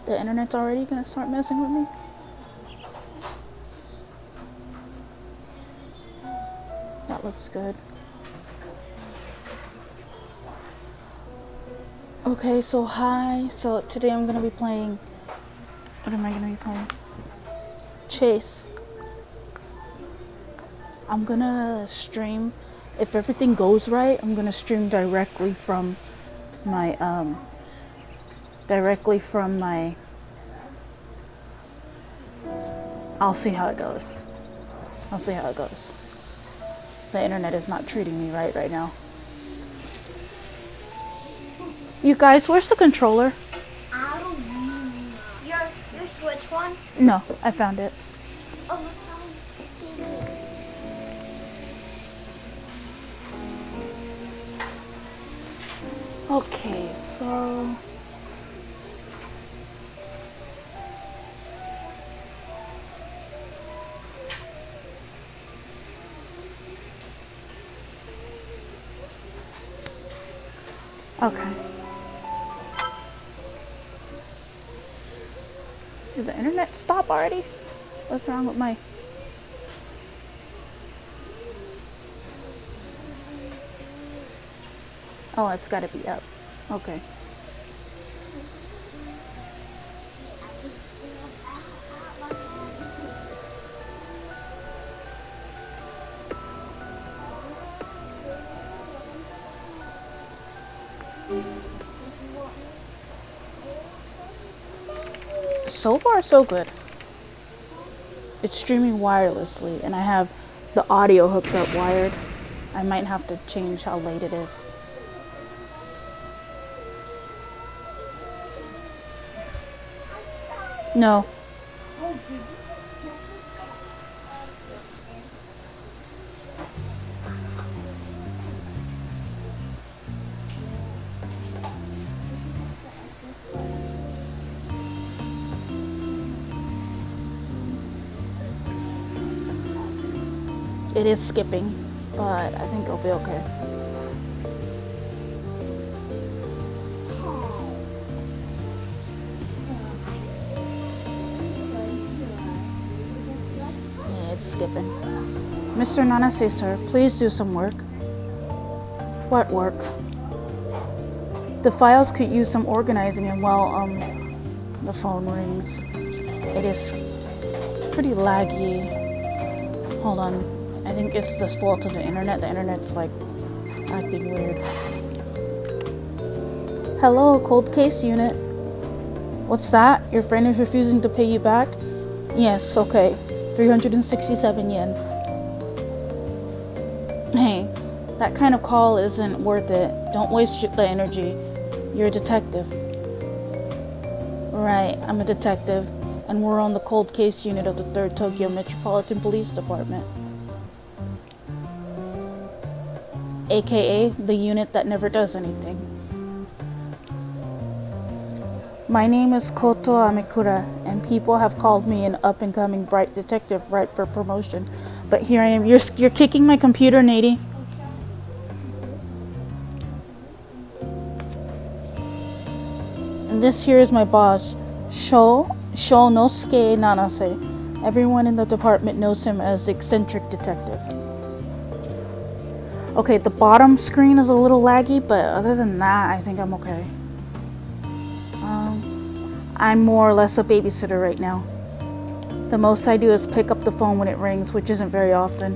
The internet's already gonna start messing with me. That looks good. Okay, so hi. So today I'm gonna be playing. What am I gonna be playing? Chase. I'm gonna stream. If everything goes right, I'm gonna stream directly from my I'll see how it goes. I'll see how it goes. The internet is not treating me right now. You guys, where's the controller? I don't know. Your Switch one? No, I found it. Oh, Okay, so okay. Did the internet stop already? What's wrong with my... Oh, it's gotta be up. Okay. So far, so good. It's streaming wirelessly, and I have the audio hooked up wired. I might have to change how late it is. No. It is skipping, but I think it'll be okay. Yeah, it's skipping. Mr. Nanase, sir, please do some work. What work? The files could use some organizing, and while the phone rings. It is pretty laggy. Hold on. I think it's the fault of the internet. The internet's like acting weird. Hello, cold case unit. What's that? Your friend is refusing to pay you back? Yes, okay. 367 yen. Hey, that kind of call isn't worth it. Don't waste the energy. You're a detective. Right, I'm a detective, and we're on the cold case unit of the 3rd Tokyo Metropolitan Police Department. a.k.a. the unit that never does anything. My name is Koto Amikura, and people have called me an up-and-coming bright detective ripe for promotion. But here I am. You're kicking my computer, Nady. And this here is my boss, Shonosuke Nanase. Everyone in the department knows him as the eccentric detective. Okay, the bottom screen is a little laggy, but other than that, I think I'm okay. I'm more or less a babysitter right now. The most I do is pick up the phone when it rings, which isn't very often.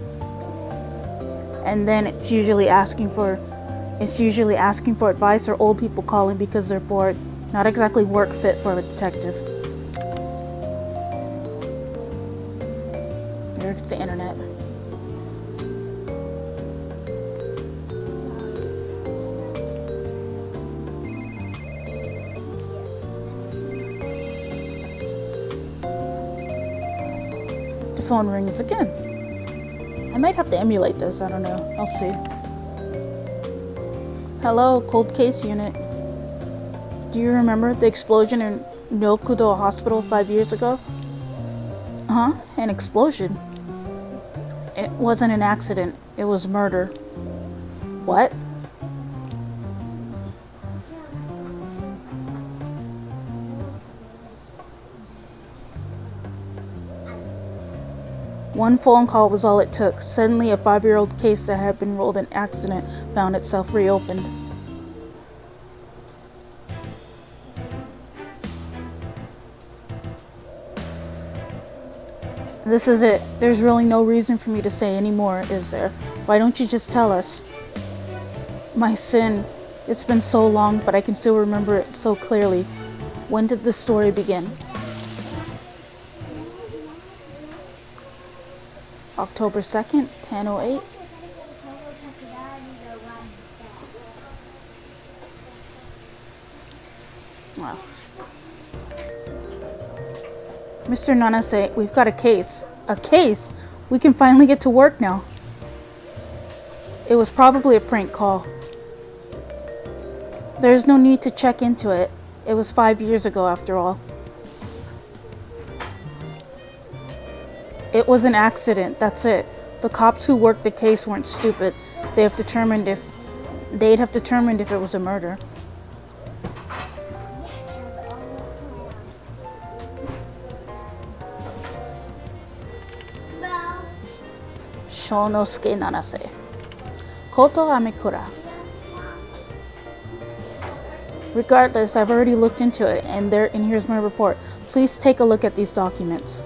And then it's usually asking for advice or old people calling because they're bored. Not exactly work fit for a detective. There's the internet. The phone rings again. I might have to emulate this, I don't know. I'll see. Hello, cold case unit. Do you remember the explosion in Nokudo Hospital 5 years ago? Huh? An explosion? It wasn't an accident. It was murder. What? One phone call was all it took. Suddenly, a 5-year-old case that had been ruled an accident found itself reopened. This is it. There's really no reason for me to say any more, is there? Why don't you just tell us? My sin. It's been so long, but I can still remember it so clearly. When did the story begin? October 2nd, 10:08. Wow. Mr. Nanase, we've got a case. A case? We can finally get to work now. It was probably a prank call. There's no need to check into it. It was 5 years ago after all. It was an accident, that's it. The cops who worked the case weren't stupid. They'd have determined if it was a murder. Shonosuke Nanase. Koto Amikura. Regardless, I've already looked into it, and here's my report. Please take a look at these documents.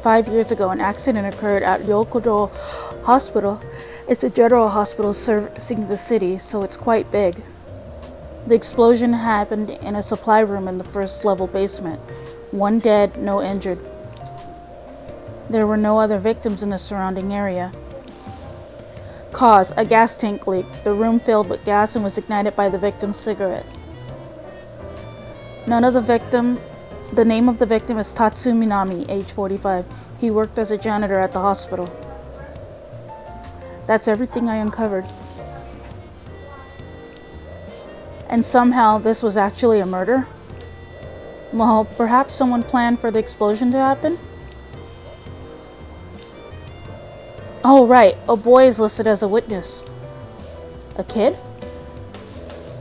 5 years ago, an accident occurred at Ryokudo Hospital. It's a general hospital servicing the city, so it's quite big. The explosion happened in a supply room in the first-level basement. 1 dead, no injured. There were no other victims in the surrounding area. Cause: a gas tank leak. The room filled with gas and was ignited by the victim's cigarette. The name of the victim is Tatsu Minami, age 45. He worked as a janitor at the hospital. That's everything I uncovered. And somehow this was actually a murder? Well, perhaps someone planned for the explosion to happen? Oh, right. A boy is listed as a witness. A kid?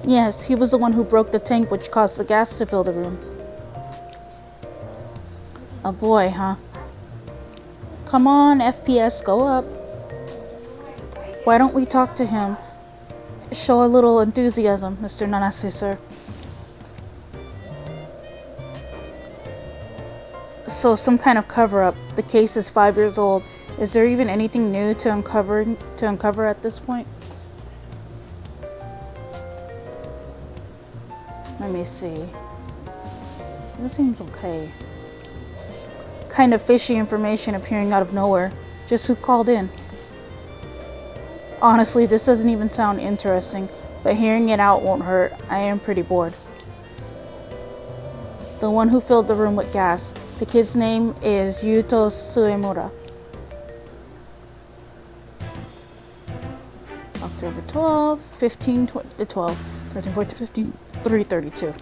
Yes, he was the one who broke the tank which caused the gas to fill the room. A boy, huh? Come on, FPS, go up. Why don't we talk to him? Show a little enthusiasm, Mr. Nanase, sir. So, some kind of cover-up. The case is 5 years old. Is there even anything new to uncover at this point? Let me see. This seems okay. Kind of fishy information appearing out of nowhere. Just who called in? Honestly, this doesn't even sound interesting, but hearing it out won't hurt. I am pretty bored. The one who filled the room with gas. The kid's name is Yuto Suemura. October 12, 15, 12, 13, 14, 15, 3:32.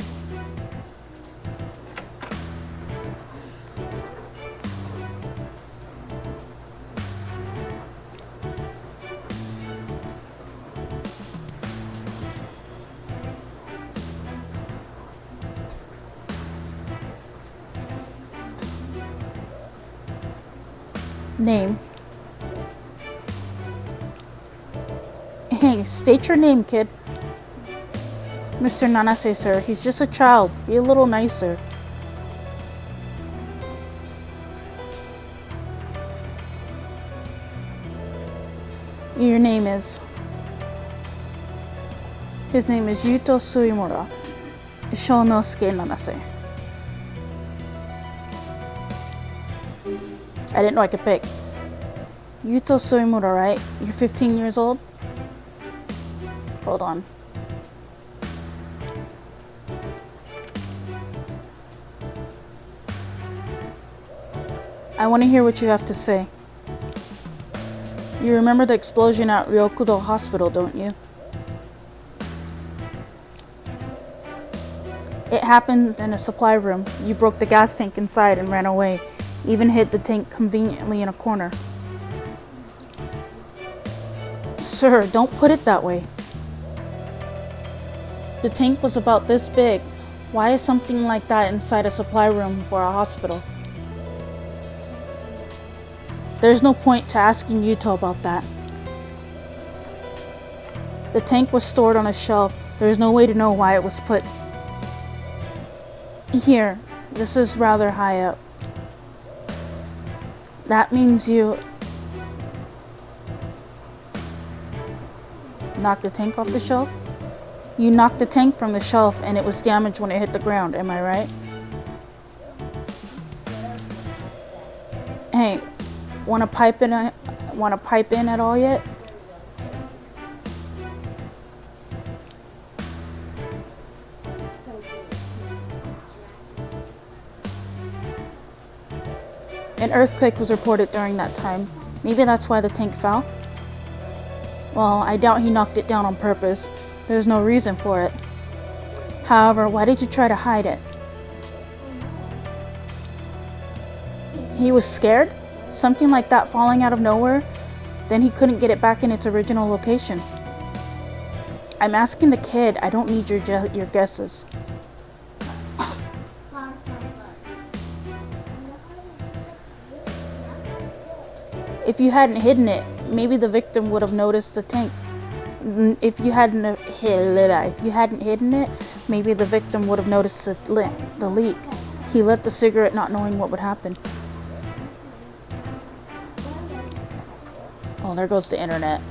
Name. Hey, state your name, kid. Mr. Nanase, sir. He's just a child. Be a little nicer. Your name is? His name is Yuto Suimura. Shonosuke Nanase. I didn't know I could pick. Yuto Suimura, right? You're 15 years old? Hold on. I want to hear what you have to say. You remember the explosion at Ryokudo Hospital, don't you? It happened in a supply room. You broke the gas tank inside and ran away. Even hid the tank conveniently in a corner. Sir, don't put it that way. The tank was about this big. Why is something like that inside a supply room for a hospital? There's no point to asking Yuto about that. The tank was stored on a shelf. There's no way to know why it was put here. This is rather high up. That means you knocked the tank off the shelf? You knocked the tank from the shelf and it was damaged when it hit the ground, am I right? Hey, wanna pipe in at all yet? An earthquake was reported during that time. Maybe that's why the tank fell? Well, I doubt he knocked it down on purpose. There's no reason for it. However, why did you try to hide it? He was scared? Something like that falling out of nowhere? Then he couldn't get it back in its original location. I'm asking the kid. I don't need your guesses. If you hadn't hidden it, maybe the victim would have noticed the tank. If you hadn't hidden it, maybe the victim would have noticed the leak. He lit the cigarette not knowing what would happen. Oh, there goes the internet.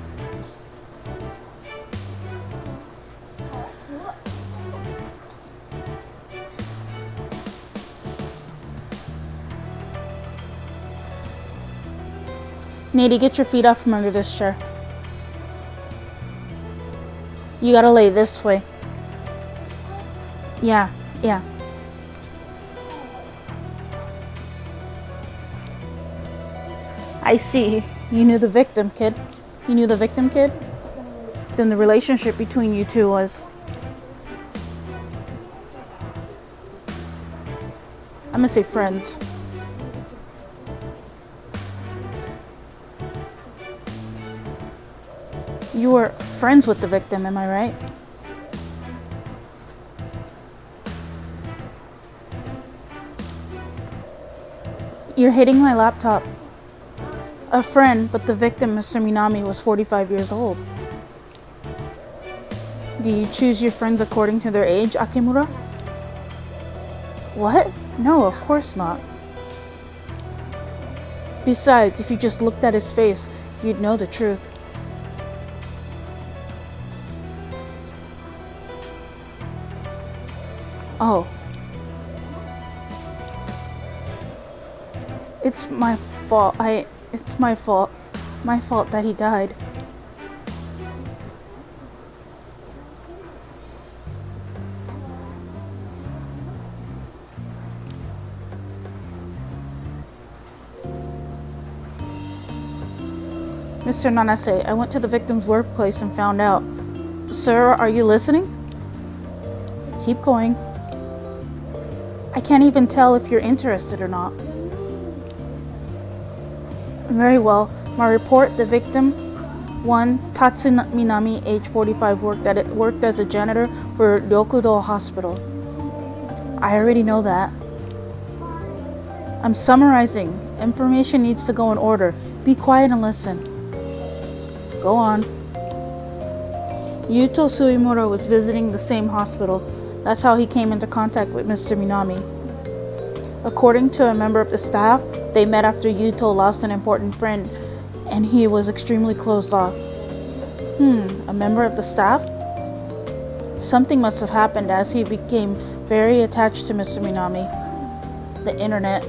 Nady, get your feet up from under this chair. You gotta lay this way. Yeah. I see. You knew the victim, kid. You knew the victim, kid? Then the relationship between you two was... I'm gonna say friends. You were friends with the victim, am I right? You're hitting my laptop. A friend, but the victim, Mr. Minami, was 45 years old. Do you choose your friends according to their age, Akimura? What? No, of course not. Besides, if you just looked at his face, you'd know the truth. Oh. It's my fault. It's my fault. My fault that he died. Mr. Nanase, I went to the victim's workplace and found out. Sir, are you listening? Keep going. I can't even tell if you're interested or not. Very well. My report, the victim, 1. Tatsu Minami, age 45, worked as a janitor for Ryokudo Hospital. I already know that. I'm summarizing. Information needs to go in order. Be quiet and listen. Go on. Yuto Suimura was visiting the same hospital. That's how he came into contact with Mr. Minami. According to a member of the staff, they met after Yuto lost an important friend, and he was extremely closed off. A member of the staff? Something must have happened as he became very attached to Mr. Minami. The internet.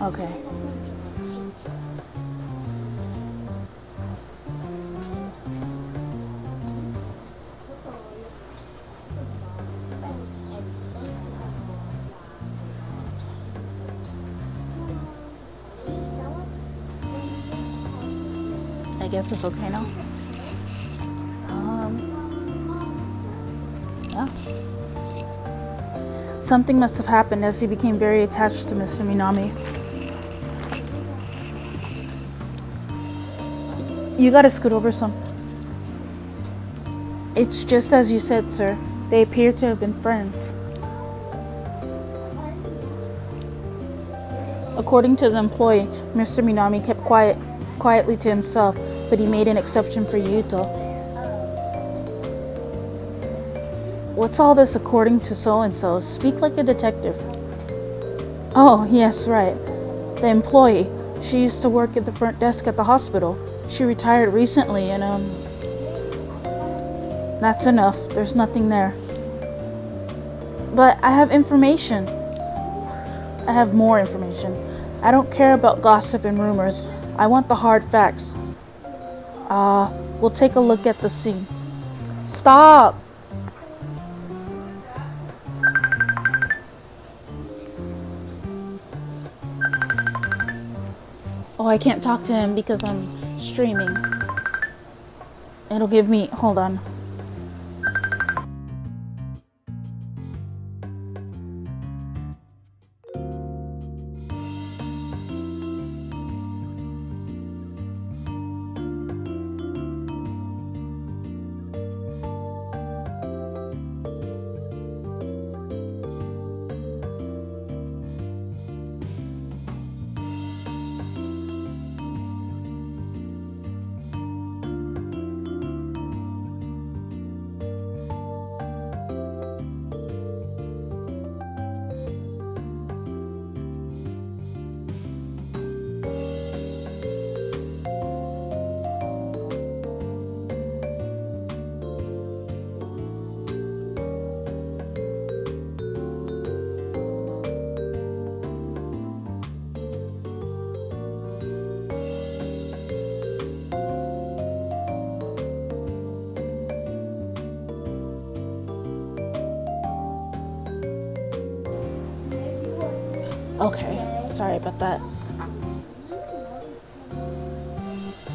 Okay. I guess it's okay now. Yeah. Something must have happened as he became very attached to Mr. Minami. You gotta scoot over some. It's just as you said, sir. They appear to have been friends. According to the employee, Mr. Minami kept quietly to himself, but he made an exception for Yuto. What's all this according to so-and-so? Speak like a detective. Oh, yes, right. The employee. She used to work at the front desk at the hospital. She retired recently and, That's enough. There's nothing there. But I have information. I have more information. I don't care about gossip and rumors. I want the hard facts. We'll take a look at the scene. Stop! Oh, I can't talk to him because I'm streaming. It'll give me... Hold on. Okay, sorry about that.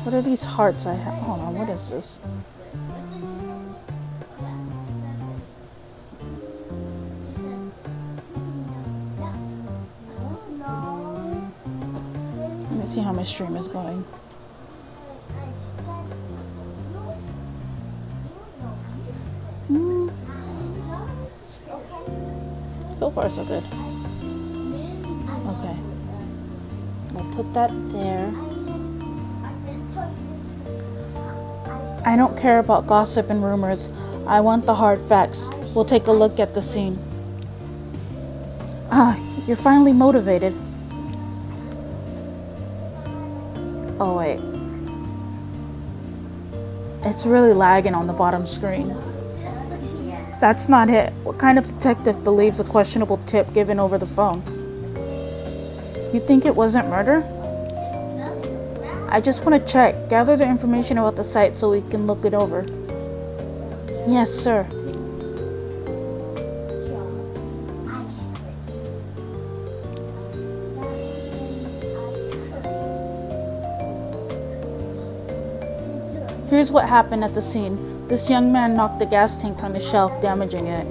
What are these hearts I have? Hold on, what is this? Let me see how my stream is going. So far, so good. Okay. We'll put that there. I don't care about gossip and rumors. I want the hard facts. We'll take a look at the scene. You're finally motivated. Oh, wait. It's really lagging on the bottom screen. That's not it. What kind of detective believes a questionable tip given over the phone? You think it wasn't murder? I just want to check. Gather the information about the site so we can look it over. Yes, sir. Here's what happened at the scene. This young man knocked the gas tank on the shelf, damaging it.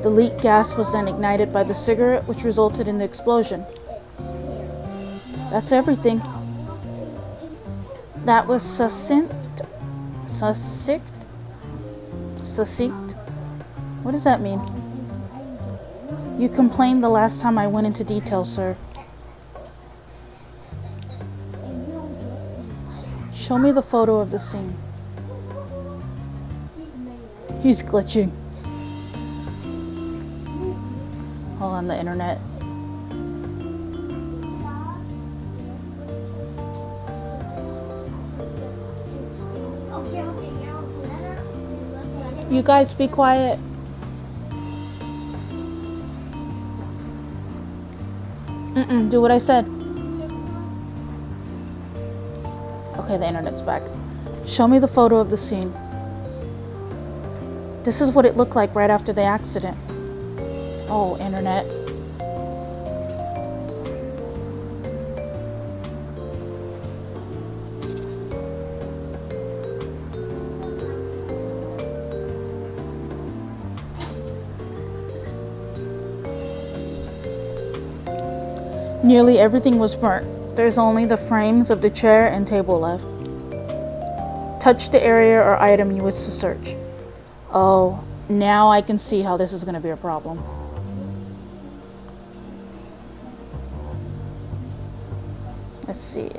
The leaked gas was then ignited by the cigarette, which resulted in the explosion. That's everything. That was succinct? Succinct? What does that mean? You complained the last time I went into detail, sir. Show me the photo of the scene. He's glitching. Hold on, the internet. You guys be quiet. Do what I said. Okay, the internet's back. Show me the photo of the scene. This is what it looked like right after the accident. Oh, internet. Nearly everything was burnt. There's only the frames of the chair and table left. Touch the area or item you wish to search. Oh, now I can see how this is going to be a problem. Let's see.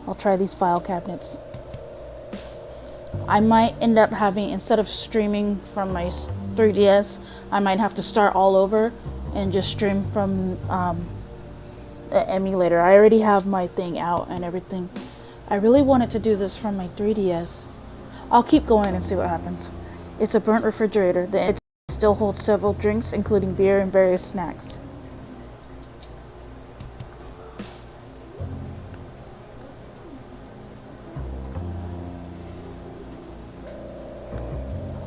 I'll try these file cabinets. I might end up having, instead of streaming from my 3DS, I might have to start all over and just stream from the emulator. I already have my thing out and everything. I really wanted to do this from my 3DS. I'll keep going and see what happens. It's a burnt refrigerator. It still holds several drinks, including beer and various snacks.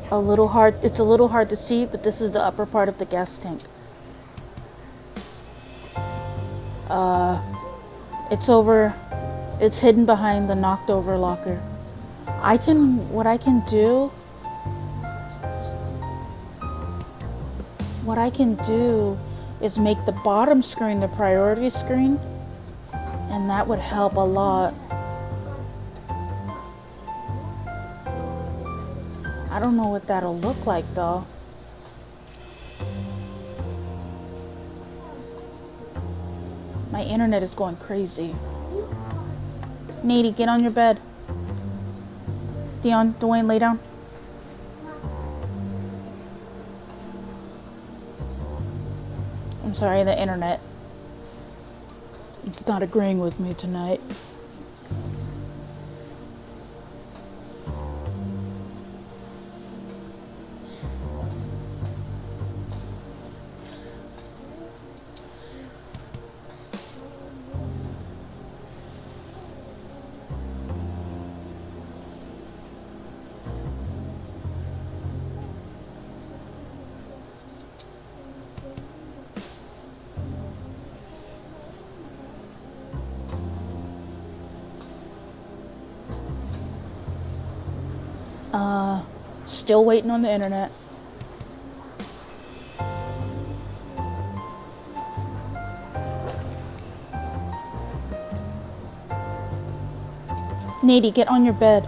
It's a little hard to see, but this is the upper part of the gas tank. It's hidden behind the knocked over locker. What I can do is make the bottom screen the priority screen, and that would help a lot. I don't know what that'll look like though. My internet is going crazy. Nady, get on your bed. Dwayne, lay down. I'm sorry, the internet. It's not agreeing with me tonight. Still waiting on the internet. Nady, get on your bed.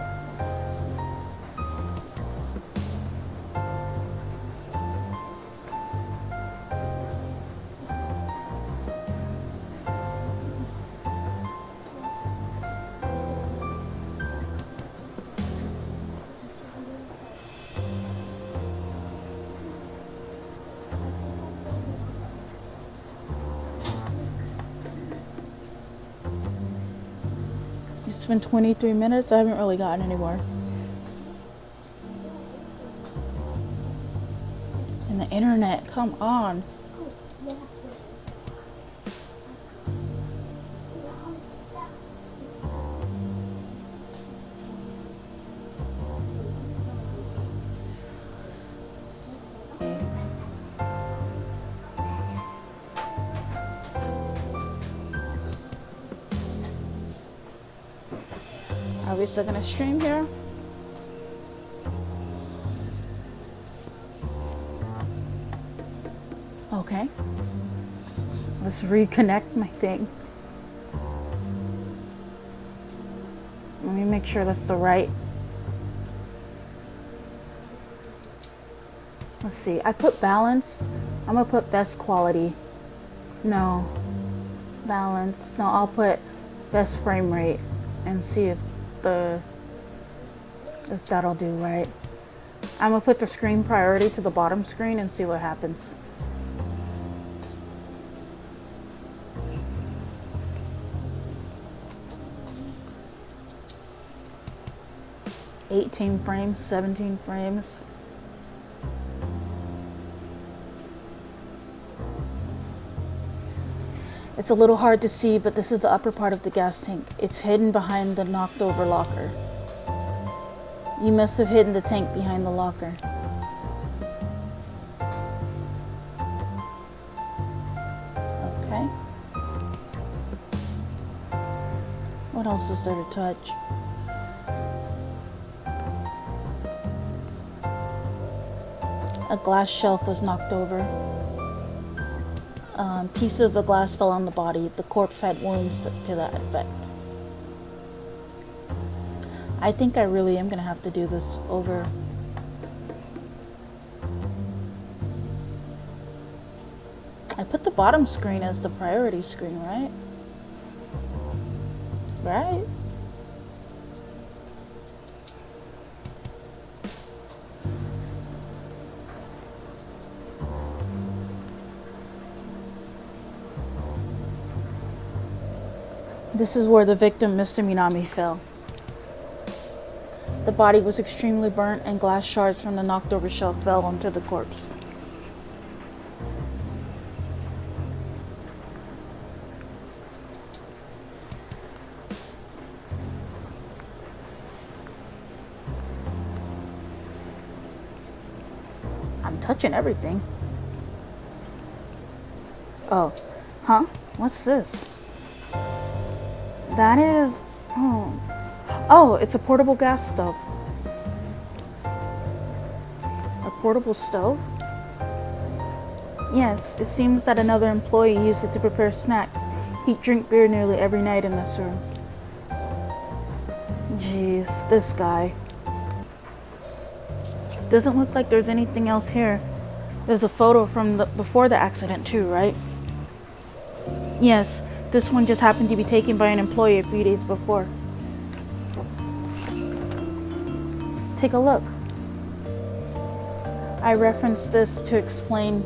It's been 23 minutes. I haven't really gotten anywhere. And the internet, come on. Are we still gonna stream here? Okay. Let's reconnect my thing. Let me make sure that's the right. Let's see. I put balanced. I'm gonna put best quality. No. Balance. No, I'll put best frame rate and see if that'll do right. I'm gonna put the screen priority to the bottom screen and see what happens. $18 frames, 17 frames. It's a little hard to see, but this is the upper part of the gas tank. It's hidden behind the knocked over locker. You must have hidden the tank behind the locker. Okay. What else is there to touch? A glass shelf was knocked over. Pieces of the glass fell on the body. The corpse had wounds to that effect. I think I really am gonna have to do this over. I put the bottom screen as the priority screen, right? Right? This is where the victim, Mr. Minami, fell. The body was extremely burnt and glass shards from the knocked over shelf fell onto the corpse. I'm touching everything. Oh, huh? What's this? That is, oh, it's a portable gas stove. A portable stove? Yes, it seems that another employee used it to prepare snacks. He'd drink beer nearly every night in this room. Jeez, this guy. Doesn't look like there's anything else here. There's a photo from before the accident too, right? Yes, this one just happened to be taken by an employee a few days before. Take a look. I referenced this to explain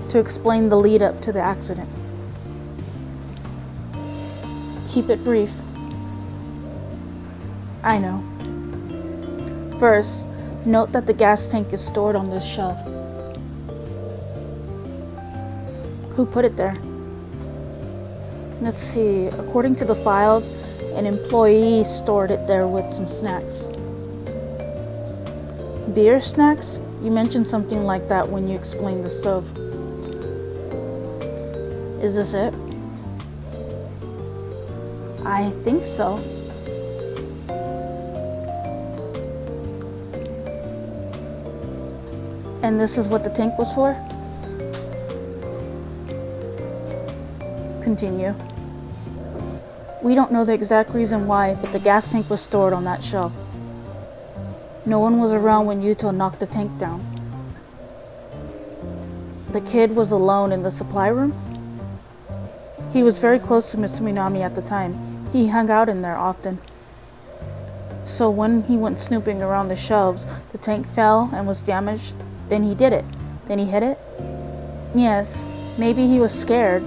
the lead up to the accident. Keep it brief. I know. First, note that the gas tank is stored on this shelf. Who put it there? Let's see. According to the files, an employee stored it there with some snacks. Beer snacks? You mentioned something like that when you explained the stove. Is this it? I think so. And this is what the tank was for? Continue. We don't know the exact reason why, but the gas tank was stored on that shelf. No one was around when Yuto knocked the tank down. The kid was alone in the supply room? He was very close to Mr. Minami at the time. He hung out in there often. So when he went snooping around the shelves, the tank fell and was damaged. Then he did it. Then he hit it? Yes, maybe he was scared,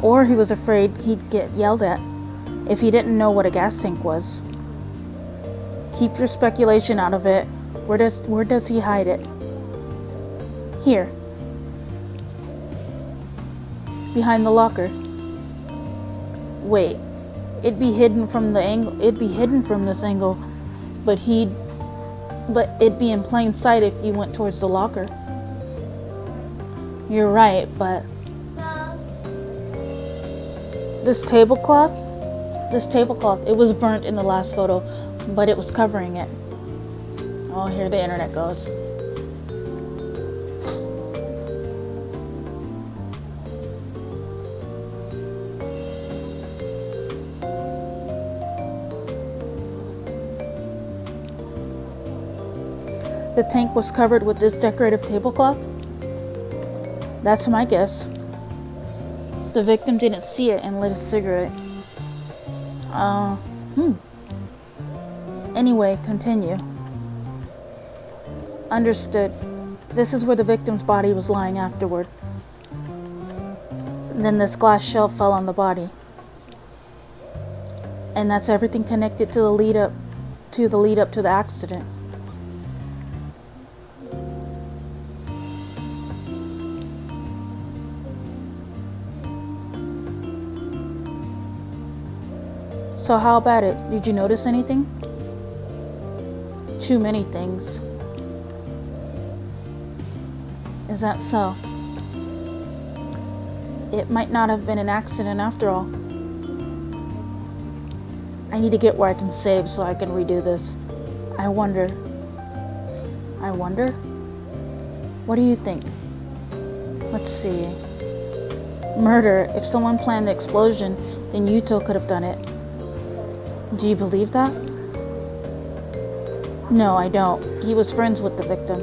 or he was afraid he'd get yelled at if he didn't know what a gas tank was. Keep your speculation out of it. Where does he hide it? Here. Behind the locker. Wait. It'd be hidden from this angle, but it'd be in plain sight if you went towards the locker. You're right, but this tablecloth, it was burnt in the last photo, but it was covering it. Oh, here the internet goes. The tank was covered with this decorative tablecloth? That's my guess. The victim didn't see it and lit a cigarette. Anyway, continue. Understood. This is where the victim's body was lying afterward. Then this glass shelf fell on the body. And that's everything connected to the lead up to the accident. So how about it? Did you notice anything? Too many things. Is that so? It might not have been an accident after all. I need to get where I can save so I can redo this. I wonder. What do you think? Let's see. Murder. If someone planned the explosion, then Yuto could have done it. Do you believe that? No, I don't. He was friends with the victim.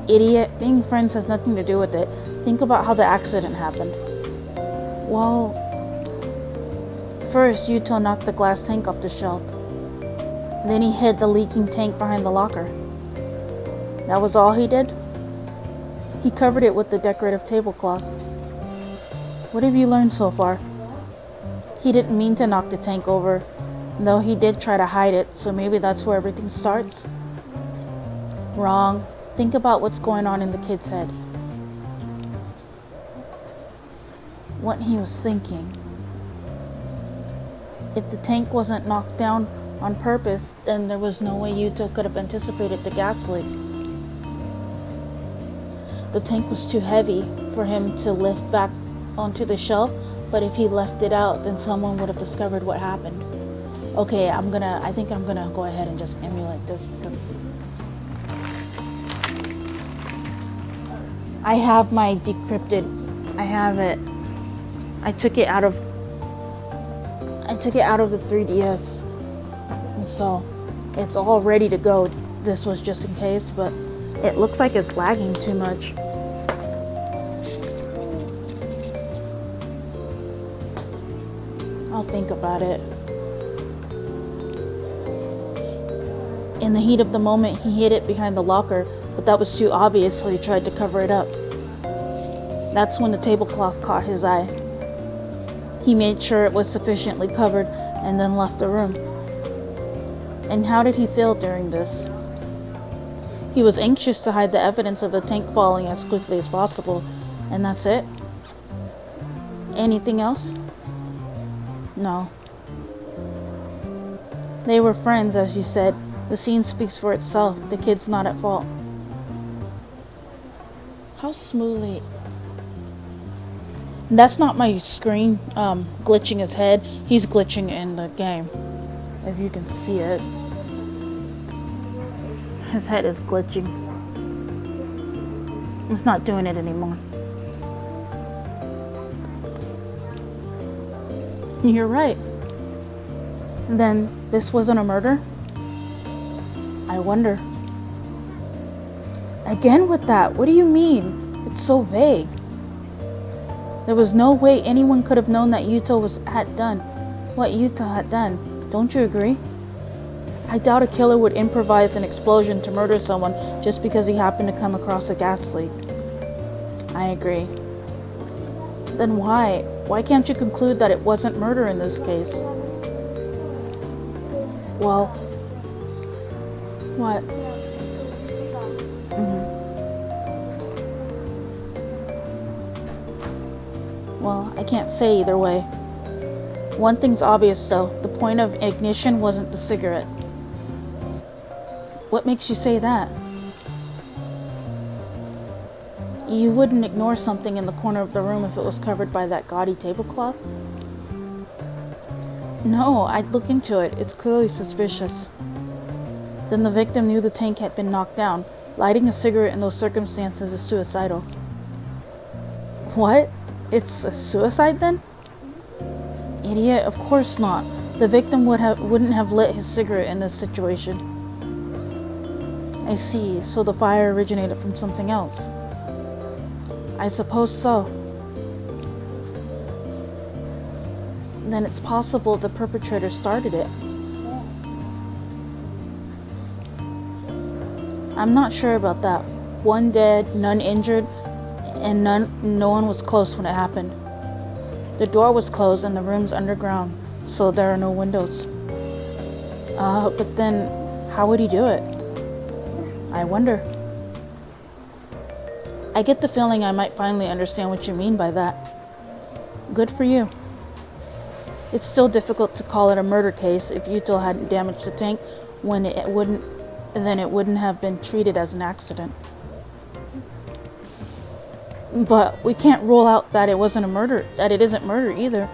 Idiot, being friends has nothing to do with it. Think about how the accident happened. Well, first Yuto knocked the glass tank off the shelf. Then he hid the leaking tank behind the locker. That was all he did? He covered it with the decorative tablecloth. What have you learned so far? He didn't mean to knock the tank over, though he did try to hide it, so maybe that's where everything starts? Wrong. Think about what's going on in the kid's head. What he was thinking. If the tank wasn't knocked down on purpose, then there was no way Yuto could have anticipated the gas leak. The tank was too heavy for him to lift back onto the shelf, but if he left it out, then someone would have discovered what happened. Okay, I think I'm gonna go ahead and just emulate this because I have my decrypted. I have it. I took it out of the 3DS, and so it's all ready to go. This was just in case, but it looks like it's lagging too much. I'll think about it. In the heat of the moment, he hid it behind the locker, but that was too obvious, so he tried to cover it up. That's when the tablecloth caught his eye. He made sure it was sufficiently covered and then left the room. And how did he feel during this? He was anxious to hide the evidence of the tank falling as quickly as possible, and that's it? Anything else? No. They were friends, as you said. The scene speaks for itself. The kid's not at fault. How smoothly... That's not my screen glitching his head. He's glitching in the game. If you can see it. His head is glitching. It's not doing it anymore. You're right. Then this wasn't a murder? I wonder. Again with that, what do you mean? It's so vague. There was no way anyone could have known that Yuto had done what Yuto had done. Don't you agree? I doubt a killer would improvise an explosion to murder someone just because he happened to come across a gas leak. I agree. Then why? Why can't you conclude that it wasn't murder in this case? Well, what? Well, I can't say either way. One thing's obvious though, the point of ignition wasn't the cigarette. What makes you say that? You wouldn't ignore something in the corner of the room if it was covered by that gaudy tablecloth? No, I'd look into it. It's clearly suspicious. Then the victim knew the tank had been knocked down. Lighting a cigarette in those circumstances is suicidal. What? It's a suicide then? Idiot, of course not. The victim wouldn't have lit his cigarette in this situation. I see, so the fire originated from something else. I suppose so. Then it's possible the perpetrator started it. I'm not sure about that. One dead, none injured, and no one was close when it happened. The door was closed and the room's underground, so there are no windows. But then, how would he do it? I wonder. I get the feeling I might finally understand what you mean by that. Good for you. It's still difficult to call it a murder case if Yuto hadn't damaged the tank when it wouldn't have been treated as an accident. But we can't rule out that it isn't murder either.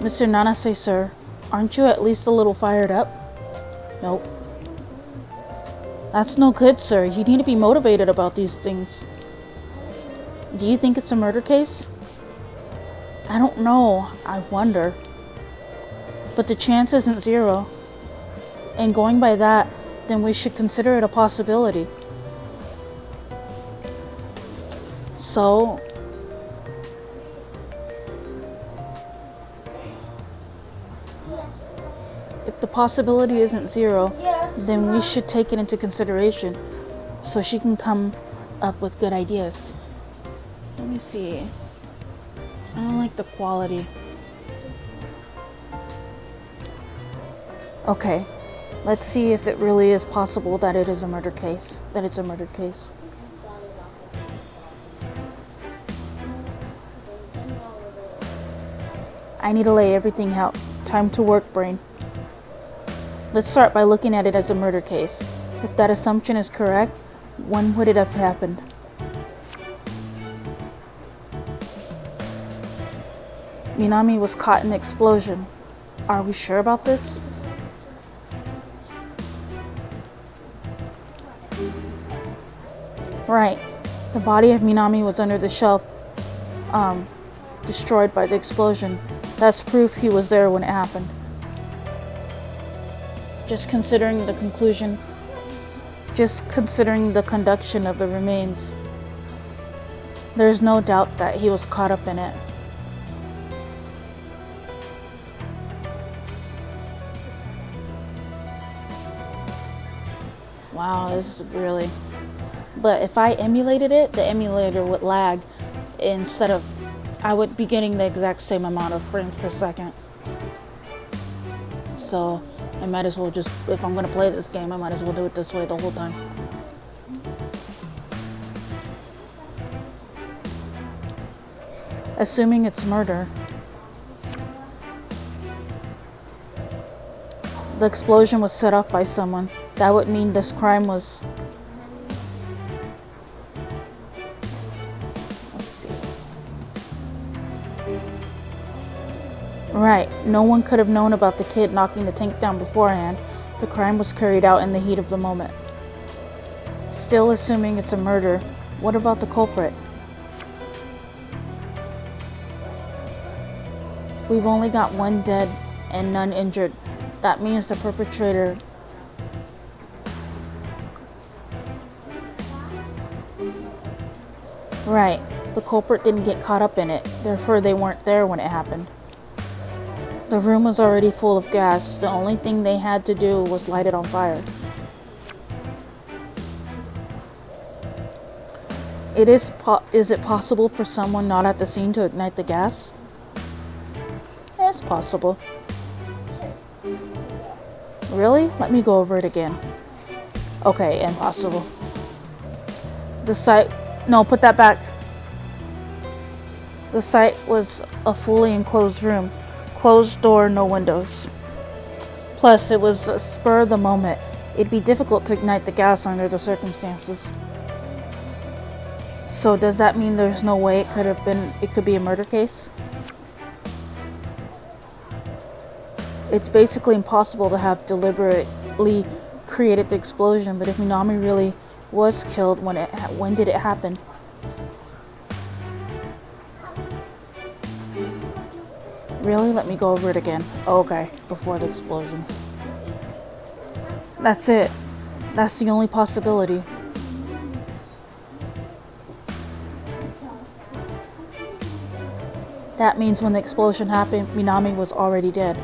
Mr. Nanase, sir, aren't you at least a little fired up? Nope. That's no good, sir. You need to be motivated about these things. Do you think it's a murder case? I don't know. I wonder. But the chance isn't zero. And going by that, then we should consider it a possibility. So, if the possibility isn't zero, then we should take it into consideration so she can come up with good ideas. Let me see. I don't like the quality. Okay, let's see if it really is possible that it is a murder case. That it's a murder case. I need to lay everything out. Time to work, brain. Let's start by looking at it as a murder case. If that assumption is correct, when would it have happened? Minami was caught in the explosion. Are we sure about this? Right. The body of Minami was under the shelf, destroyed by the explosion. That's proof he was there when it happened. Just considering the conduction of the remains, there's no doubt that he was caught up in it. Wow, this is really... But if I emulated it, the emulator would lag instead of... I would be getting the exact same amount of frames per second. So I might as well just, if I'm going to play this game, I might as well do it this way the whole time. Assuming it's murder, the explosion was set off by someone. That would mean this crime was... Let's see. Right, no one could have known about the kid knocking the tank down beforehand. The crime was carried out in the heat of the moment. Still assuming it's a murder, what about the culprit? We've only got one dead and none injured. That means the perpetrator... Right, the culprit didn't get caught up in it, therefore they weren't there when it happened. The room was already full of gas. The only thing they had to do was light it on fire. Is it possible for someone not at the scene to ignite the gas? It's possible. Really? Let me go over it again. Okay, impossible. The site... No, put that back. The site was a fully enclosed room. Closed door, no windows. Plus, it was a spur of the moment. It'd be difficult to ignite the gas under the circumstances. So does that mean there's no way it could be a murder case? It's basically impossible to have deliberately created the explosion, but if Minami really was killed, when did it happen? Really? Let me go over it again. Oh, okay, before the explosion. That's it. That's the only possibility. That means when the explosion happened, Minami was already dead.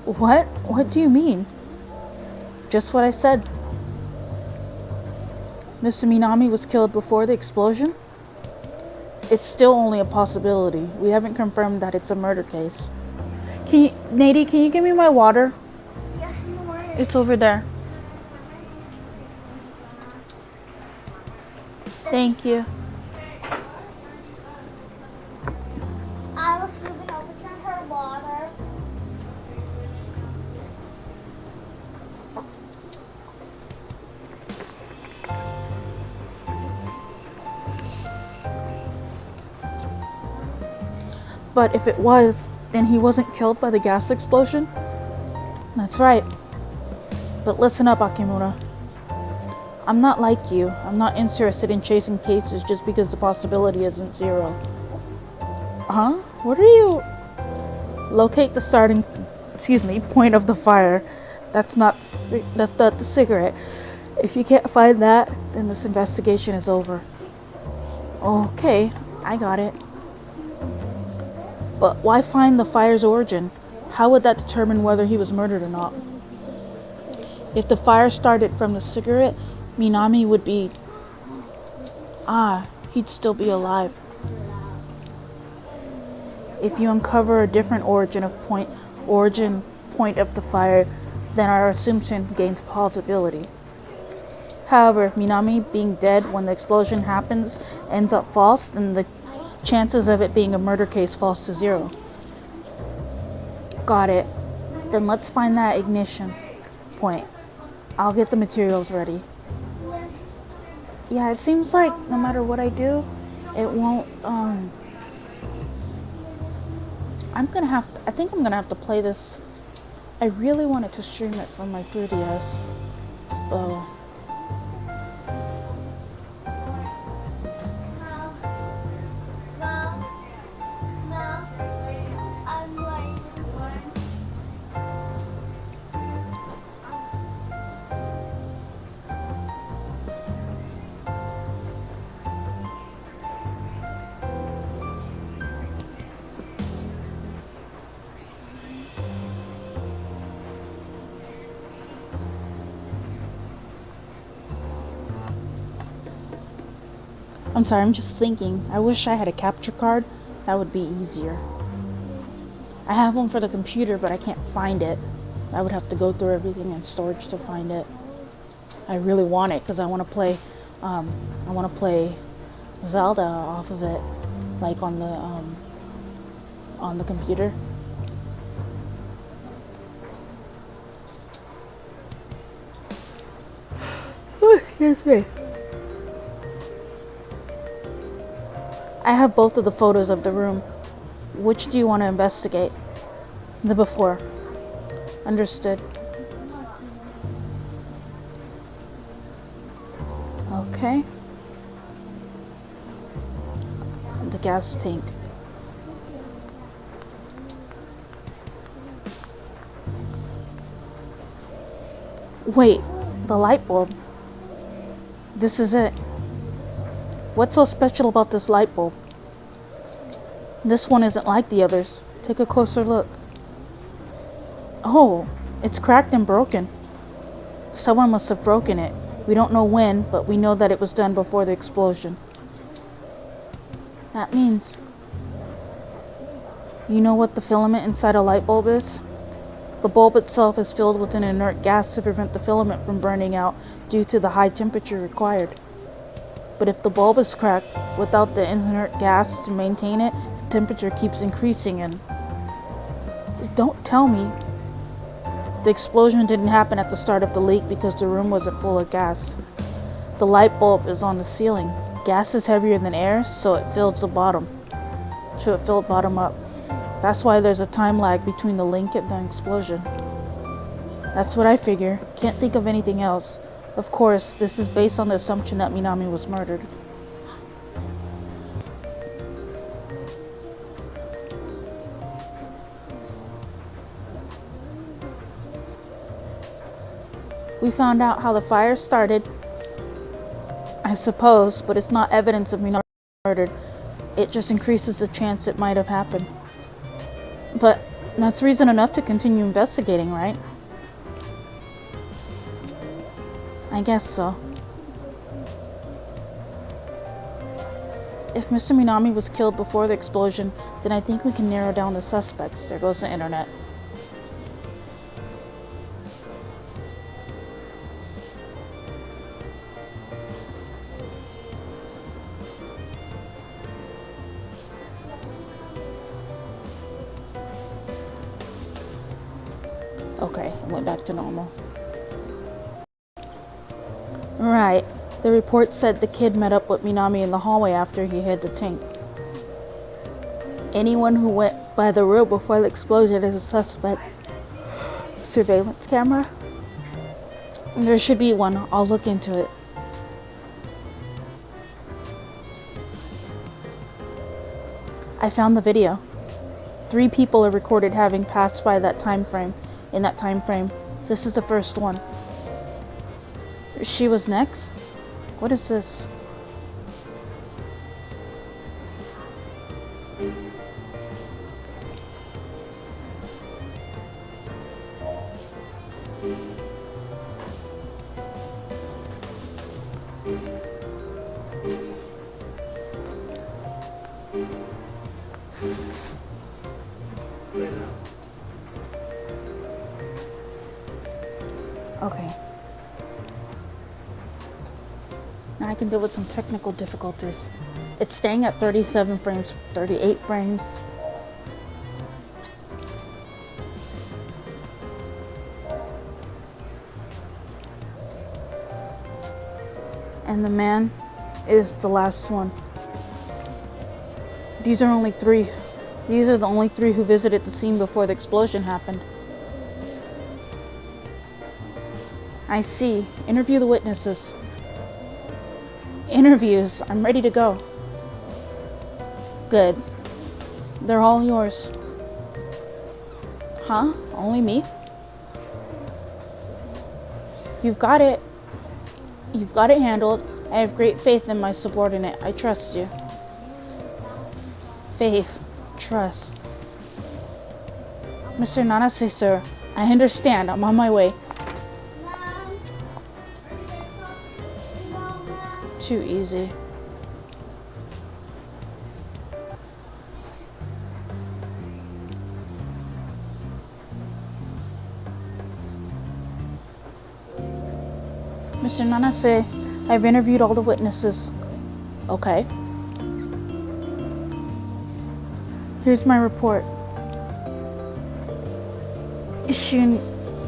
What? What do you mean? Just what I said. Mr. Minami was killed before the explosion? It's still only a possibility. We haven't confirmed that it's a murder case. Nady, can you give me my water? Yes, Lord. It's over there. Thank you. I was going to help send her water. But if it was, then he wasn't killed by the gas explosion? That's right. But listen up, Akimura. I'm not like you. I'm not interested in chasing cases just because the possibility isn't zero. Huh? What are you... Locate the point of the fire. That's not the cigarette. If you can't find that, then this investigation is over. Okay, I got it. But why find the fire's origin? How would that determine whether he was murdered or not? If the fire started from the cigarette, Minami would be... he'd still be alive. If you uncover a different origin point of the fire, then our assumption gains plausibility. However, if Minami being dead when the explosion happens ends up false, then the chances of it being a murder case falls to zero. Got it. Then let's find that ignition point. I'll get the materials ready. Yeah, it seems like no matter what I do, it won't, I think I'm gonna have to play this. I really wanted to stream it from my 3DS. Oh. I'm sorry, I'm just thinking. I wish I had a capture card. That would be easier. I have one for the computer, but I can't find it. I would have to go through everything in storage to find it. I really want it because I want to play Zelda off of it, like on the computer. Excuse me. I have both of the photos of the room. Which do you want to investigate? The before. Understood. Okay. The gas tank. Wait, the light bulb. This is it. What's so special about this light bulb? This one isn't like the others. Take a closer look. Oh, it's cracked and broken. Someone must have broken it. We don't know when, but we know that it was done before the explosion. That means... You know what the filament inside a light bulb is? The bulb itself is filled with an inert gas to prevent the filament from burning out due to the high temperature required. But if the bulb is cracked, without the inert gas to maintain it, the temperature keeps increasing and... Don't tell me. The explosion didn't happen at the start of the leak because the room wasn't full of gas. The light bulb is on the ceiling. Gas is heavier than air, so it filled bottom up. That's why there's a time lag between the leak and the explosion. That's what I figure. Can't think of anything else. Of course, this is based on the assumption that Minami was murdered. We found out how the fire started, I suppose, but it's not evidence of Minami murdered. It just increases the chance it might have happened. But that's reason enough to continue investigating, right? I guess so. If Mr. Minami was killed before the explosion, then I think we can narrow down the suspects. There goes the internet. Okay, it went back to normal. Right. The report said the kid met up with Minami in the hallway after he hid the tank. Anyone who went by the road before the explosion is a suspect. Surveillance camera? There should be one. I'll look into it. I found the video. 3 people are recorded having passed by that time frame. In that time frame, this is the first one. She was next? What is this? Okay. Now I can deal with some technical difficulties. It's staying at 37 frames, 38 frames. And the man is the last one. These are only 3. These are the only 3 who visited the scene before the explosion happened. I see. Interview the witnesses. Interviews. I'm ready to go. Good. They're all yours. Huh? Only me? You've got it. You've got it handled. I have great faith in my subordinate. I trust you. Faith. Trust. Mr. Nanase, sir. I understand. I'm on my way. Too easy. Mr. Nanase, I've interviewed all the witnesses. Okay. Here's my report.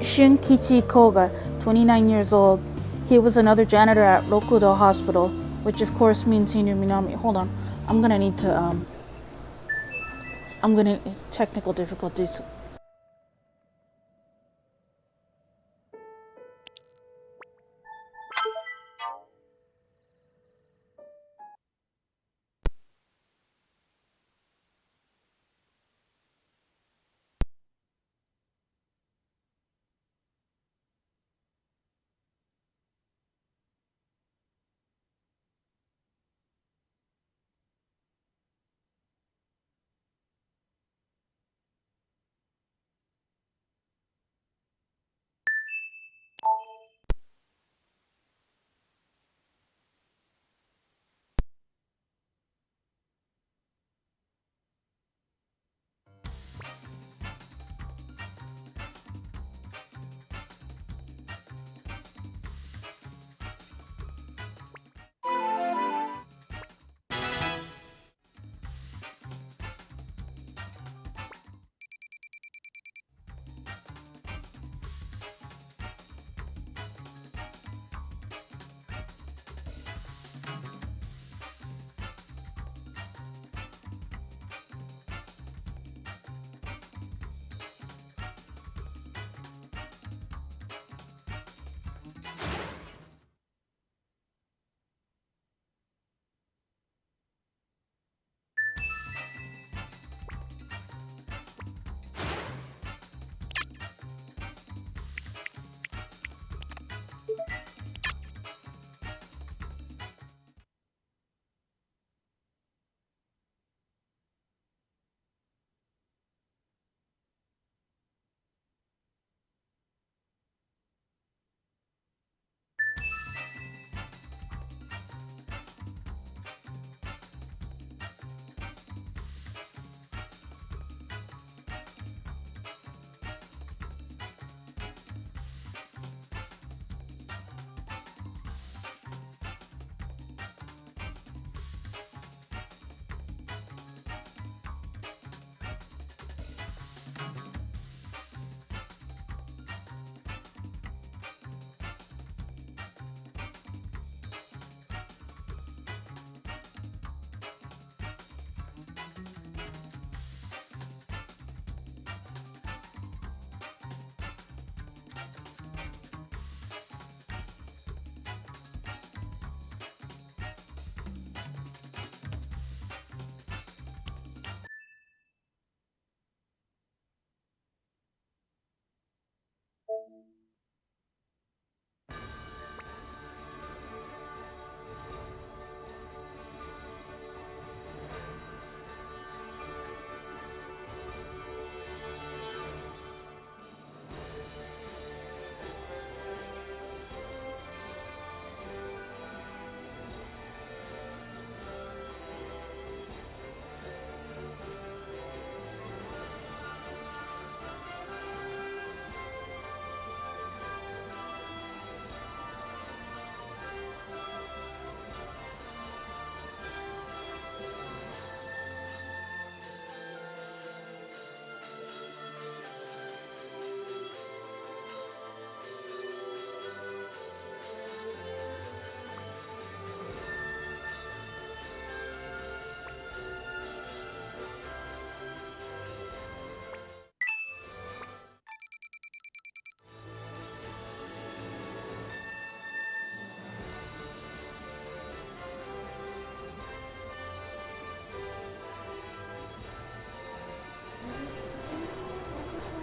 Shunkichi Koga, 29 years old. He was another janitor at Rokudo Hospital, which of course means Senior Minami. Hold on. I'm gonna need technical difficulties.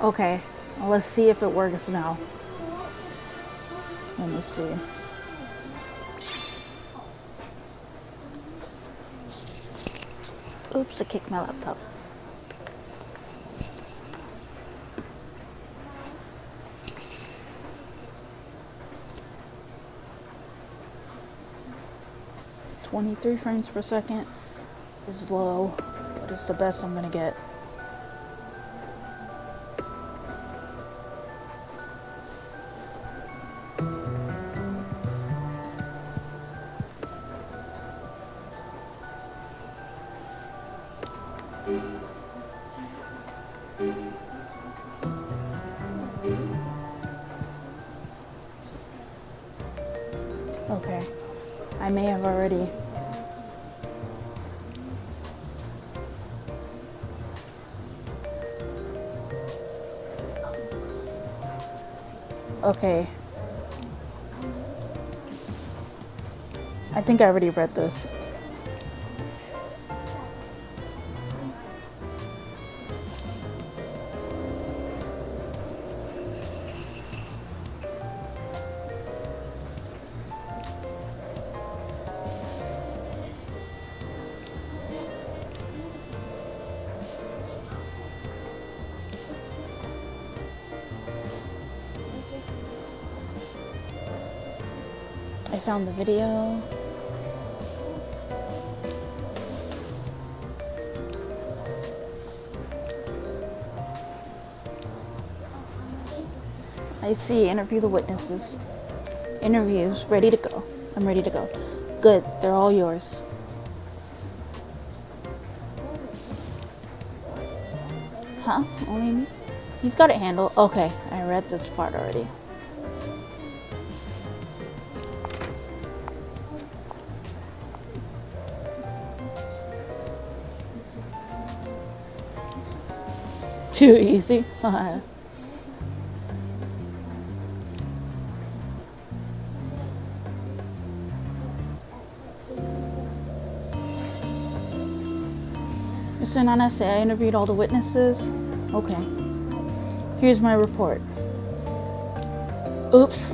Okay, well, let's see if it works now. Let me see. Oops, I kicked my laptop. "23 frames per second is low, but it's the best I'm gonna get." Okay, I may have already. Okay. I think I already read this. I found the video. I see. Interview the witnesses. Interviews. Ready to go. I'm ready to go. Good. They're all yours. Huh? Only me? You've got it handled. Okay. I read this part already. Too easy. Mr. Nanase, I interviewed all the witnesses. Okay. Here's my report. Oops.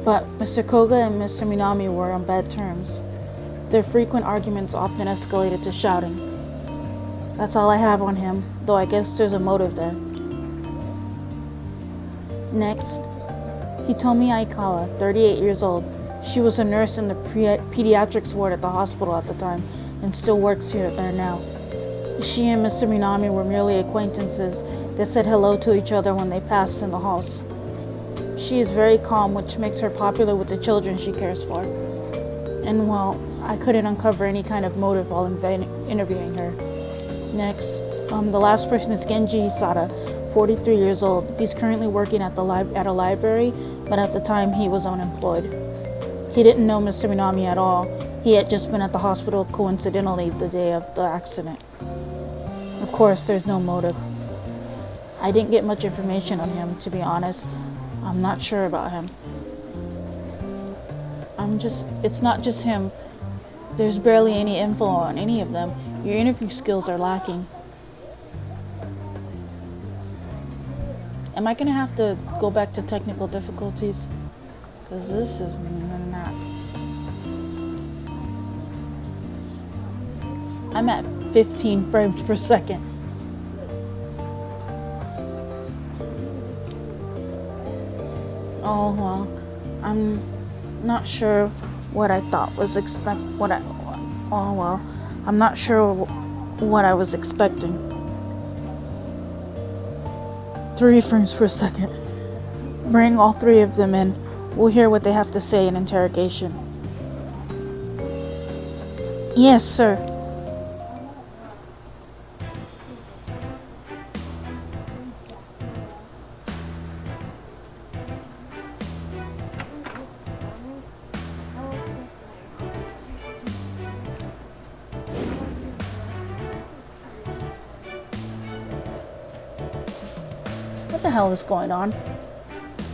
But Mr. Koga and Mr. Minami were on bad terms. Their frequent arguments often escalated to shouting. That's all I have on him, though I guess there's a motive there. Next, Hitomi Aikawa, 38 years old. She was a nurse in the pediatrics ward at the hospital at the time and still works there now. She and Mr. Minami were merely acquaintances that said hello to each other when they passed in the halls. She is very calm, which makes her popular with the children she cares for. And well, I couldn't uncover any kind of motive while interviewing her. Next, the last person is Genji Hisada, 43 years old. He's currently working at a library, but at the time he was unemployed. He didn't know Mr. Minami at all. He had just been at the hospital coincidentally the day of the accident. Of course, there's no motive. I didn't get much information on him, to be honest. I'm not sure about him. It's not just him. There's barely any info on any of them. Your interview skills are lacking. Am I gonna have to go back to technical difficulties? Because this is not. I'm at 15 frames per second. Oh well, I'm not sure what I thought was I'm not sure what I was expecting. 3 frames per second. Bring all 3 of them in. We'll hear what they have to say in interrogation. Yes, sir. What the hell is going on?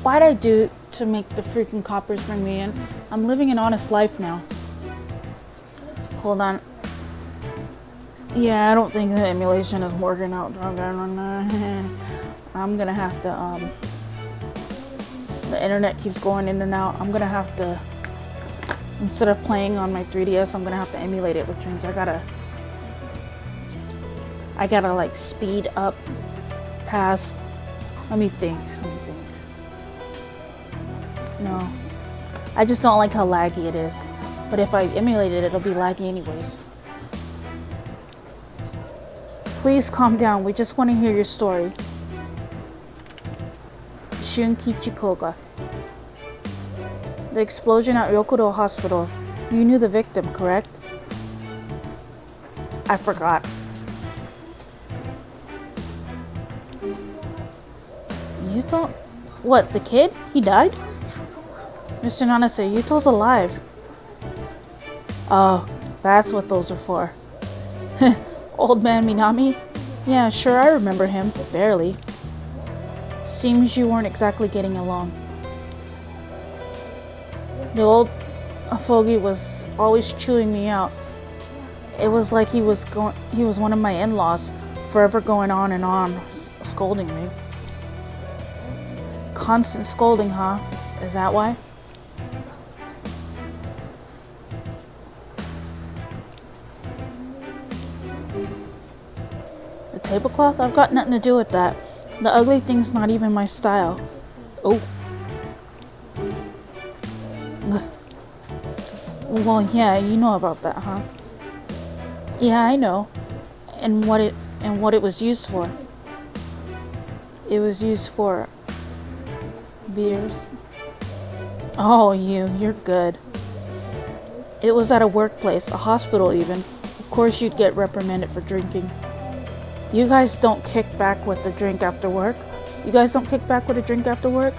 Why'd I do to make the freaking coppers bring me in? I'm living an honest life now. Hold on. Yeah, I don't think the emulation is working out. I'm gonna have to, the internet keeps going in and out. I'm gonna have to, instead of playing on my 3DS, I'm gonna have to emulate it with trains. I gotta like speed up past, let me think. No, I just don't like how laggy it is. But if I emulate it, it'll be laggy anyways. Please calm down. We just want to hear your story. Shunkichi Koga. The explosion at Yokodo Hospital. You knew the victim, correct? I forgot. You told... What, the kid? He died? Mr. Nanase, Yuto's alive. Oh, that's what those are for. Old man Minami? Yeah, sure, I remember him. Barely. Seems you weren't exactly getting along. The old fogey was always chewing me out. It was like he was one of my in-laws, forever going on and on, scolding me. Constant scolding, huh? Is that why? The tablecloth? I've got nothing to do with that. The ugly thing's not even my style. Oh. Well, yeah, you know about that, huh? Yeah, I know. And what it was used for. It was used for beers. Oh, you're good. It was at a workplace, a hospital even. Of course you'd get reprimanded for drinking. You guys don't kick back with the drink after work? You guys don't kick back with a drink after work?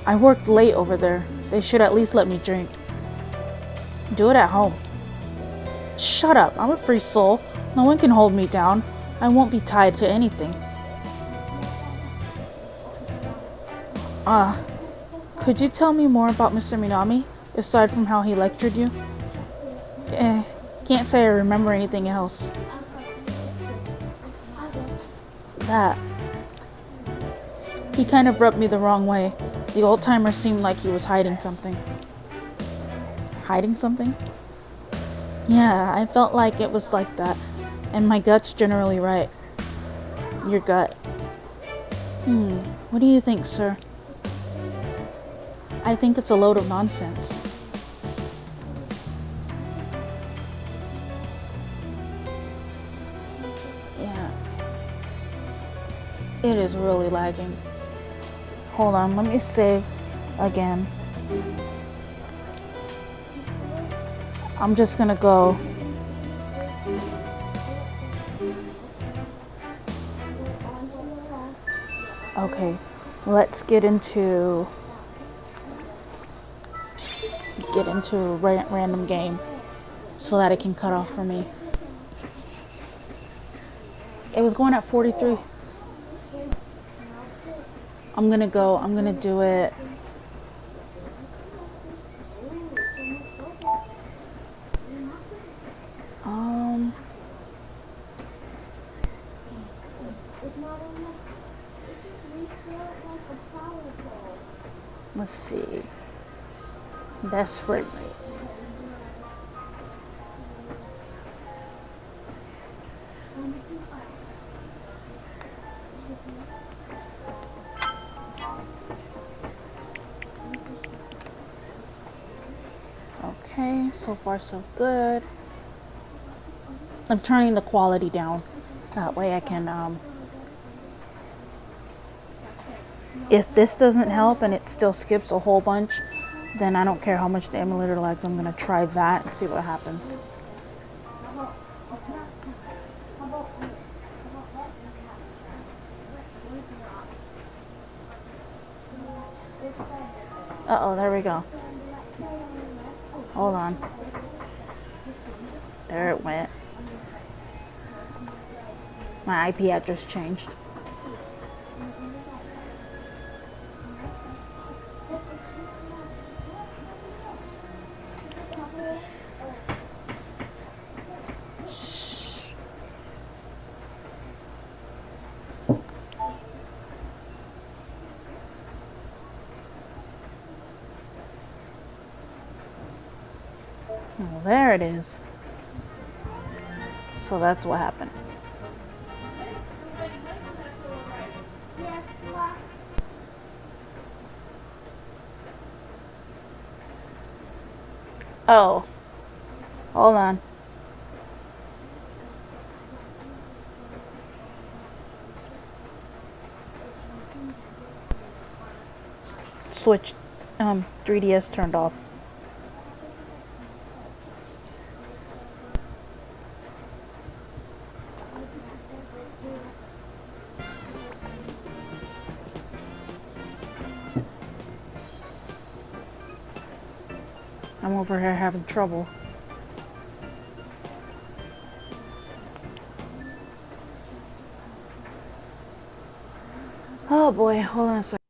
I worked late over there. They should at least let me drink. Do it at home. Shut up. I'm a free soul. No one can hold me down. I won't be tied to anything. Could you tell me more about Mr. Minami, aside from how he lectured you? Can't say I remember anything else. That. He kind of rubbed me the wrong way. The old timer seemed like he was hiding something. Hiding something? Yeah, I felt like it was like that. And my gut's generally right. Your gut. What do you think, sir? I think it's a load of nonsense. Yeah. It is really lagging. Hold on, let me save again. I'm just gonna go. Okay, let's get into a random game so that it can cut off for me. It was going at 43. I'm gonna do it. Let's see. Best frame rate. Okay, so far so good. I'm turning the quality down. That way I can, if this doesn't help and it still skips a whole bunch, then I don't care how much the emulator lags. I'm gonna try that and see what happens. Uh-oh, there we go. Hold on. There it went. My IP address changed. Shh. Oh, there it is. So that's what happened. Yes, what? Oh, hold on. Switch 3DS turned off. I'm over here having trouble. Oh boy, hold on a second.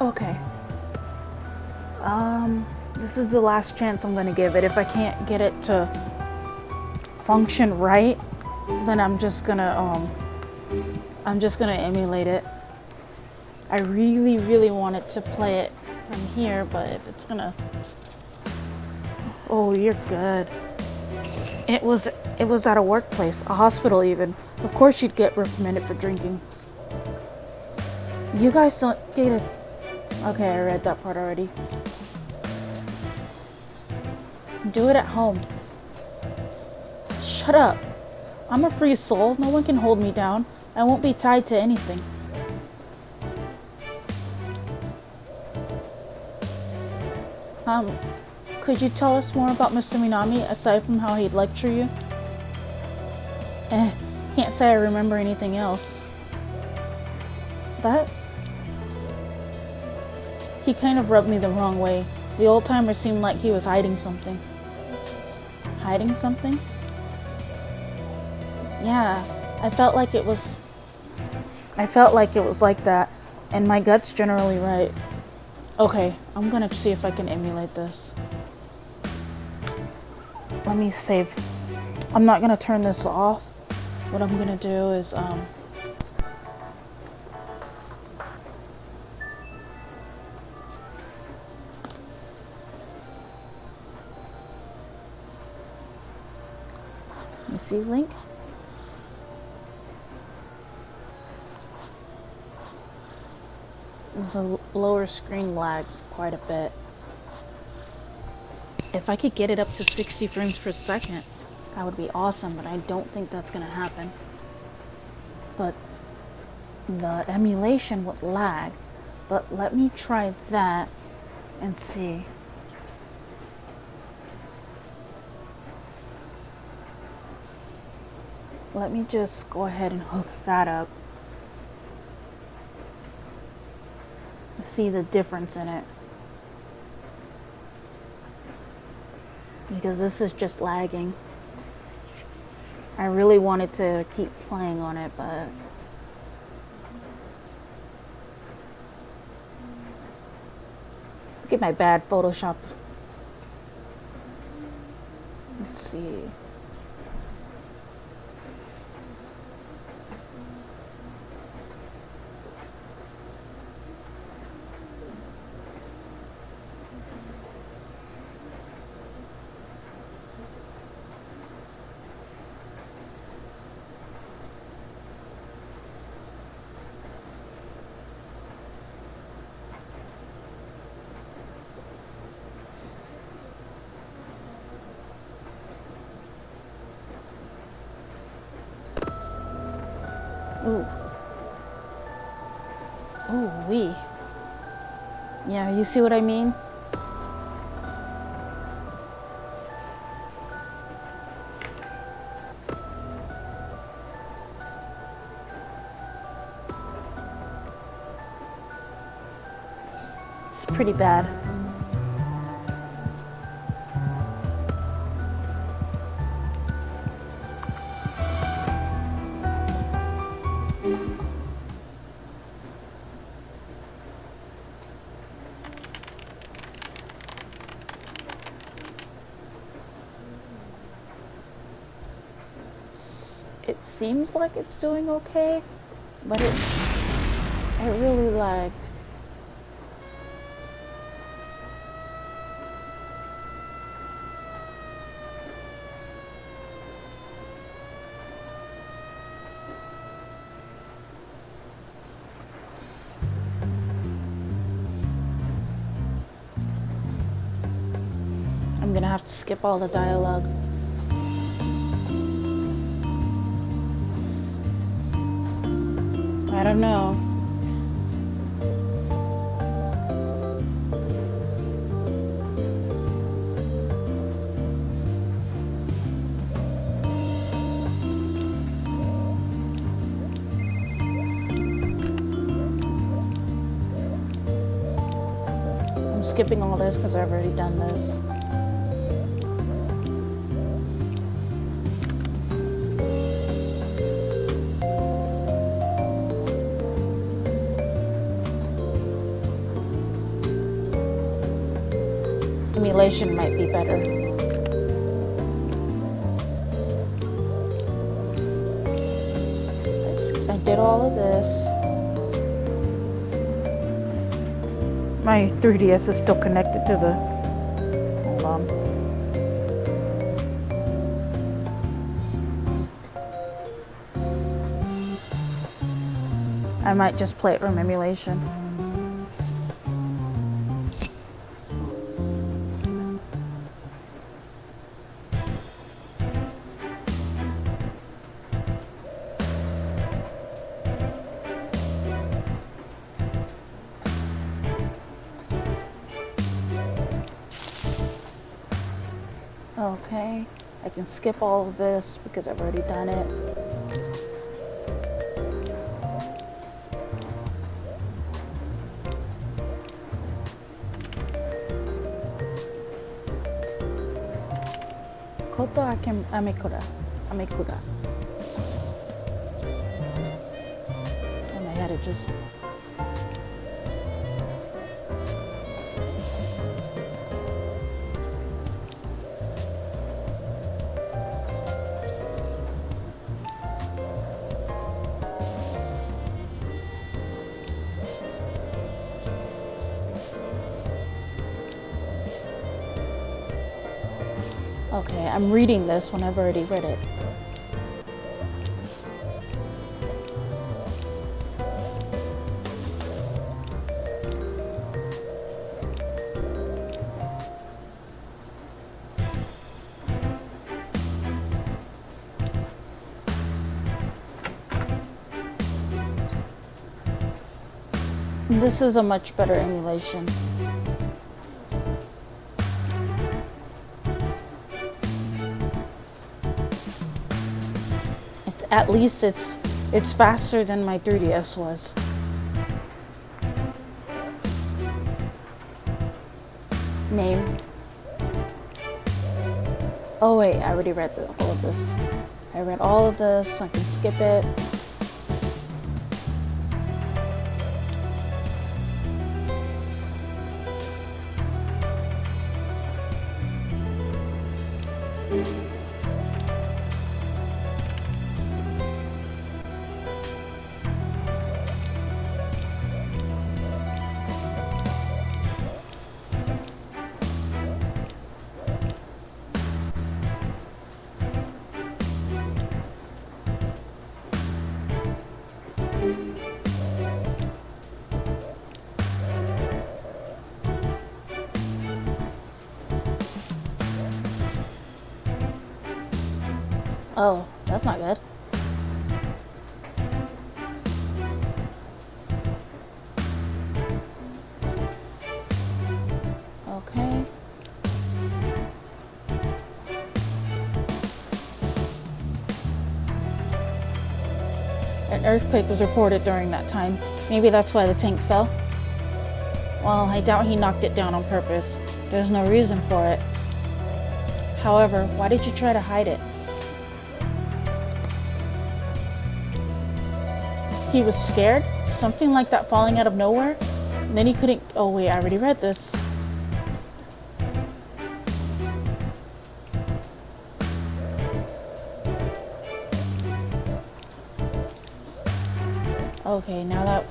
Okay. This is the last chance I'm gonna give it. If I can't get it to function right, then I'm just gonna emulate it. I really, really wanted to play it from here, but if it's gonna... Oh, you're good. It was at a workplace, a hospital even. Of course you'd get reprimanded for drinking. You guys don't get it. Okay, I read that part already. Do it at home. Shut up. I'm a free soul. No one can hold me down. I won't be tied to anything. Could you tell us more about Mr. Minami, aside from how he'd lecture you? Can't say I remember anything else. That? He kind of rubbed me the wrong way. The old timer seemed like he was hiding something. Hiding something? Yeah, I felt like it was like that, and my gut's generally right. Okay, I'm gonna see if I can emulate this. Let me save. I'm not gonna turn this off. What I'm gonna do is, you see, Link? The lower screen lags quite a bit. If I could get it up to 60 frames per second, that would be awesome, but I don't think that's gonna happen. But the emulation would lag. But let me try that and see. Let me just go ahead and hook that up. See the difference in it. Because this is just lagging. I really wanted to keep playing on it, but look at my bad Photoshop. Let's see. Ooh. Ooh wee. Yeah, you see what I mean? It's pretty bad. It seems like it's doing okay, but it really lagged. I'm gonna have to skip all the dialogue. I don't know. I'm skipping all this because I've already done this. Emulation might be better. I did all of this. My 3DS is still connected to the... Hold on. I might just play it from emulation. Okay, I can skip all of this because I've already done it. Koto amekura. Amekura. And I had to just... Okay, I'm reading this when I've already read it. This is a much better emulation. At least it's faster than my 3DS was. Name. Oh wait, I already read all of this. I read all of this, I can skip it. Oh, that's not good. Okay. An earthquake was reported during that time. Maybe that's why the tank fell. Well, I doubt he knocked it down on purpose. There's no reason for it. However, why did you try to hide it? He was scared? Something like that falling out of nowhere? And then he couldn't... Oh wait, I already read this. Okay, now that...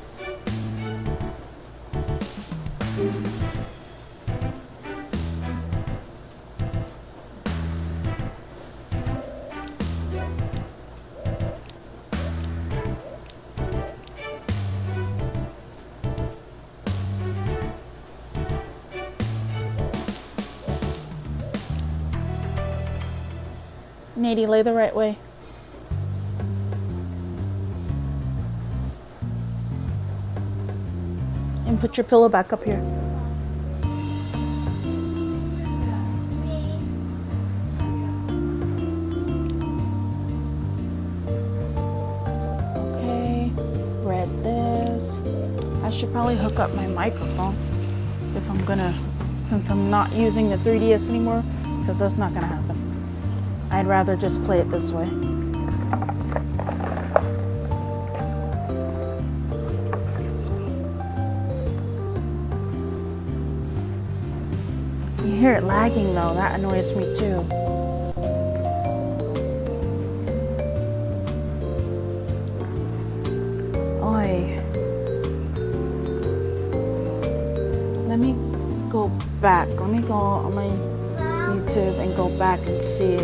Nady, lay the right way. And put your pillow back up here. Okay, read this. I should probably hook up my microphone if I'm gonna, since I'm not using the 3DS anymore, because that's not gonna happen. I'd rather just play it this way. You hear it lagging though, that annoys me too. Oi. Let me go back. Let me go on my YouTube and go back and see.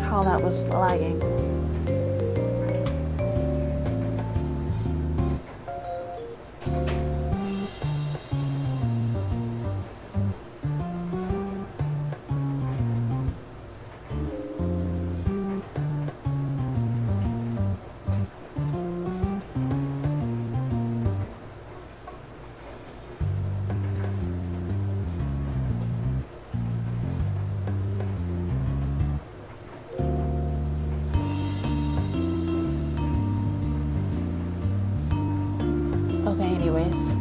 How that was lagging. Okay, anyways.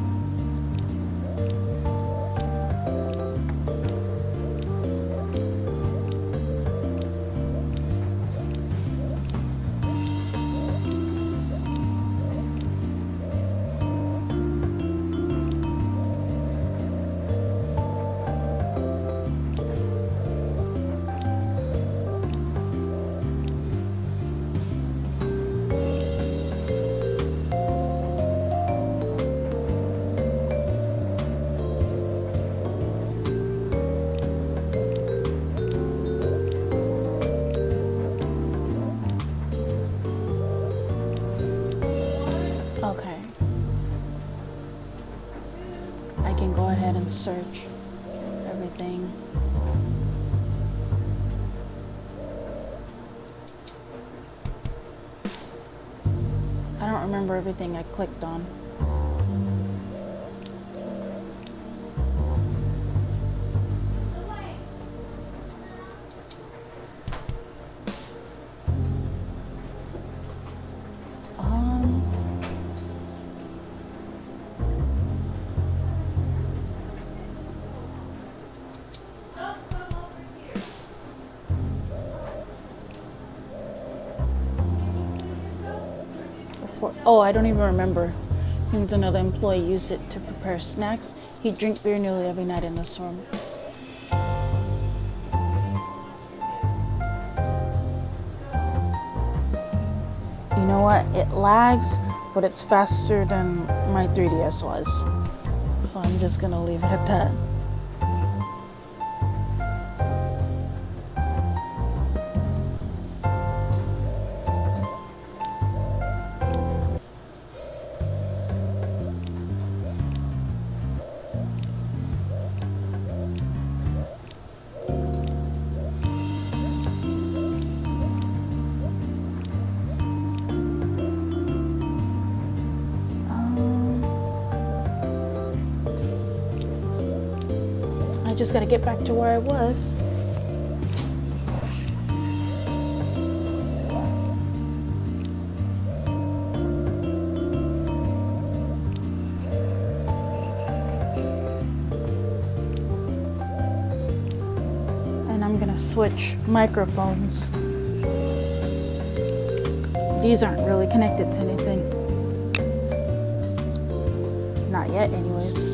Okay. I can go ahead and search everything. remember everything I clicked on. Oh, I don't even remember. Seems another employee used it to prepare snacks. He'd drink beer nearly every night in the storm. You know what? It lags, but it's faster than my 3DS was. So I'm just gonna leave it at that. I just gotta get back to where I was. And I'm gonna switch microphones. These aren't really connected to anything. Not yet, anyways.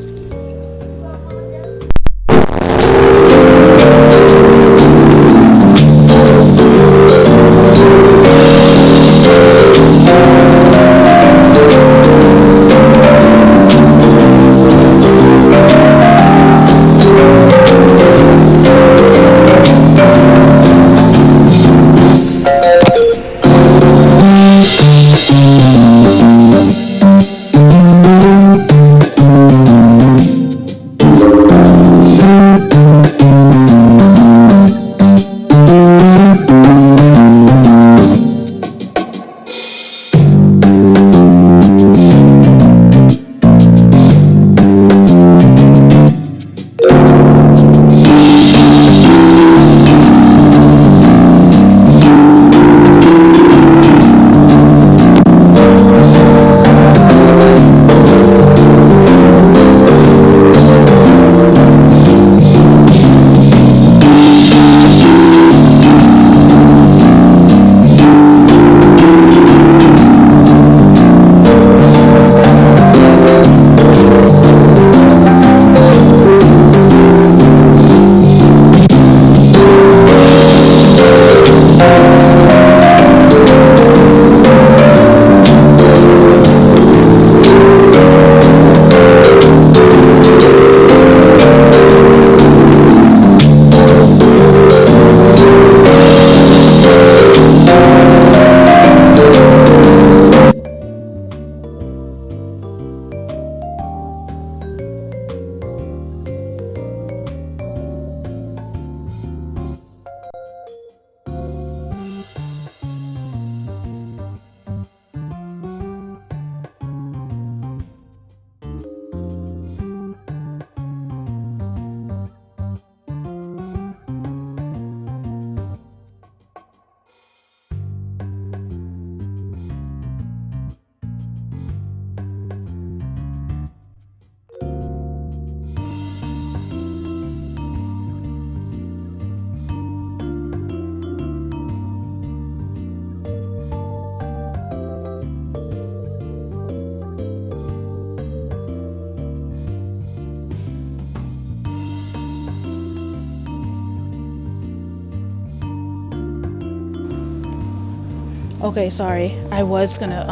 Okay, sorry. I was gonna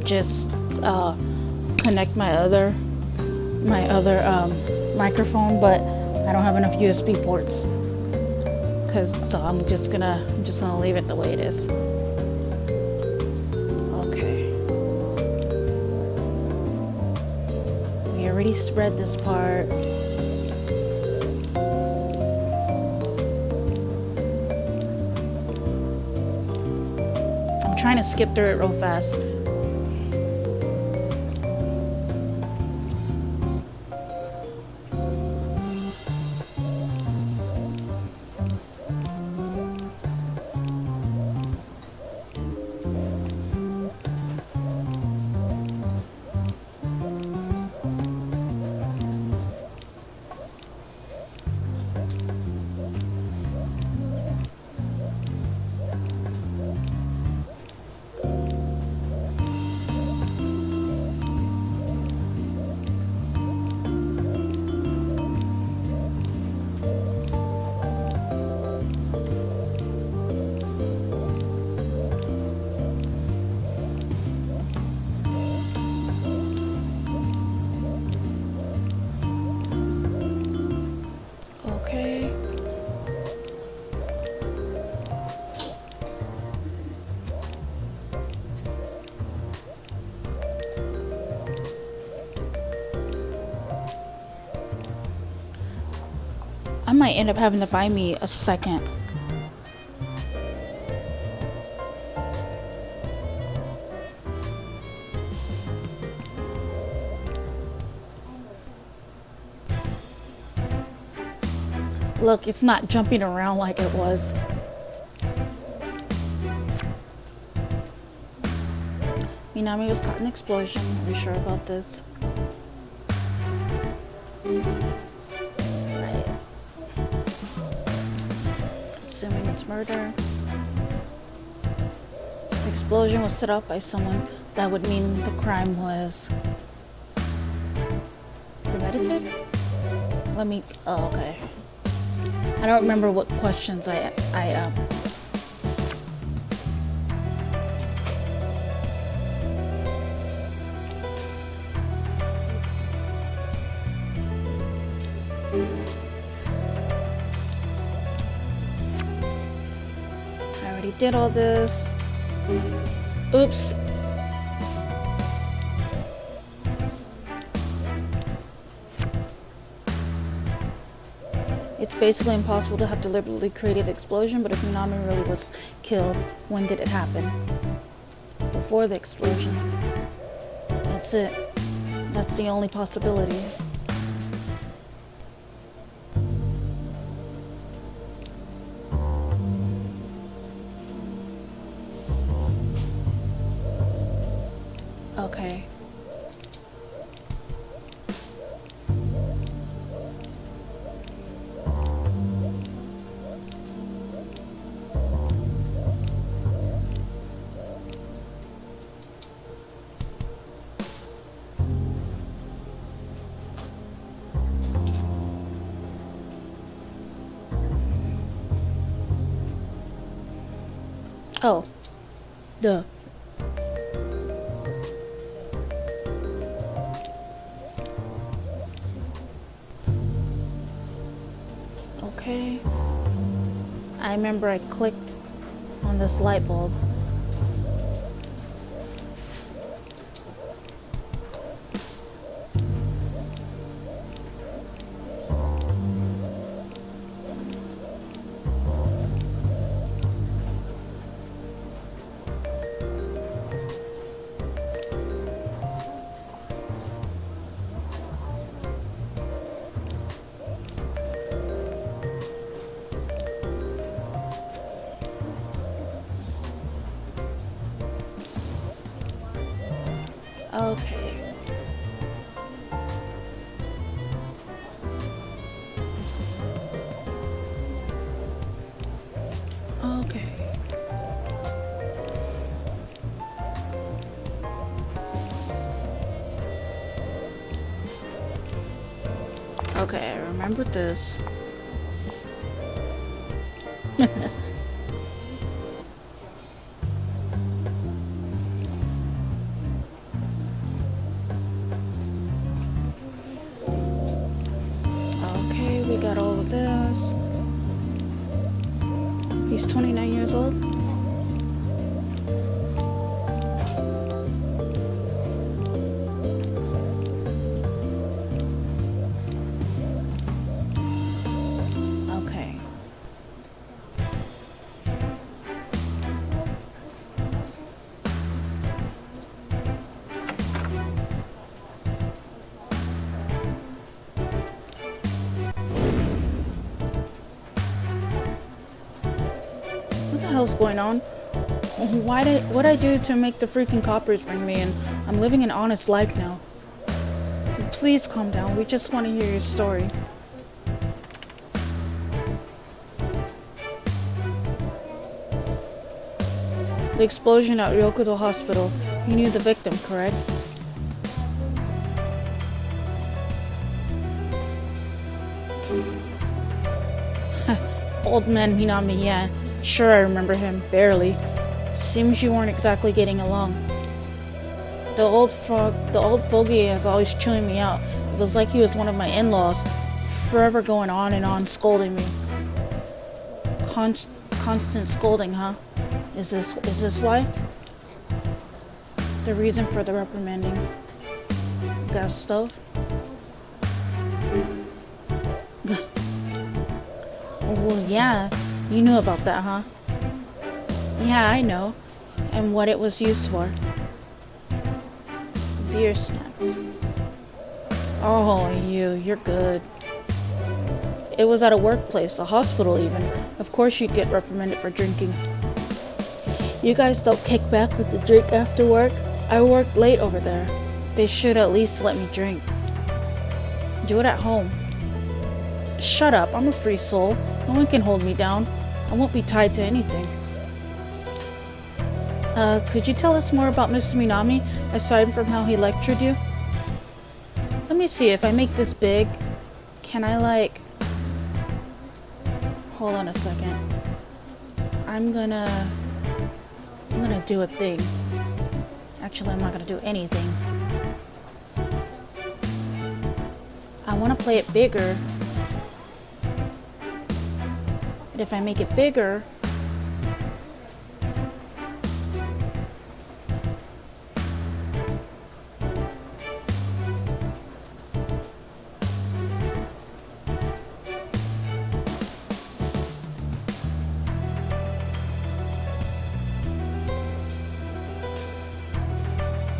just connect my other microphone, but I don't have enough USB ports. So I'm just gonna leave it the way it is. Okay. We already spread this part. trying to skip through it real fast. Okay. I might end up having to buy me a second. Look, it's not jumping around like it was. Minami was caught in an explosion. Are we sure about this? Right. Assuming it's murder. The explosion was set off by someone. That would mean the crime was premeditated? Let me. Oh, okay. I don't remember what questions I already did all this. Oops. It's basically impossible to have deliberately created an explosion, but if Minami really was killed, when did it happen? Before the explosion. That's it. That's the only possibility. Okay. Oh. Duh. Okay. I remember I clicked on this light bulb. Okay. Okay. Okay, I remembered this. Okay, we got all of this. He's 29 years old. Okay. hell's going on? What'd I do to make the freaking coppers bring me in? I'm living an honest life now. Please calm down. We just want to hear your story. The explosion at Ryokudo Hospital. You knew the victim, correct? Old man Minami, yeah. Sure, I remember him. Barely. Seems you weren't exactly getting along. The old fogey is always chewing me out. It was like he was one of my in-laws, forever going on and on, scolding me. Constant scolding, huh? Is this why? The reason for the reprimanding. Gas stove? Well, yeah, you knew about that, huh? Yeah, I know. And what it was used for. Beer snacks. Oh, you're good. It was at a workplace, a hospital even. Of course you'd get reprimanded for drinking. You guys don't kick back with the drink after work? I worked late over there. They should at least let me drink. Do it at home. Shut up, I'm a free soul. No one can hold me down. I won't be tied to anything. Could you tell us more about Mr. Minami, aside from how he lectured you? Let me see, if I make this big, can I hold on a second. I'm gonna do a thing. Actually, I'm not gonna do anything. I wanna play it bigger. And if I make it bigger,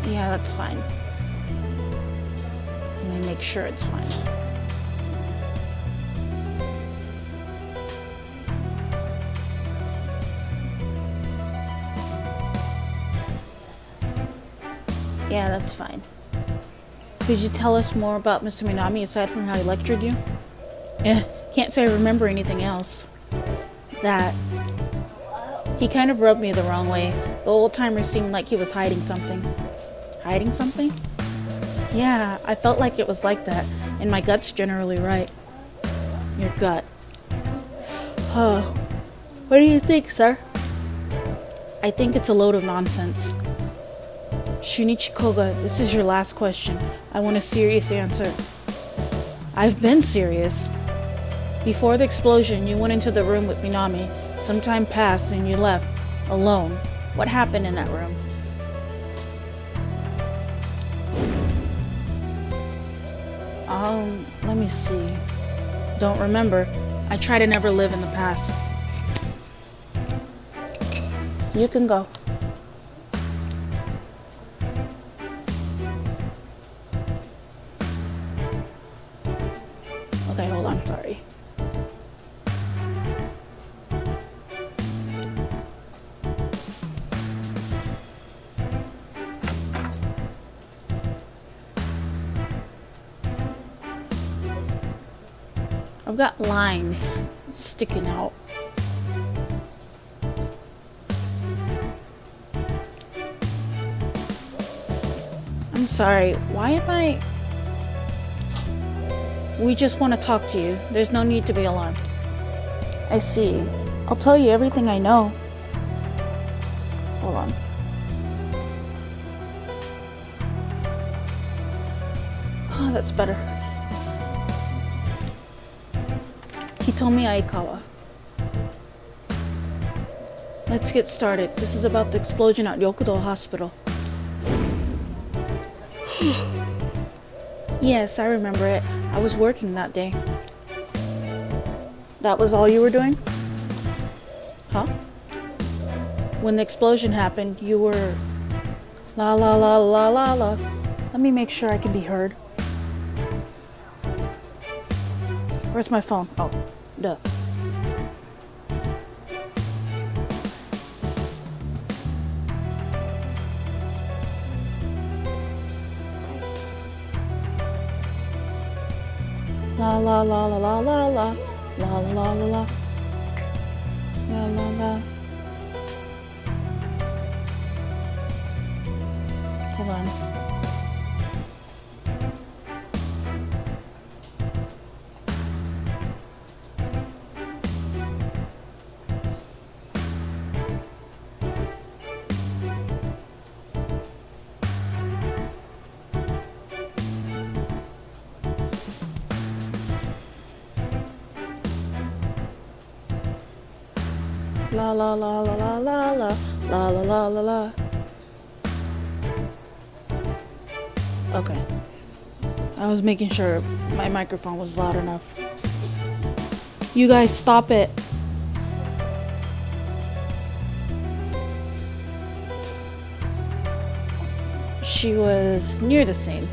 yeah, that's fine. Let me make sure it's fine. Yeah, that's fine. Could you tell us more about Mr. Minami aside from how he lectured you? Can't say I remember anything else. That. He kind of rubbed me the wrong way. The old timer seemed like he was hiding something. Hiding something? Yeah, I felt like it was like that, and my gut's generally right. Your gut. What do you think, sir? I think it's a load of nonsense. Shunichi Koga, this is your last question. I want a serious answer. I've been serious. Before the explosion, you went into the room with Minami. Some time passed and you left, alone. What happened in that room? Let me see. Don't remember. I try to never live in the past. You can go. Okay, hold on, sorry. I've got lines sticking out. I'm sorry, why am I... We just want to talk to you. There's no need to be alarmed. I see. I'll tell you everything I know. Hold on. Oh, that's better. Hitomi Aikawa. Let's get started. This is about the explosion at Ryokudo Hospital. Yes, I remember it. I was working that day. That was all you were doing? Huh? When the explosion happened, you were... La la la la la la. Let me make sure I can be heard. Where's my phone? Oh, duh. La la la la la la la. La la la la la. La la la. Hold on. La la la la la la la la la la la la. Okay. I was making sure my microphone was loud enough. You guys stop it. She was near the scene.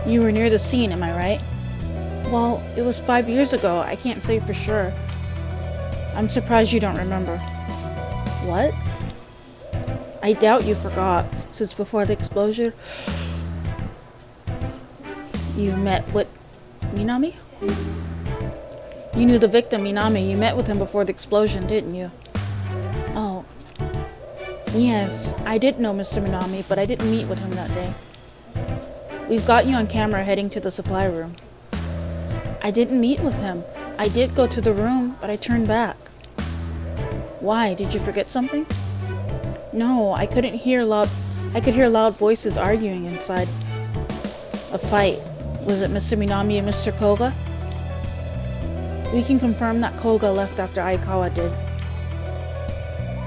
You were near the scene, am I right? Well, it was 5 years ago. I can't say for sure. I'm surprised you don't remember. What? I doubt you forgot, since before the explosion, you met with Minami? You knew the victim, Minami. You met with him before the explosion, didn't you? Oh. Yes, I did know Mr. Minami, but I didn't meet with him that day. We've got you on camera heading to the supply room. I didn't meet with him. I did go to the room, but I turned back. Why? Did you forget something? No, I could hear loud voices arguing inside. A fight. Was it Mr. Minami and Mr. Koga? We can confirm that Koga left after Aikawa did.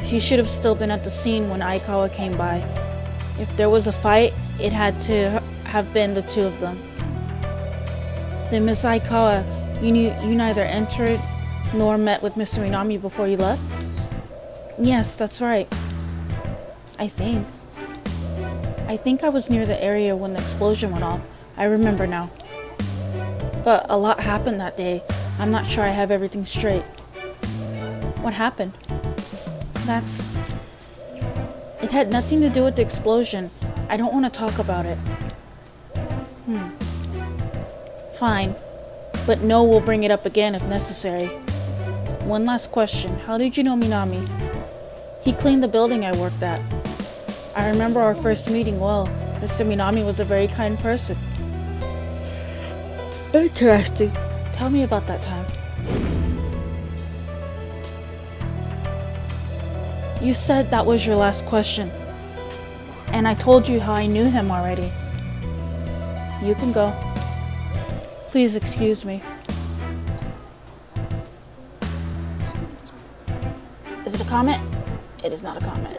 He should have still been at the scene when Aikawa came by. If there was a fight, it had to have been the two of them. Then Miss Aikawa, you neither entered nor met with Mr. Minami before you left? Yes, that's right. I think I was near the area when the explosion went off. I remember now. But a lot happened that day. I'm not sure I have everything straight. What happened? It had nothing to do with the explosion. I don't want to talk about it. Fine. But no, we'll bring it up again if necessary. One last question. How did you know Minami? He cleaned the building I worked at. I remember our first meeting well. Mr. Minami was a very kind person. Interesting. Tell me about that time. You said that was your last question. And I told you how I knew him already. You can go. Please excuse me. Is it a comment? It is not a comment.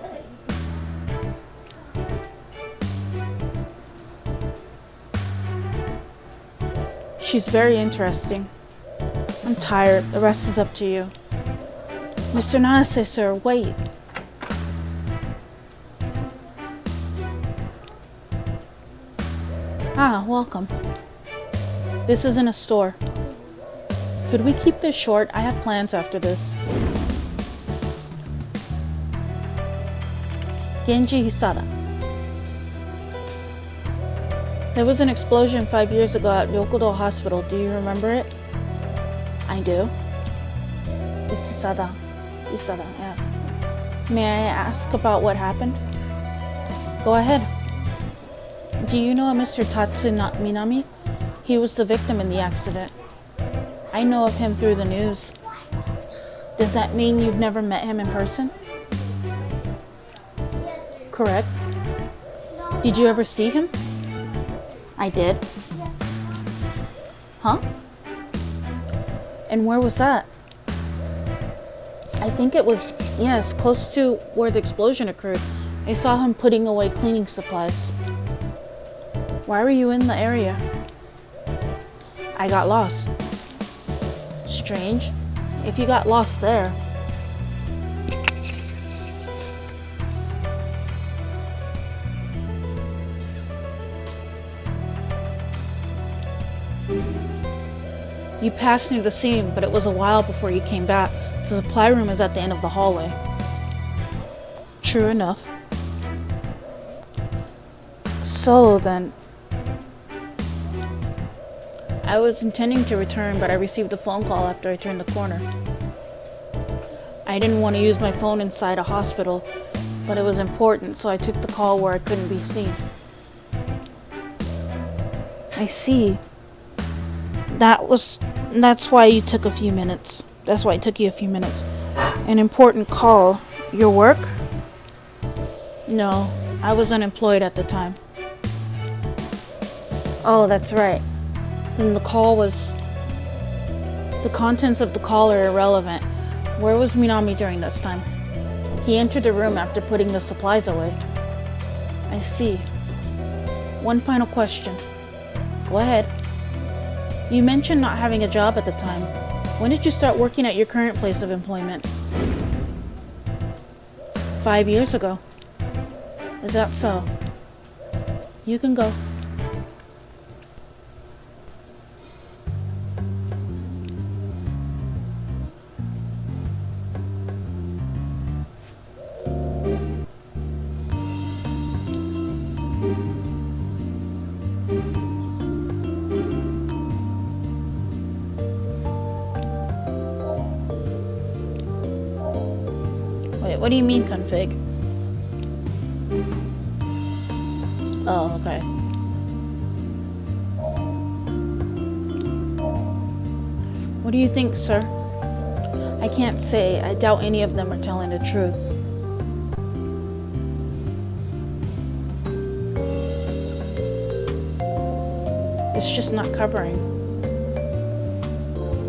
She's very interesting. I'm tired. The rest is up to you. Mr. Nanase, sir, wait. Ah, welcome. This isn't a store. Could we keep this short? I have plans after this. Genji Hisada. There was an explosion 5 years ago at Ryokudo Hospital. Do you remember it? I do. It's Hisada, yeah. May I ask about what happened? Go ahead. Do you know a Mr. Tatsu Minami? He was the victim in the accident. I know of him through the news. Does that mean you've never met him in person? Correct. Did you ever see him? I did. Huh? And where was that? I think it was, yes, close to where the explosion occurred. I saw him putting away cleaning supplies. Why were you in the area? I got lost. Strange. If you got lost there. You passed near the scene, but it was a while before you came back. The supply room is at the end of the hallway. True enough. So then, I was intending to return, but I received a phone call after I turned the corner. I didn't want to use my phone inside a hospital, but it was important, so I took the call where I couldn't be seen. I see. That's why you took a few minutes. That's why it took you a few minutes. An important call. Your work? No, I was unemployed at the time. Oh, that's right. Then the contents of the call are irrelevant. Where was Minami during this time? He entered the room after putting the supplies away. I see. One final question. Go ahead. You mentioned not having a job at the time. When did you start working at your current place of employment? 5 years ago. Is that so? You can go. Wait, what do you mean config? Oh, okay. What do you think, sir? I can't say. I doubt any of them are telling the truth. It's just not covering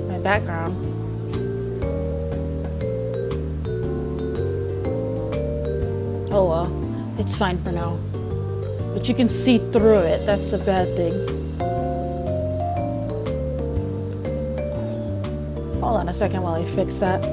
my background. Oh well, it's fine for now. But you can see through it. That's the bad thing. Hold on a second while I fix that.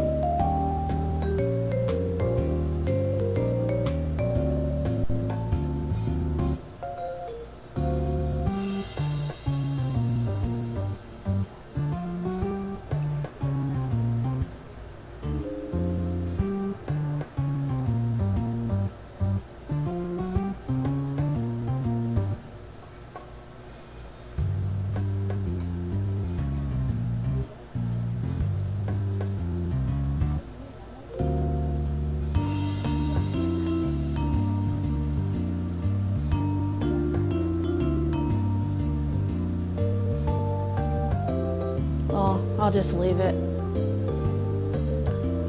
Oh, I'll just leave it.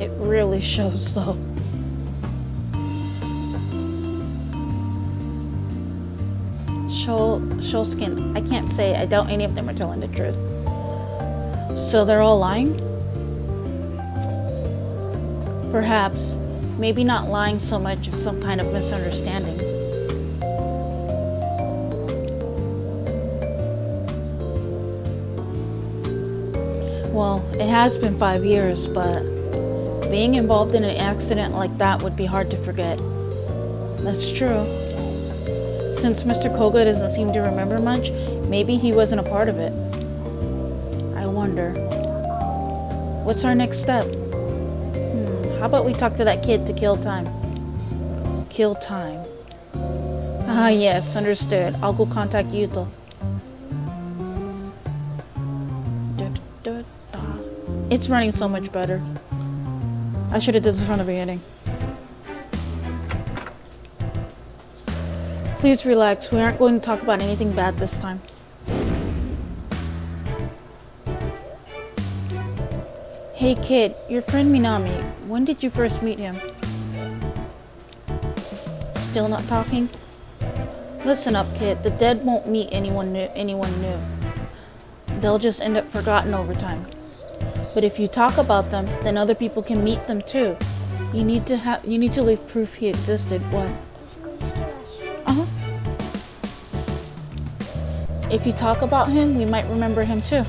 It really shows though. Shulskin, I can't say. I doubt any of them are telling the truth. So they're all lying? Perhaps. Maybe not lying so much as some kind of misunderstanding. Well, it has been 5 years, but being involved in an accident like that would be hard to forget. That's true. Since Mr. Koga doesn't seem to remember much, maybe he wasn't a part of it. I wonder. What's our next step? How about we talk to that kid to kill time? Kill time. Ah, yes, understood. I'll go contact Yuto. It's running so much better. I should have did this from the beginning. Please relax. We aren't going to talk about anything bad this time. Hey kid, your friend Minami, when did you first meet him? Still not talking? Listen up, kid. The dead won't meet anyone new. They'll just end up forgotten over time. But if you talk about them, then other people can meet them too. You need to leave proof he existed. What? Uh-huh. If you talk about him, we might remember him too.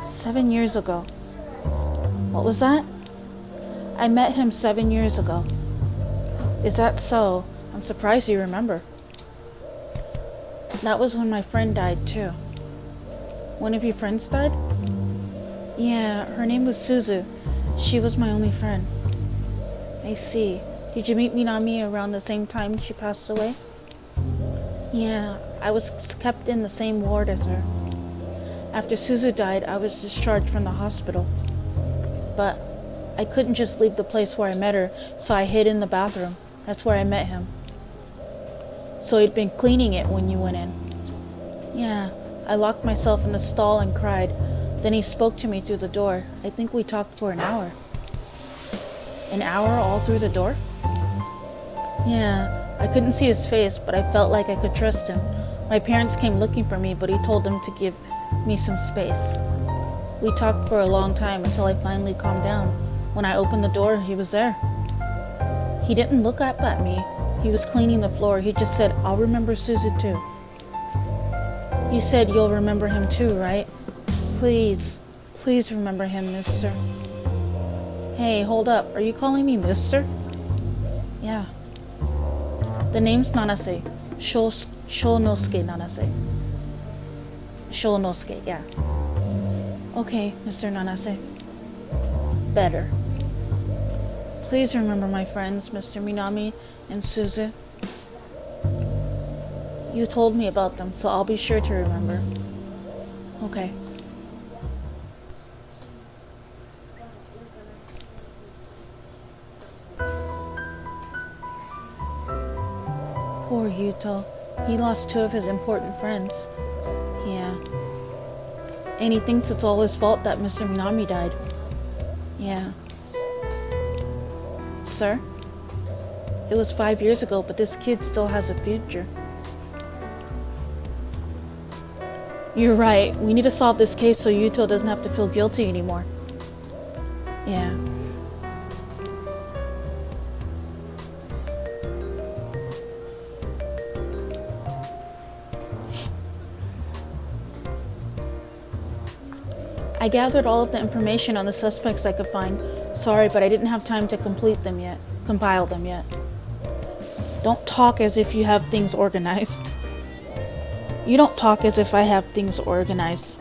7 years ago. What was that? I met him 7 years ago. Is that so? I'm surprised you remember. That was when my friend died too. One of your friends died? Yeah, her name was Suzu. She was my only friend. I see. Did you meet Minami around the same time she passed away? Yeah, I was kept in the same ward as her. After Suzu died, I was discharged from the hospital. But I couldn't just leave the place where I met her, so I hid in the bathroom. That's where I met him. So he'd been cleaning it when you went in. Yeah, I locked myself in the stall and cried. Then he spoke to me through the door. I think we talked for an hour. An hour all through the door? Yeah, I couldn't see his face, but I felt like I could trust him. My parents came looking for me, but he told them to give me some space. We talked for a long time until I finally calmed down. When I opened the door, he was there. He didn't look up at me. He was cleaning the floor. He just said, "I'll remember Suzu too." You said you'll remember him too, right? Please remember him, mister. Hey, hold up. Are you calling me mister? Yeah. The name's Nanase. Shonosuke Nanase. Shonosuke, yeah. Okay, Mr. Nanase. Better. Please remember my friends, Mr. Minami and Suzu. You told me about them, so I'll be sure to remember. Okay. Poor Yuto. He lost two of his important friends. Yeah. And he thinks it's all his fault that Mr. Minami died. Yeah. Sir? It was 5 years ago, but this kid still has a future. You're right. We need to solve this case so Yuto doesn't have to feel guilty anymore. Yeah. I gathered all of the information on the suspects I could find. Sorry, but I didn't have time to compile them yet. Don't talk as if you have things organized. You don't talk as if I have things organized.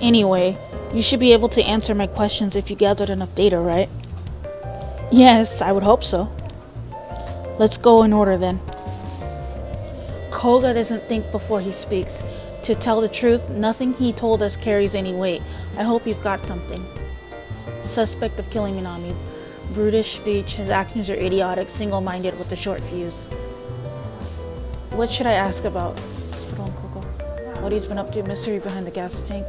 Anyway, you should be able to answer my questions if you gathered enough data, right? Yes, I would hope so. Let's go in order then. Koga doesn't think before he speaks. To tell the truth, nothing he told us carries any weight. I hope you've got something. Suspect of killing Minami. Brutish speech, his actions are idiotic, single-minded with a short fuse. What should I ask about? What he's been up to, mystery behind the gas tank.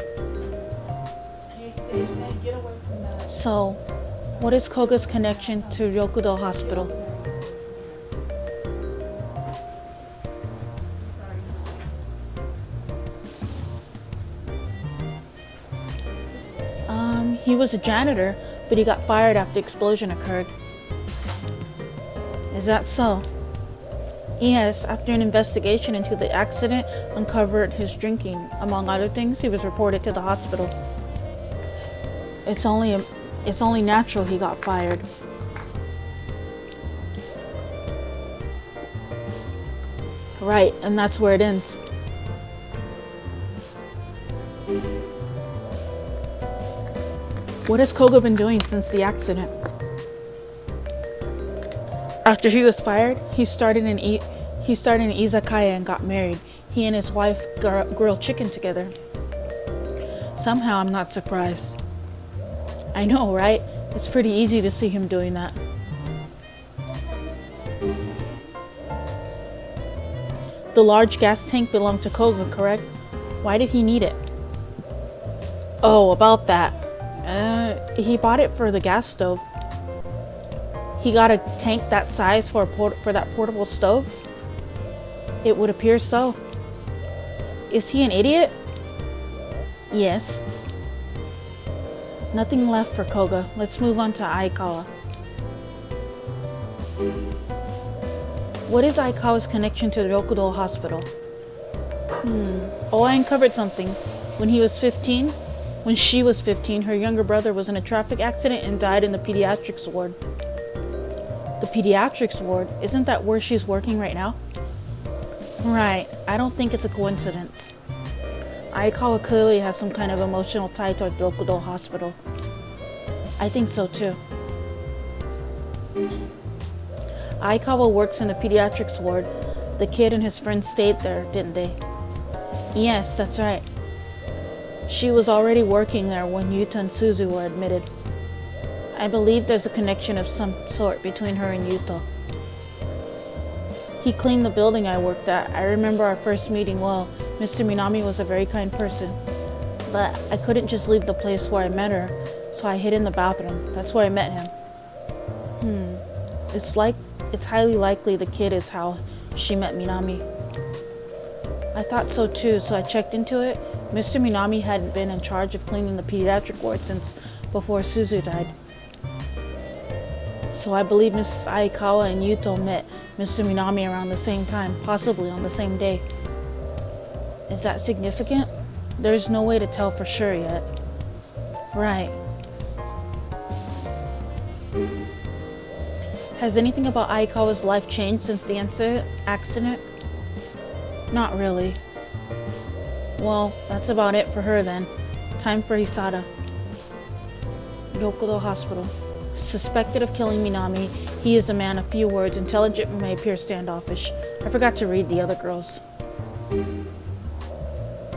So, what is Koga's connection to Ryokudo Hospital? He was a janitor, but he got fired after the explosion occurred. Is that so? Yes, after an investigation into the accident uncovered his drinking. Among other things, he was reported to the hospital. It's only natural he got fired. Right, and that's where it ends. What has Koga been doing since the accident? After he was fired, he started an izakaya and got married. He and his wife grilled chicken together. Somehow I'm not surprised. I know, right? It's pretty easy to see him doing that. The large gas tank belonged to Koga, correct? Why did he need it? Oh, about that. He bought it for the gas stove. He got a tank that size for that portable stove? It would appear so. Is he an idiot? Yes. Nothing left for Koga. Let's move on to Aikawa. What is Aikawa's connection to the Ryokudo Hospital? Oh, I uncovered something. When she was 15, her younger brother was in a traffic accident and died in the pediatrics ward. The pediatrics ward? Isn't that where she's working right now? Right. I don't think it's a coincidence. Aikawa clearly has some kind of emotional tie toward Ryokudo Hospital. I think so too. Aikawa works in the pediatrics ward. The kid and his friend stayed there, didn't they? Yes, that's right. She was already working there when Yuta and Suzu were admitted. I believe there's a connection of some sort between her and Yuta. He cleaned the building I worked at. I remember our first meeting well. Mr. Minami was a very kind person. But I couldn't just leave the place where I met her, so I hid in the bathroom. That's where I met him. It's highly likely the kid is how she met Minami. I thought so too, so I checked into it. Mr. Minami had been in charge of cleaning the pediatric ward since before Suzu died. So I believe Miss Aikawa and Yuto met Mr. Minami around the same time, possibly on the same day. Is that significant? There's no way to tell for sure yet. Right. Has anything about Aikawa's life changed since the accident? Not really. Well, that's about it for her then. Time for Hisada. Dokudo Hospital. Suspected of killing Minami, he is a man of few words, intelligent but may appear standoffish. I forgot to read the other girls.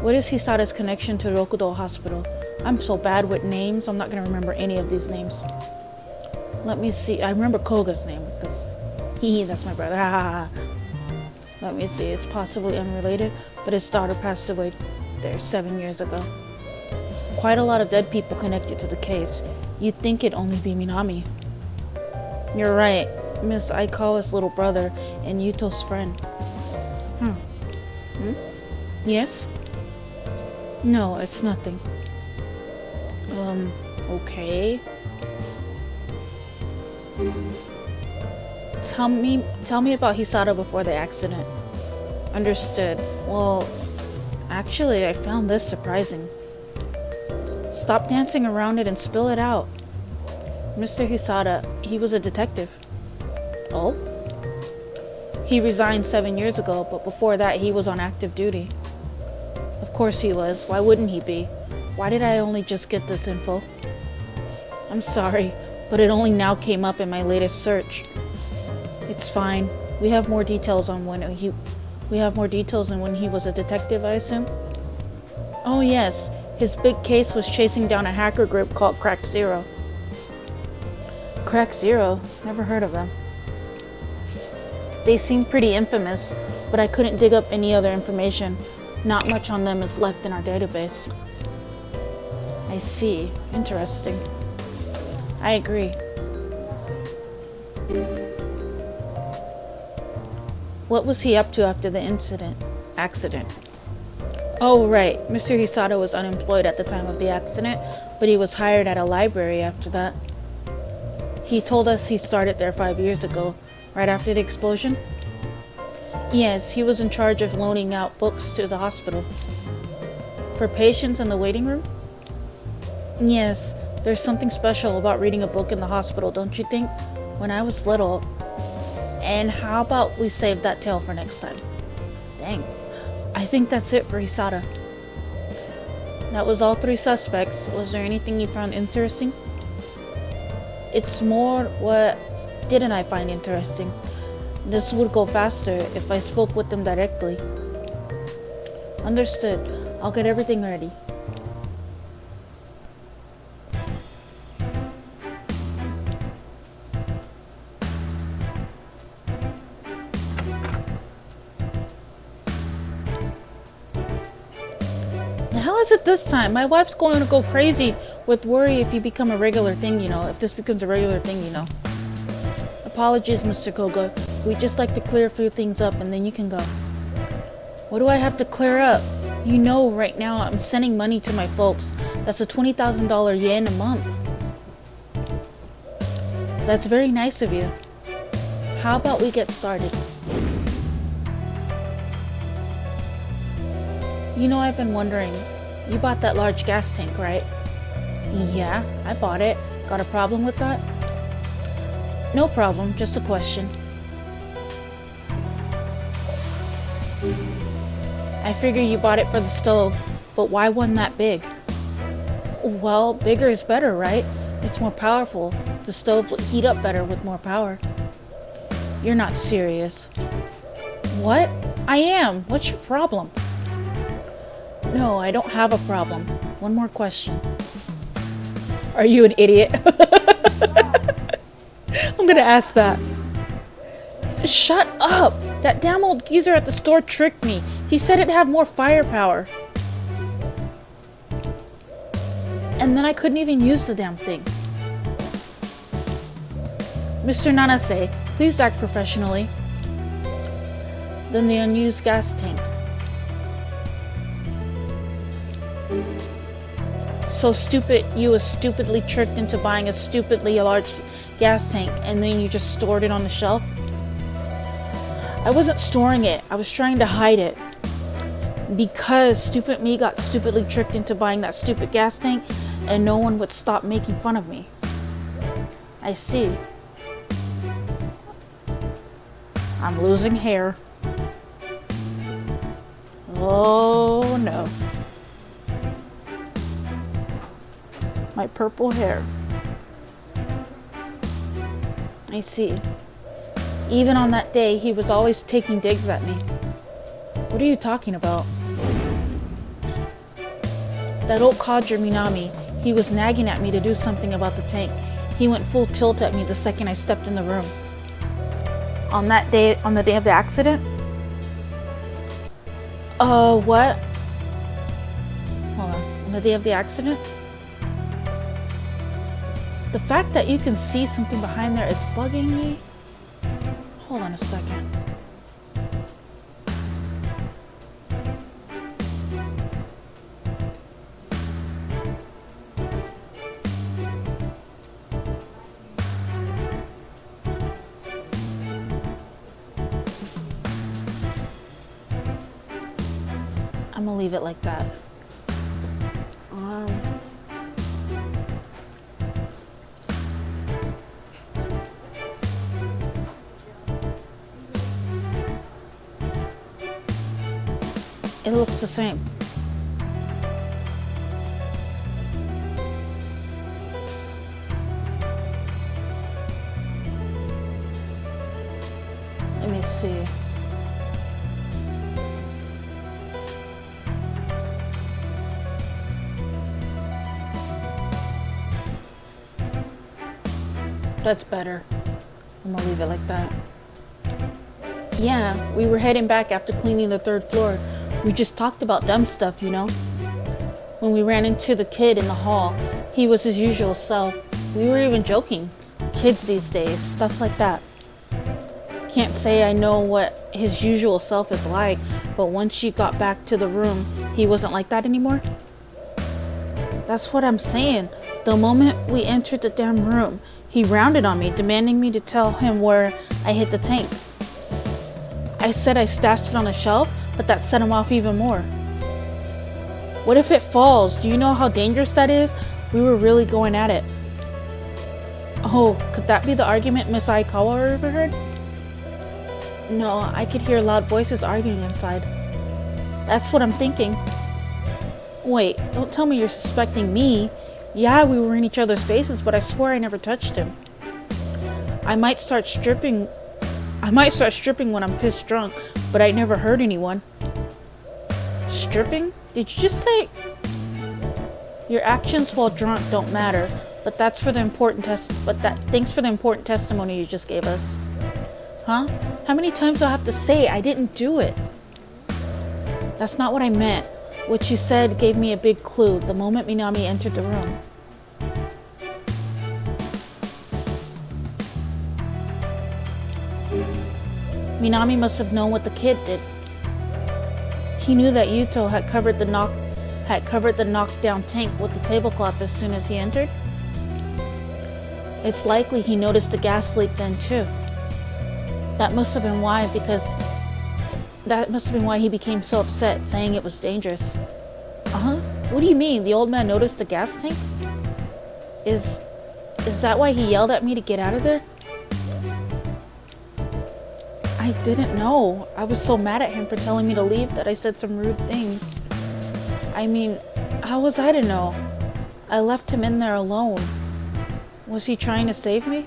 What is Hisada's connection to Rokudo Hospital? I'm so bad with names, I'm not going to remember any of these names. Let me see. I remember Koga's name because that's my brother. Let me see. It's possibly unrelated, but his daughter passed away there 7 years ago. Quite a lot of dead people connected to the case. You'd think it'd only be Minami. You're right. Miss Aikawa's little brother and Yuto's friend. Yes? No, it's nothing. Okay. Tell me about Hisada before the accident. Understood. Well, actually, I found this surprising. Stop dancing around it and spill it out. Mr. Hisada, he was a detective. Oh? He resigned 7 years ago, but before that he was on active duty. Of course he was. Why wouldn't he be? Why did I only just get this info? I'm sorry, but it only now came up in my latest search. It's fine. We have more details on when he was a detective, I assume? Oh yes. His big case was chasing down a hacker group called Crack Zero. Crack Zero? Never heard of them. They seem pretty infamous, but I couldn't dig up any other information. Not much on them is left in our database. I see. Interesting. I agree. What was he up to after the accident? Oh, right. Mr. Hisada was unemployed at the time of the accident, but he was hired at a library after that. He told us he started there 5 years ago, right after the explosion. Yes, he was in charge of loaning out books to the hospital. For patients in the waiting room? Yes, there's something special about reading a book in the hospital, don't you think? When I was little. And how about we save that tale for next time? Dang. I think that's it for Hisada. That was all 3 suspects. Was there anything you found interesting? It's more what didn't I find interesting? This would go faster if I spoke with them directly. Understood. I'll get everything ready. The hell is it this time? My wife's going to go crazy with worry if you become a regular thing, if this becomes a regular thing, Apologies, Mr. Koga. We'd just like to clear a few things up and then you can go. What do I have to clear up? Right now I'm sending money to my folks. That's a $20,000 yen a month. That's very nice of you. How about we get started? I've been wondering. You bought that large gas tank, right? Yeah, I bought it. Got a problem with that? No problem, just a question. I figure you bought it for the stove, but why one that big? Well, bigger is better, right? It's more powerful. The stove will heat up better with more power. You're not serious. What? I am. What's your problem? No, I don't have a problem. one more question. Are you an idiot? I'm gonna ask that. Shut up! That damn old geezer at the store tricked me. He said it'd have more firepower. And then I couldn't even use the damn thing. Mr. Nanase, please act professionally. Then the unused gas tank. So stupid, you was stupidly tricked into buying a stupidly large gas tank and then you just stored it on the shelf? I wasn't storing it, I was trying to hide it. Because stupid me got stupidly tricked into buying that stupid gas tank and no one would stop making fun of me. I see. I'm losing hair. Oh no. My purple hair. I see. Even on that day, he was always taking digs at me. What are you talking about? That old codger Minami, he was nagging at me to do something about the tank. He went full tilt at me the second I stepped in the room. On that day, on the day of the accident? What? Hold on the day of the accident? The fact that you can see something behind there is bugging me. Hold on a second. I'm gonna leave it like that. It looks the same. Let me see. That's better. I'm gonna leave it like that. Yeah, we were heading back after cleaning the 3rd floor. We just talked about dumb stuff, you know? When we ran into the kid in the hall, he was his usual self. We were even joking. Kids these days, stuff like that. Can't say I know what his usual self is like, but once you got back to the room, he wasn't like that anymore. That's what I'm saying. The moment we entered the damn room, he rounded on me, demanding me to tell him where I hid the tank. I said I stashed it on a shelf, but that set him off even more. What if it falls? Do you know how dangerous that is? We were really going at it. Oh, could that be the argument Miss Aikawa overheard? No, I could hear loud voices arguing inside. That's what I'm thinking. Wait, don't tell me you're suspecting me. Yeah, we were in each other's faces, but I swear I never touched him. I might start stripping when I'm pissed drunk, but I never hurt anyone. Stripping? Did you just say? Your actions while drunk don't matter, but thanks for the important testimony you just gave us. Huh? How many times do I have to say I didn't do it? That's not what I meant. What you said gave me a big clue the moment Minami entered the room. Minami must have known what the kid did. He knew that Yuto had covered the knockdown tank with the tablecloth as soon as he entered. It's likely he noticed the gas leak then too. That must have been why he became so upset, saying it was dangerous. What do you mean? The old man noticed the gas tank? Is that why he yelled at me to get out of there? I didn't know. I was so mad at him for telling me to leave that I said some rude things. I mean, how was I to know? I left him in there alone. Was he trying to save me?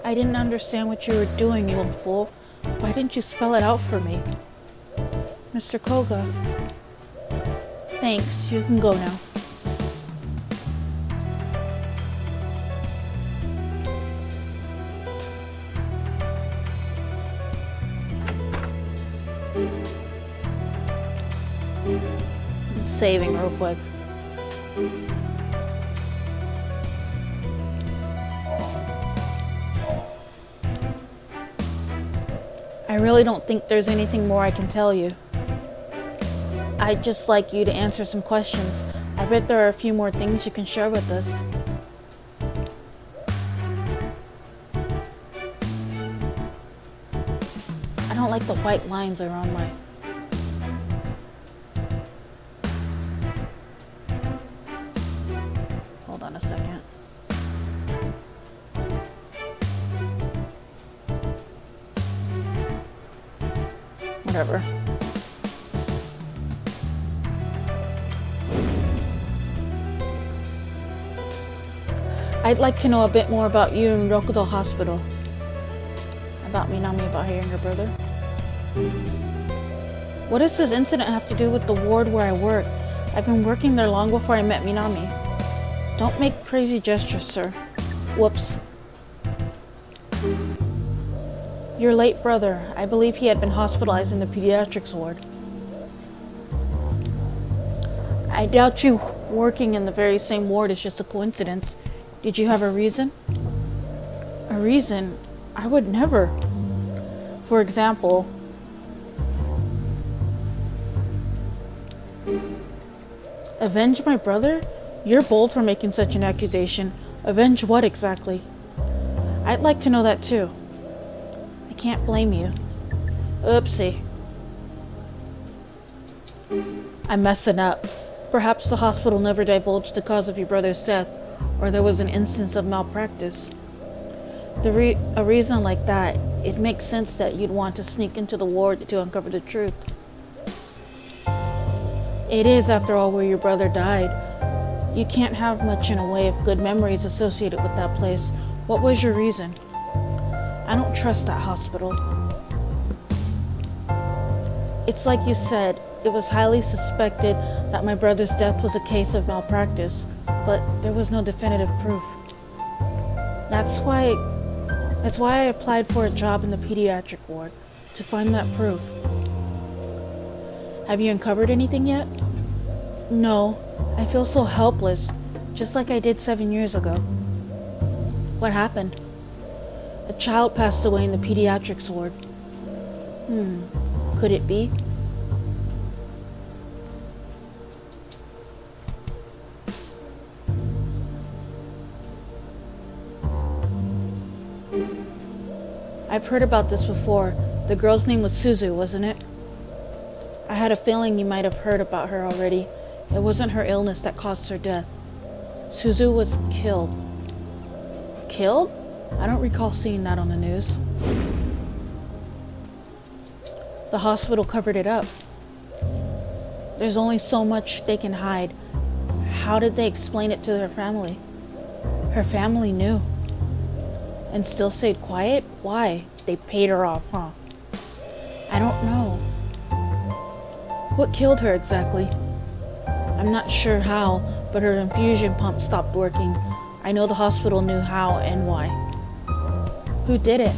I didn't understand what you were doing, you old fool. Why didn't you spell it out for me? Mr. Koga. Thanks, you can go now. I'm saving real quick. I really don't think there's anything more I can tell you. I'd just like you to answer some questions. I bet there are a few more things you can share with us. I don't like the white lines around my... Hold on a second. Whatever. I'd like to know a bit more about you in Rokudo Hospital. About Minami, about her younger brother. What does this incident have to do with the ward where I work? I've been working there long before I met Minami. Don't make crazy gestures, sir. Whoops. Your late brother, I believe he had been hospitalized in the pediatrics ward. I doubt you working in the very same ward is just a coincidence. Did you have a reason? A reason? I would never. For example, avenge my brother? You're bold for making such an accusation. Avenge what exactly? I'd like to know that too. I can't blame you. Oopsie. I'm messing up. Perhaps the hospital never divulged the cause of your brother's death, or there was an instance of malpractice. A reason like that, it makes sense that you'd want to sneak into the ward to uncover the truth. It is, after all, where your brother died. You can't have much in a way of good memories associated with that place. What was your reason? I don't trust that hospital. It's like you said, it was highly suspected that my brother's death was a case of malpractice, but there was no definitive proof. That's why I applied for a job in the pediatric ward, to find that proof. Have you uncovered anything yet? No, I feel so helpless, just like I did 7 years ago. What happened? A child passed away in the pediatrics ward. Could it be? I've heard about this before. The girl's name was Suzu, wasn't it? I had a feeling you might have heard about her already. It wasn't her illness that caused her death. Suzu was killed. Killed? I don't recall seeing that on the news. The hospital covered it up. There's only so much they can hide. How did they explain it to her family? Her family knew. And still stayed quiet? Why? They paid her off, huh? I don't know. What killed her exactly? I'm not sure how, but her infusion pump stopped working. I know the hospital knew how and why. Who did it?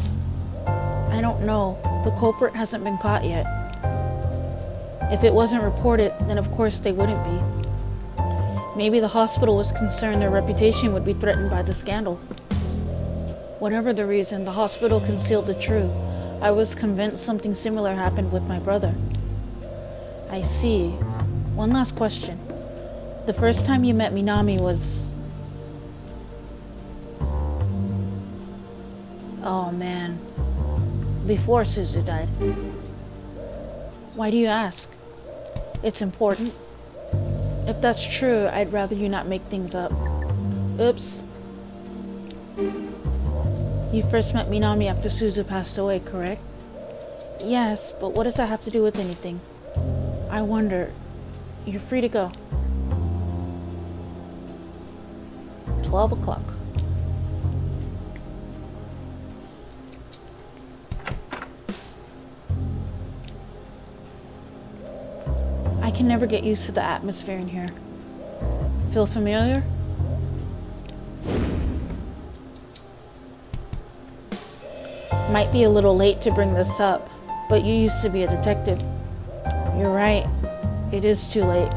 I don't know. The culprit hasn't been caught yet. If it wasn't reported, then of course they wouldn't be. Maybe the hospital was concerned their reputation would be threatened by the scandal. Whatever the reason, the hospital concealed the truth. I was convinced something similar happened with my brother. I see. One last question. The first time you met Minami was... Oh man. Before Suzu died. Why do you ask? It's important. If that's true, I'd rather you not make things up. Oops. You first met Minami after Suzu passed away, correct? Yes, but what does that have to do with anything? I wonder. You're free to go. 12 o'clock. I can never get used to the atmosphere in here. Feel familiar? Might be a little late to bring this up, but you used to be a detective. You're right. It is too late.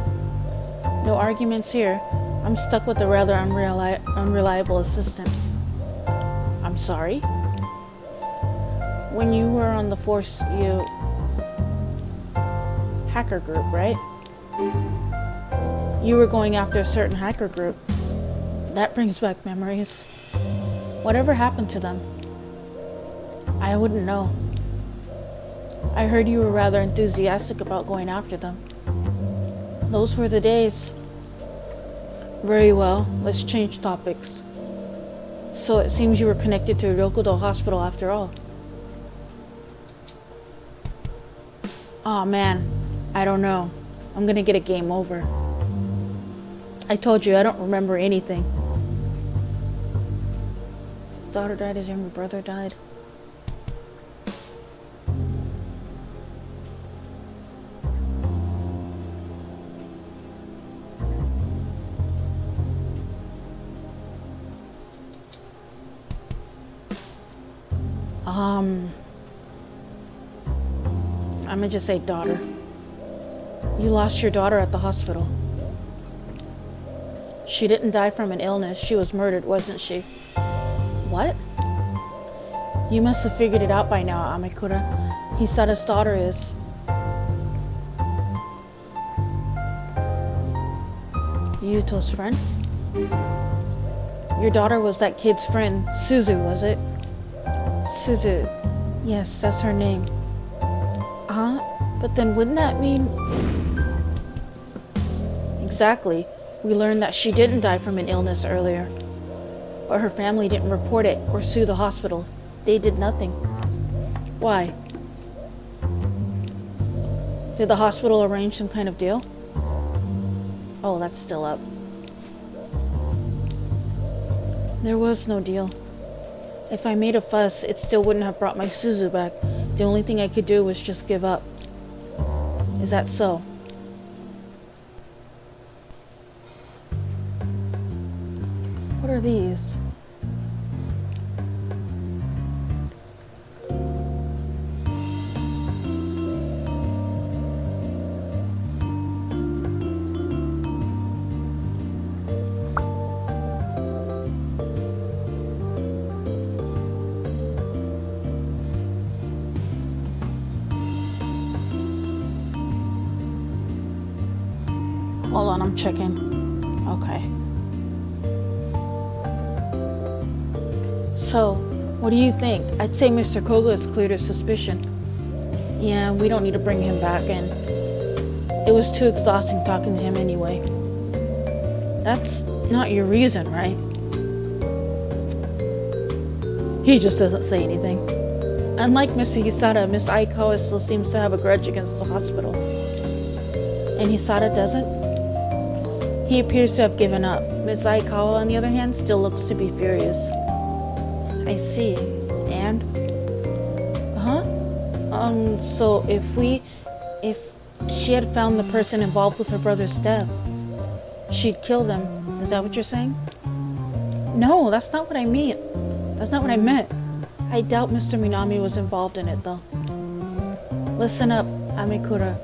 No arguments here. I'm stuck with a rather unreliable assistant. I'm sorry? When you were on the force, you... hacker group, right? You were going after a certain hacker group. That brings back memories. Whatever happened to them? I wouldn't know. I heard you were rather enthusiastic about going after them. Those were the days. Very well, let's change topics. So it seems you were connected to Ryokudo Hospital after all. Aw, man, I don't know. I'm gonna get a game over. I told you I don't remember anything. His daughter died, his younger brother died. I'm gonna just say daughter. You lost your daughter at the hospital. She didn't die from an illness. She was murdered, wasn't she? What? You must have figured it out by now, Amikura. Hisada's daughter is... Yuto's friend? Your daughter was that kid's friend, Suzu, was it? Suzu. Yes, that's her name. Huh? But then wouldn't that mean... Exactly. We learned that she didn't die from an illness earlier. But her family didn't report it or sue the hospital. They did nothing. Why? Did the hospital arrange some kind of deal? Oh, that's still up. There was no deal. If I made a fuss, it still wouldn't have brought my Suzu back. The only thing I could do was just give up. Is that so? What are these? Hold on, I'm checking. Okay. So, what do you think? I'd say Mr. Koga is cleared of suspicion. Yeah, we don't need to bring him back in. It was too exhausting talking to him anyway. That's not your reason, right? He just doesn't say anything. Unlike Mr. Hisada, Miss Aikawa still seems to have a grudge against the hospital. And Hisada doesn't? He appears to have given up. Miss Aikawa, on the other hand, still looks to be furious. I see. And? So if she had found the person involved with her brother's death, she'd kill them. Is that what you're saying? No, that's not what I mean. That's not what I meant. I doubt Mr. Minami was involved in it, though. Listen up, Amikura.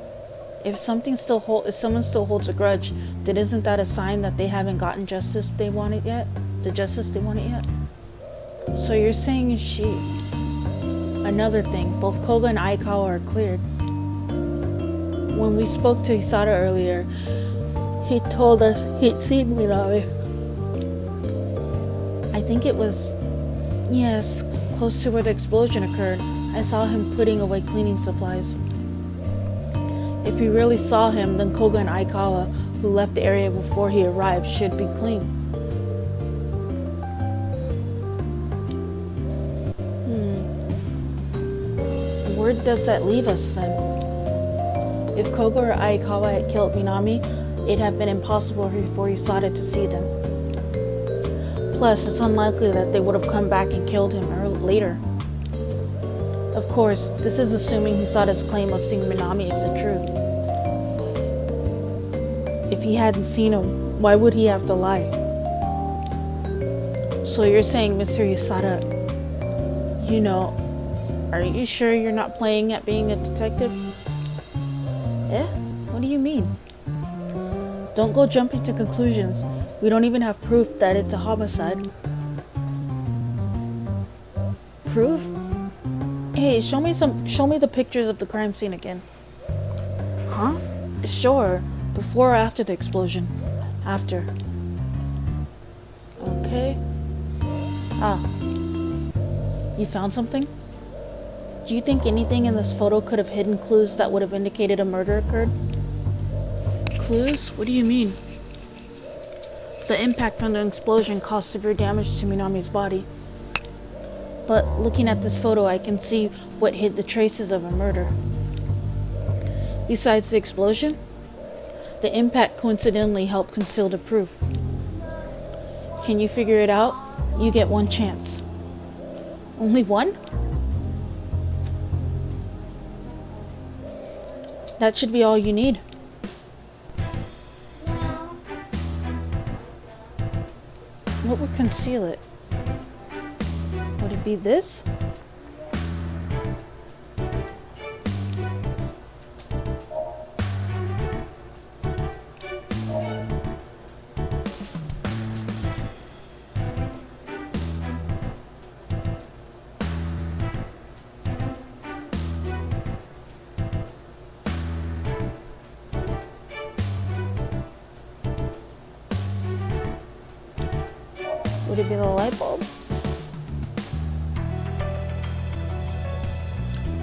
If someone still holds a grudge, then isn't that a sign that they haven't gotten justice they wanted yet? The justice they wanted yet? So you're saying she... Another thing, both Koga and Aikawa are cleared. When we spoke to Hisada earlier, he told us he'd seen Minami. I think it was... Yes, close to where the explosion occurred. I saw him putting away cleaning supplies. If we really saw him, then Koga and Aikawa, who left the area before he arrived, should be clean. Where does that leave us then? If Koga or Aikawa had killed Minami, it'd have been impossible for Hisada to see them. Plus, it's unlikely that they would have come back and killed him later. Of course, this is assuming Hisada's claim of seeing Minami is the truth. If he hadn't seen him, why would he have to lie? So you're saying, Mr. Yasada, are you sure you're not playing at being a detective? Eh? What do you mean? Don't go jumping to conclusions. We don't even have proof that it's a homicide. Proof? Hey, show me the pictures of the crime scene again. Huh? Sure. Before or after the explosion? After. Okay. Ah. You found something? Do you think anything in this photo could have hidden clues that would have indicated a murder occurred? Clues? What do you mean? The impact from the explosion caused severe damage to Minami's body. But looking at this photo, I can see what hid the traces of a murder. Besides the explosion, the impact coincidentally helped conceal the proof. Can you figure it out? You get one chance. Only one? That should be all you need. No. What would conceal it? Would it be this? Would it be the light bulb?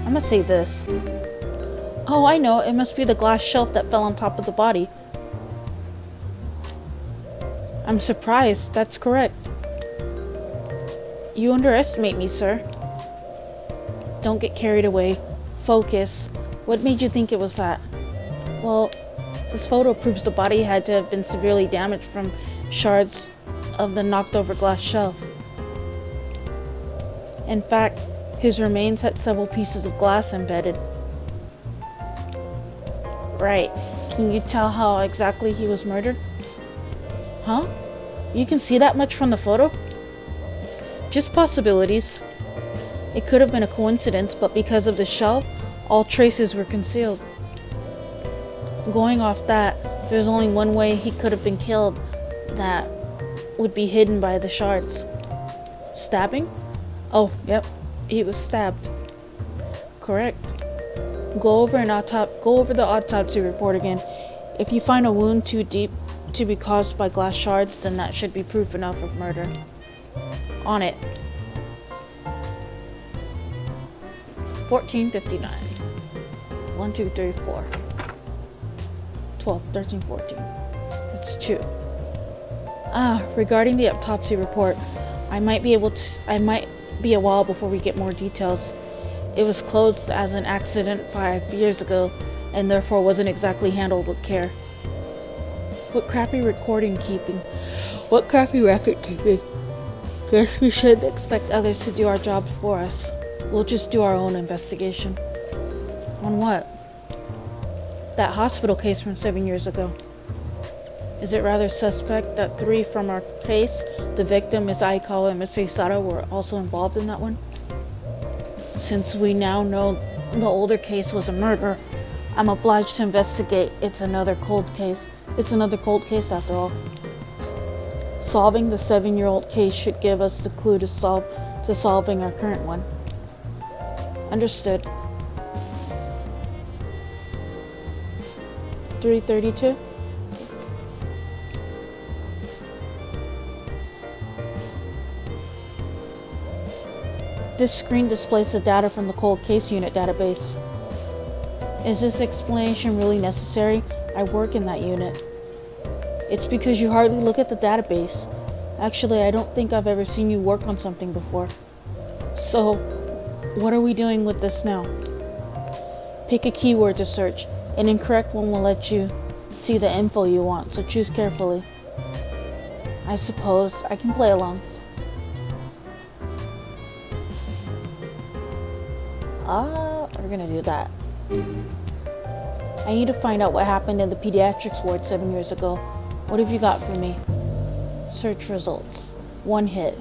I'm gonna say this. Oh, I know. It must be the glass shelf that fell on top of the body. I'm surprised. That's correct. You underestimate me, sir. Don't get carried away. Focus. What made you think it was that? Well, this photo proves the body had to have been severely damaged from shards of the knocked over glass shelf. In fact, his remains had several pieces of glass embedded. Right. Can you tell how exactly he was murdered? Huh? You can see that much from the photo? Just possibilities. It could have been a coincidence, but because of the shelf, all traces were concealed. Going off that, there's only one way he could have been killed that would be hidden by the shards. Stabbing? Oh, yep. He was stabbed. Correct. Go over the autopsy report again. If you find a wound too deep to be caused by glass shards, then that should be proof enough of murder. On it. 14:59. 1, 2, 3, 4. 12, 13, 14. That's 2. Regarding the autopsy report, I might be a while before we get more details. It was closed as an accident 5 years ago, and therefore wasn't exactly handled with care. What crappy record keeping. Guess we shouldn't expect others to do our job for us. We'll just do our own investigation. On what? That hospital case from 7 years ago. Is it rather suspect that 3 from our case, the victim, Ms. Aikawa and Mr. Isada, were also involved in that one? Since we now know the older case was a murder, I'm obliged to investigate. It's another cold case after all. Solving the 7-year-old case should give us the clue to solving our current one. Understood. 3:32. This screen displays the data from the cold case unit database. Is this explanation really necessary? I work in that unit. It's because you hardly look at the database. Actually, I don't think I've ever seen you work on something before. So, what are we doing with this now? Pick a keyword to search. An incorrect one will let you see the info you want, so choose carefully. I suppose I can play along. We're gonna do that. I need to find out what happened in the pediatrics ward 7 years ago. What have you got for me? Search results. 1 hit.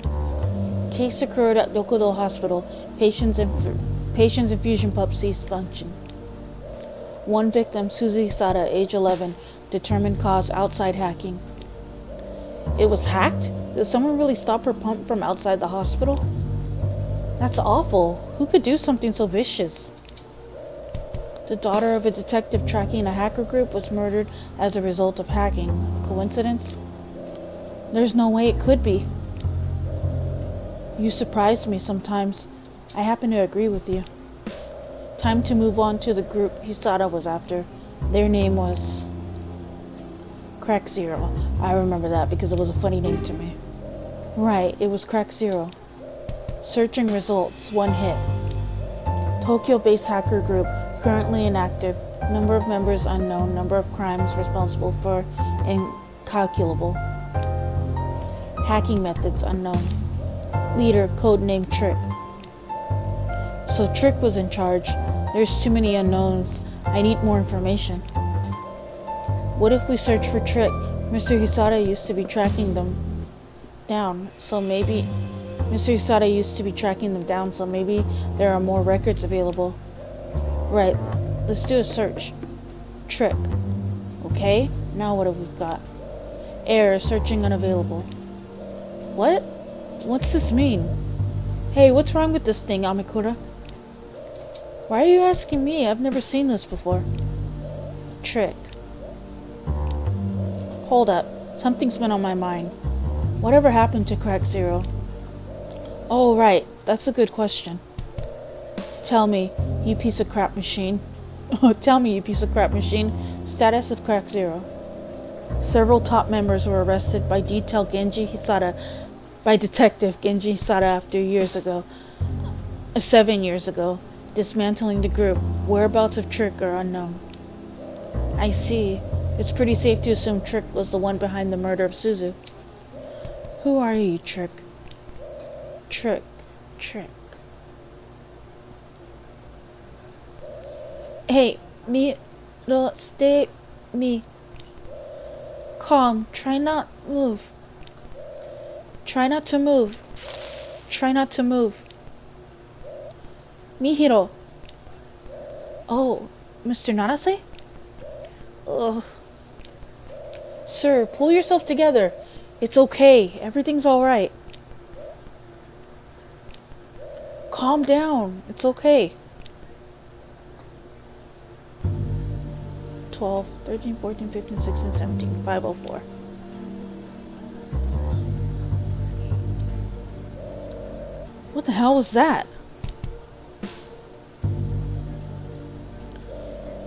Case occurred at Dokudo Hospital. Patient's infusion pump ceased function. 1 victim, Suzy Sada, age 11. Determined cause, outside hacking. It was hacked? Did someone really stop her pump from outside the hospital? That's awful. Who could do something so vicious? The daughter of a detective tracking a hacker group was murdered as a result of hacking. Coincidence? There's no way it could be. You surprise me sometimes. I happen to agree with you. Time to move on to the group Hisada was after. Their name was Crack Zero. I remember that because it was a funny name to me. Right, it was Crack Zero. Searching results, 1 hit. Tokyo-based hacker group, currently inactive. Number of members unknown. Number of crimes responsible for incalculable. Hacking methods unknown. Leader, codename Trick. So Trick was in charge. There's too many unknowns. I need more information. What if we search for Trick? Mr. Hisada used to be tracking them down, so maybe there are more records available. Right, let's do a search. Trick. Okay, now what have we got? Error, searching unavailable. What? What's this mean? Hey, what's wrong with this thing, Amikura? Why are you asking me? I've never seen this before. Trick. Hold up, something's been on my mind. Whatever happened to Crack Zero? Oh, right, that's a good question. Tell me, you piece of crap machine. Tell me, you piece of crap machine. Status of Crack Zero. Several top members were arrested by Detective Genji Hisada after 7 years ago, dismantling the group. Whereabouts of Trick are unknown. I see. It's pretty safe to assume Trick was the one behind the murder of Suzu. Who are you, Trick? Trick. Hey, stay me. Calm. Try not to move. Mihiro. Oh, Mr. Nanase? Ugh. Sir, pull yourself together. It's okay. Everything's alright. Calm down. It's okay. 12, 13, 14, 15, 16, 17, 504. What the hell was that?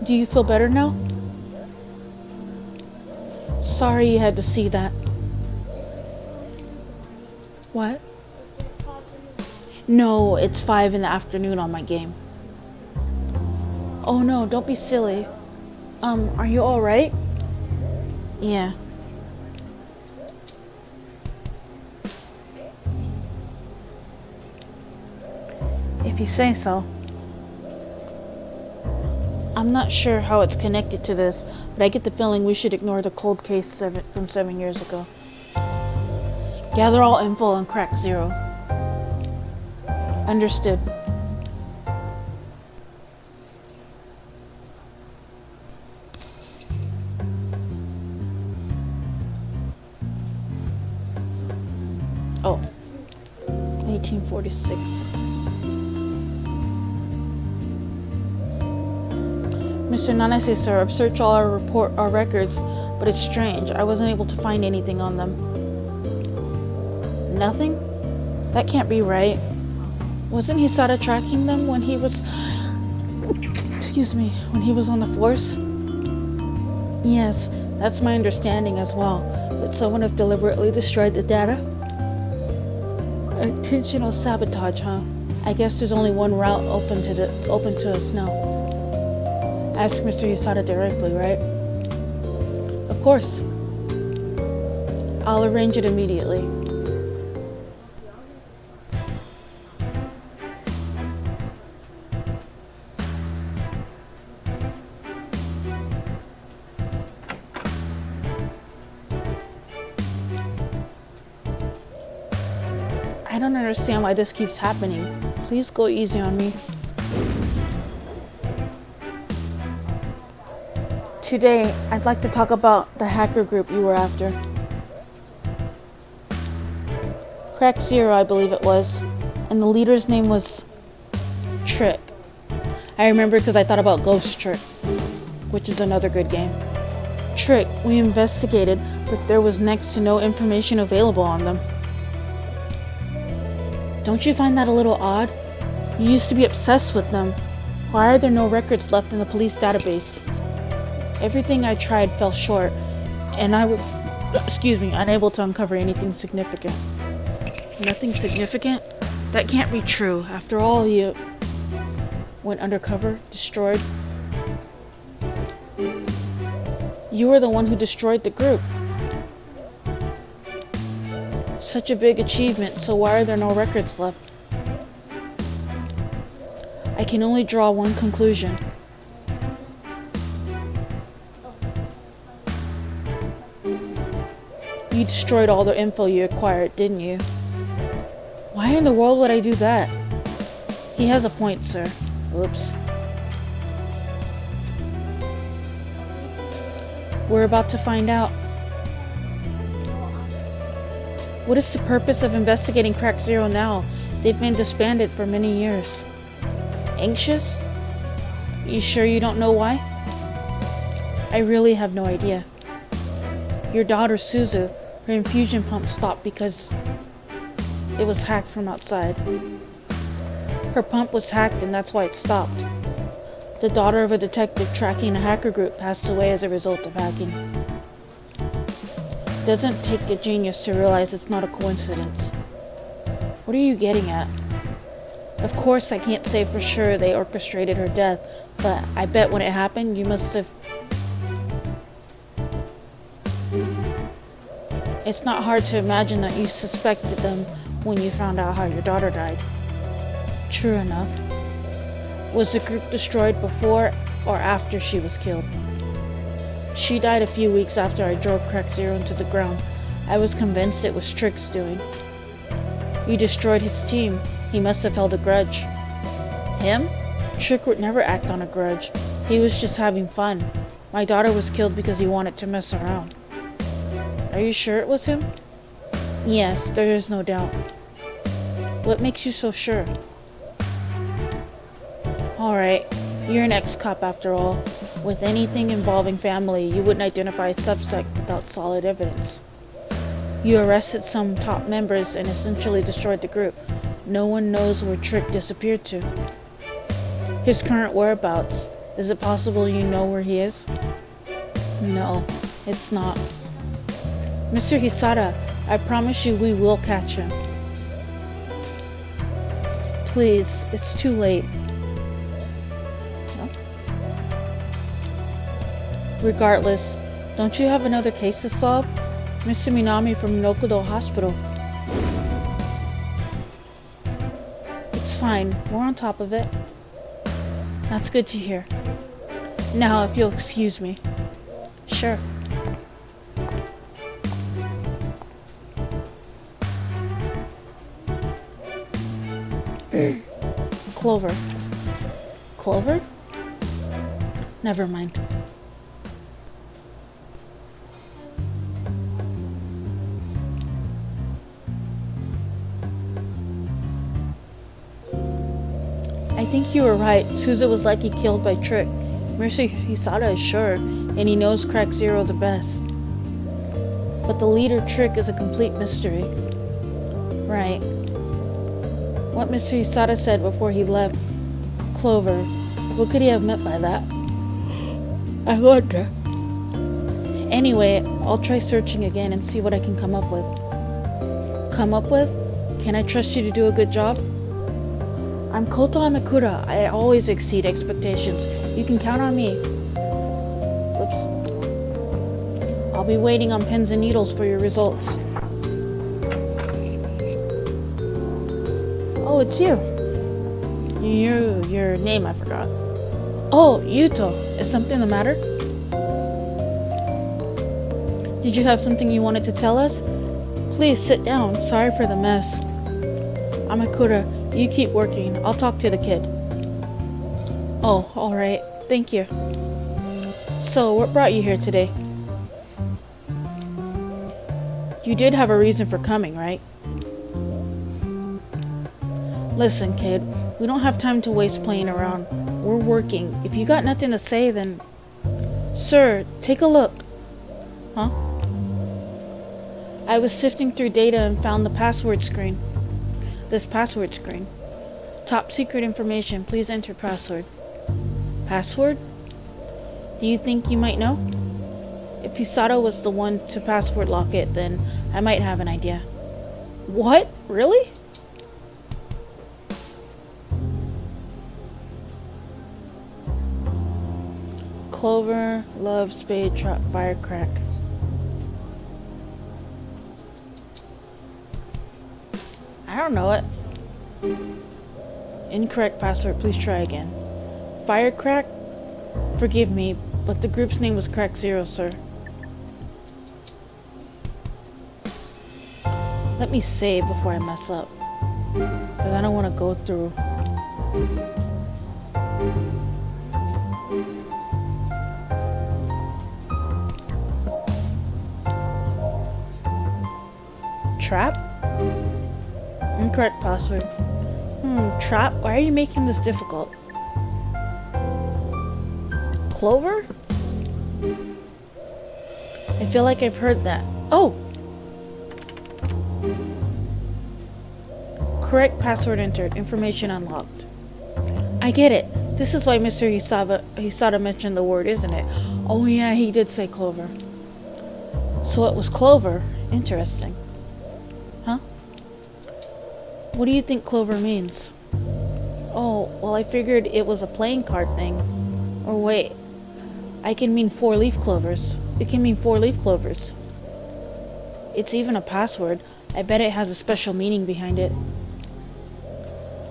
Do you feel better now? Sorry you had to see that. What? No, it's 5 in the afternoon on my game. Oh no, don't be silly. Are you alright? Yeah. If you say so. I'm not sure how it's connected to this, but I get the feeling we should ignore the cold case from 7 years ago. Gather all info on Crack Zero. Understood. Oh. 1846. Mr. Nanase, sir, I've searched all our records, but it's strange. I wasn't able to find anything on them. Nothing? That can't be right. Wasn't Hisada tracking them when he was... when he was on the force? Yes, that's my understanding as well. That someone have deliberately destroyed the data? Intentional sabotage, huh? I guess there's only one route open to us now. Ask Mr. Hisada directly, right? Of course. I'll arrange it immediately. don't understand why this keeps happening. Please go easy on me. Today, I'd like to talk about the hacker group you were after. Crack Zero, I believe it was, and the leader's name was Trick. I remember because I thought about Ghost Trick, which is another good game. Trick, we investigated, but there was next to no information available on them. Don't you find that a little odd? You used to be obsessed with them. Why are there no records left in the police database? Everything I tried fell short, and I was, unable to uncover anything significant. Nothing significant? That can't be true. After all, you went undercover, destroyed. You were the one who destroyed the group. Such a big achievement, so why are there no records left? I can only draw one conclusion. You destroyed all the info you acquired, didn't you? Why in the world would I do that? He has a point, sir. Oops. We're about to find out. What is the purpose of investigating Crack Zero now? They've been disbanded for many years. Anxious? You sure you don't know why? I really have no idea. Your daughter, Suzu, her infusion pump stopped because it was hacked from outside. Her pump was hacked and that's why it stopped. The daughter of a detective tracking a hacker group passed away as a result of hacking. Doesn't take a genius to realize it's not a coincidence. What are you getting at? Of course, I can't say for sure they orchestrated her death, but I bet when it happened, you must have... It's not hard to imagine that you suspected them when you found out how your daughter died. True enough. Was the group destroyed before or after she was killed? She died a few weeks after I drove Crack Zero into the ground. I was convinced it was Trick's doing. You destroyed his team. He must have held a grudge. Him? Trick would never act on a grudge. He was just having fun. My daughter was killed because he wanted to mess around. Are you sure it was him? Yes, there is no doubt. What makes you so sure? Alright, you're an ex-cop after all. With anything involving family, you wouldn't identify a suspect without solid evidence. You arrested some top members and essentially destroyed the group. No one knows where Trick disappeared to. His current whereabouts. Is it possible you know where he is? No, it's not. Mr. Hisada, I promise you we will catch him. Please, it's too late. Regardless, don't you have another case to solve? Mr. Minami from Nokudo Hospital. It's fine, we're on top of it. That's good to hear. Now, if you'll excuse me. Sure. Clover. Clover? Never mind. I think you were right. Suzu was likely killed by Trick. Mr. Hisada is sure, and he knows Crack Zero the best. But the leader, Trick, is a complete mystery. Right. What Mr. Hisada said before he left Clover, what could he have meant by that? I wonder. Anyway, I'll try searching again and see what I can come up with. Come up with? Can I trust you to do a good job? I'm Kota Amikura. I always exceed expectations. You can count on me. Whoops. I'll be waiting on pins and needles for your results. Oh, it's you. Your name, I forgot. Oh, Yuto. Is something the matter? Did you have something you wanted to tell us? Please sit down. Sorry for the mess. Amakura, you keep working. I'll talk to the kid. Oh, alright. Thank you. So, what brought you here today? You did have a reason for coming, right? Listen, kid, we don't have time to waste playing around. We're working. If you got nothing to say, then... Sir, take a look. Huh? I was sifting through data and found the password screen. This password screen. Top secret information. Please enter password. Password? Do you think you might know? If Hisato was the one to password lock it, then I might have an idea. What? Really? Clover, love, spade, trap, firecrack. I don't know it. Incorrect password, please try again. Firecrack? Forgive me, but the group's name was Crack Zero, sir. Let me save before I mess up. Because I don't want to go through. Trap? Incorrect password. Trap? Why are you making this difficult? Clover? I feel like I've heard that. Oh! Correct password entered. Information unlocked. I get it. This is why Mr. Hisato mentioned the word, isn't it? Oh yeah, he did say Clover. So it was Clover. Interesting. Huh? What do you think Clover means? Oh, well I figured it was a playing card thing. Or wait. I can mean 4-leaf clovers. It can mean 4-leaf clovers. It's even a password. I bet it has a special meaning behind it.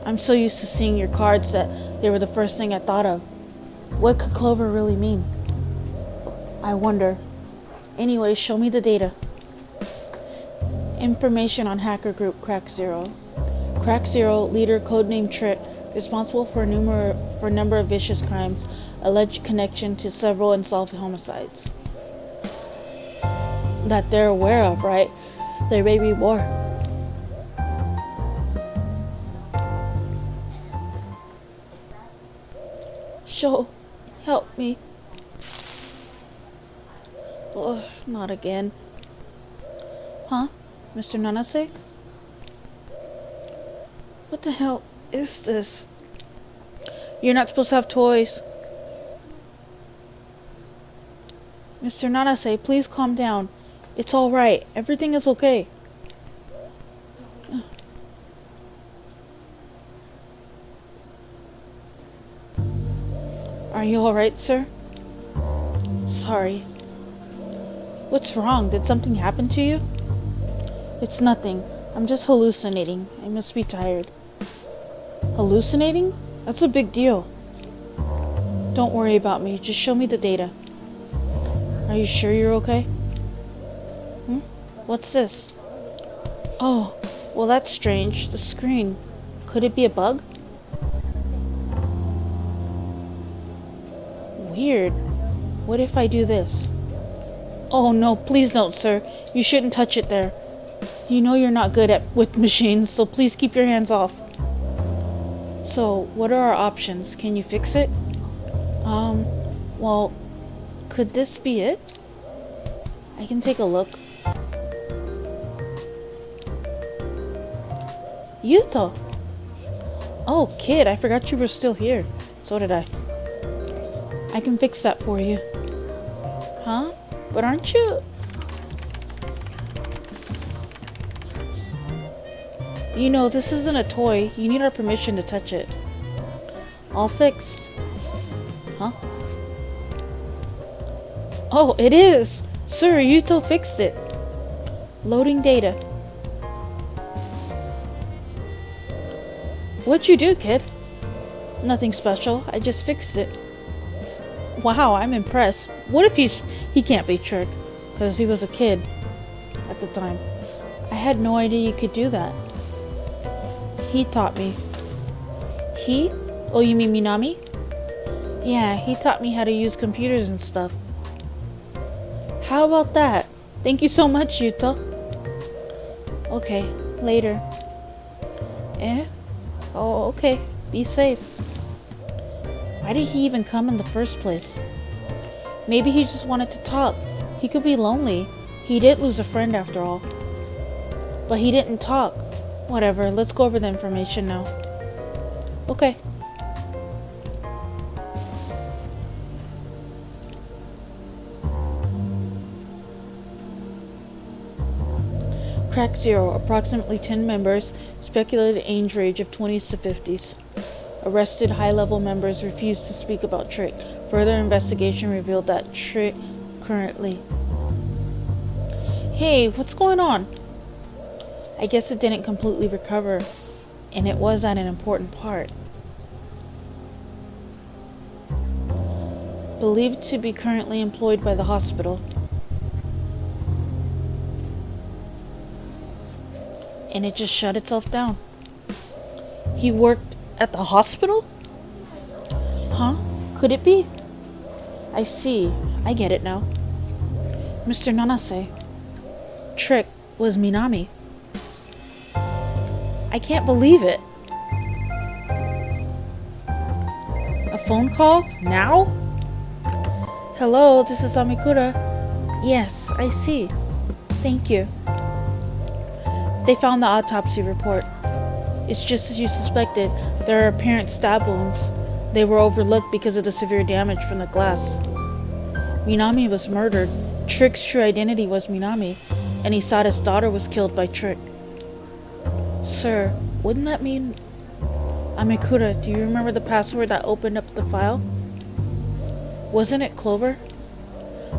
I'm so used to seeing your cards that they were the first thing I thought of. What could Clover really mean? I wonder. Anyway, show me the data. Information on hacker group Crack Zero. Crack Zero, leader, codename Trick, responsible for a number of vicious crimes, alleged connection to several unsolved homicides. That they're aware of, right? There may be more. Show, help me. Ugh, not again. Huh? Mr. Nanase? What the hell is this? You're not supposed to have toys. Mr. Nanase, please calm down. It's alright. Everything is okay. Are you alright, sir? Sorry. What's wrong? Did something happen to you? It's nothing. I'm just hallucinating. I must be tired. Hallucinating? That's a big deal. Don't worry about me. Just show me the data. Are you sure you're okay? What's this? Oh, well that's strange. The screen. Could it be a bug? Weird. What if I do this? Oh no, please don't, sir. You shouldn't touch it there. You know you're not good with machines, so please keep your hands off. So, what are our options? Can you fix it? Well, could this be it? I can take a look. Yuto! Oh, kid, I forgot you were still here. So did I. I can fix that for you. Huh? But aren't you... You know, this isn't a toy. You need our permission to touch it. All fixed. Huh? Oh, it is! Sir, Yuto fixed it. Loading data. What'd you do, kid? Nothing special. I just fixed it. Wow, I'm impressed. What if he can't be tricked? Because he was a kid at the time. I had no idea you could do that. He taught me. He? Oh, you mean Minami? Yeah, he taught me how to use computers and stuff. How about that? Thank you so much, Yuta. Okay, later. Eh? Oh, okay. Be safe. Why did he even come in the first place? Maybe he just wanted to talk. He could be lonely. He did lose a friend after all. But he didn't talk. Whatever, let's go over the information now. Okay. Crack Zero, approximately 10 members, speculated age range of 20s to 50s. Arrested high-level members refused to speak about Trick. Further investigation revealed that Trick currently... Hey, what's going on? I guess it didn't completely recover, and it was at an important part. Believed to be currently employed by the hospital. And it just shut itself down. He worked at the hospital? Huh? Could it be? I see. I get it now. Mr. Nanase. Trick was Minami. I can't believe it. A phone call? Now? Hello, this is Amikura. Yes, I see. Thank you. They found the autopsy report. It's just as you suspected. There are apparent stab wounds. They were overlooked because of the severe damage from the glass. Minami was murdered. Trick's true identity was Minami, and Isada's daughter was killed by Trick. Sir, wouldn't that mean... Amikura, do you remember the password that opened up the file? Wasn't it Clover?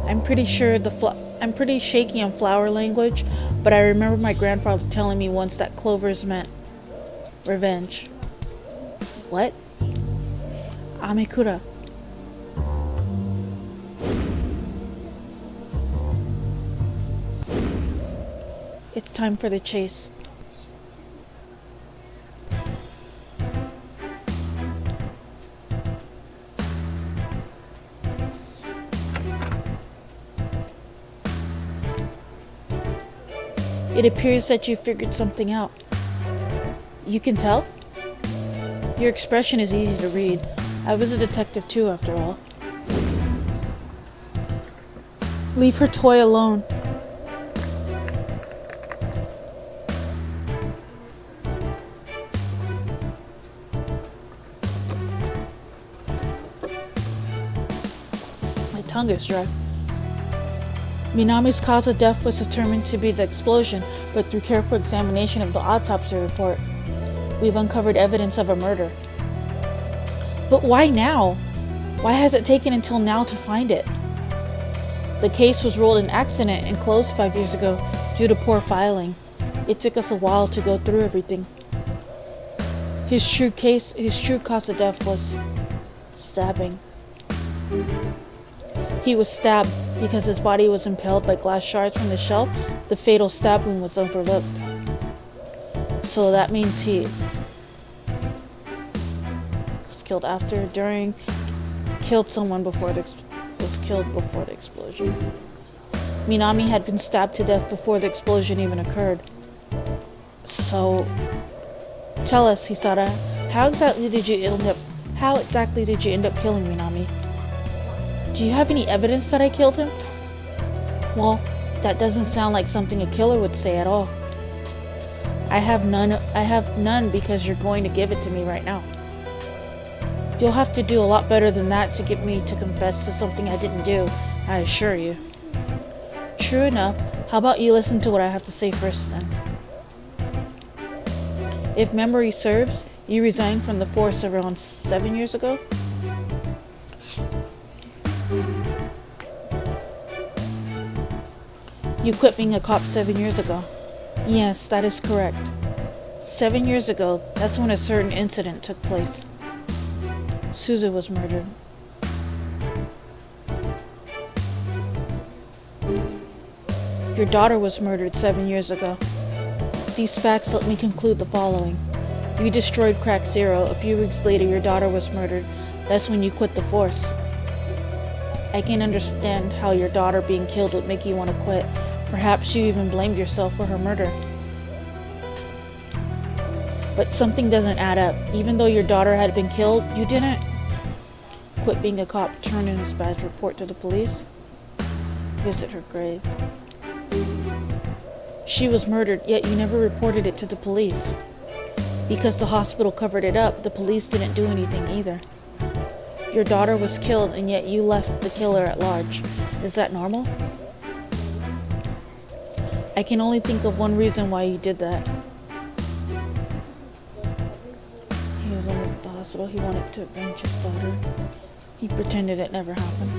I'm pretty shaky on flower language, but I remember my grandfather telling me once that Clovers meant revenge. What? Amikura. It's time for the chase. It appears that you figured something out. You can tell? Your expression is easy to read. I was a detective too, after all. Leave her toy alone. My tongue is dry. Minami's cause of death was determined to be the explosion, but through careful examination of the autopsy report, we've uncovered evidence of a murder. But why now? Why has it taken until now to find it? The case was ruled an accident and closed 5 years ago due to poor filing. It took us a while to go through everything. His true cause of death was stabbing. He was stabbed because his body was impaled by glass shards from the shelf. The fatal stab wound was overlooked. So that means he was killed after, during, killed someone before was killed before the explosion. Minami had been stabbed to death before the explosion even occurred. So, tell us, Hisada, how exactly did you end up killing Minami? Do you have any evidence that I killed him? Well, that doesn't sound like something a killer would say at all. I have none because you're going to give it to me right now. You'll have to do a lot better than that to get me to confess to something I didn't do, I assure you. True enough. How about you listen to what I have to say first then? If memory serves, you resigned from the force around 7 years ago? You quit being a cop 7 years ago. Yes, that is correct. 7 years ago, that's when a certain incident took place. Suzu was murdered. Your daughter was murdered 7 years ago. These facts let me conclude the following. You destroyed Crack Zero. A few weeks later, your daughter was murdered. That's when you quit the force. I can understand how your daughter being killed would make you want to quit. Perhaps you even blamed yourself for her murder. But something doesn't add up. Even though your daughter had been killed, you didn't quit being a cop, turn in his badge, report to the police, visit her grave. She was murdered, yet you never reported it to the police. Because the hospital covered it up, the police didn't do anything either. Your daughter was killed, and yet you left the killer at large. Is that normal? I can only think of one reason why you did that. He was alone at the hospital. He wanted to avenge his daughter. He pretended it never happened.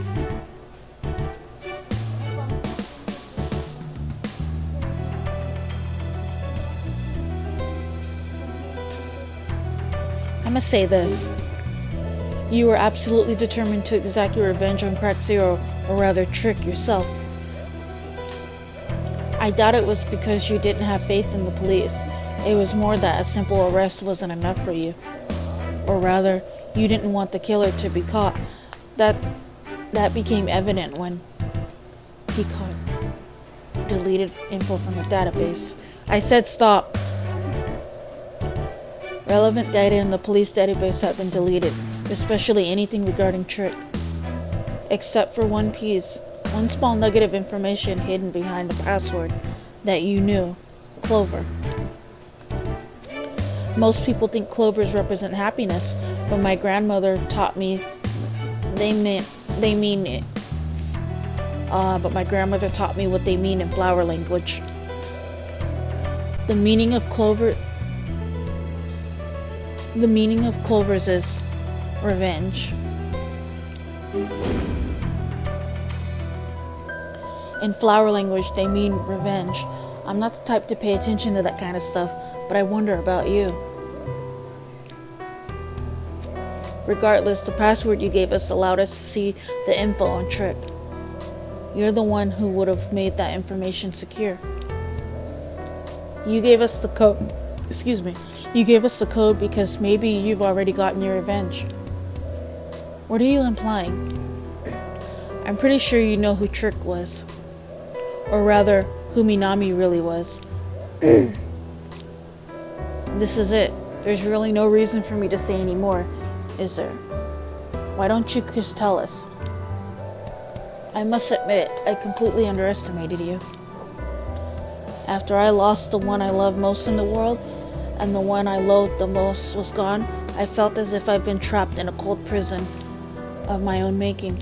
I must say this. You were absolutely determined to exact your revenge on Crack Zero, or rather trick yourself. I doubt it was because you didn't have faith in the police. It was more that a simple arrest wasn't enough for you. Or rather, you didn't want the killer to be caught. That became evident when he caught deleted info from the database. I said stop. Relevant data in the police database have been deleted, especially anything regarding Trick. Except for one piece, one small nugget of information hidden behind a password that you knew, Clover. Most people think clovers represent happiness, but my grandmother taught me they mean it. But my grandmother taught me what they mean in flower language. The meaning of clovers is revenge. In flower language, they mean revenge. I'm not the type to pay attention to that kind of stuff, but I wonder about you. Regardless, the password you gave us allowed us to see the info on Trick. You're the one who would have made that information secure. You gave us the code. You gave us the code because maybe you've already gotten your revenge. What are you implying? I'm pretty sure you know who Trick was. Or rather, who Minami really was. This is it. There's really no reason for me to say any more, is there? Why don't you just tell us? I must admit, I completely underestimated you. After I lost the one I loved most in the world, and the one I loathed the most was gone, I felt as if I'd been trapped in a cold prison of my own making.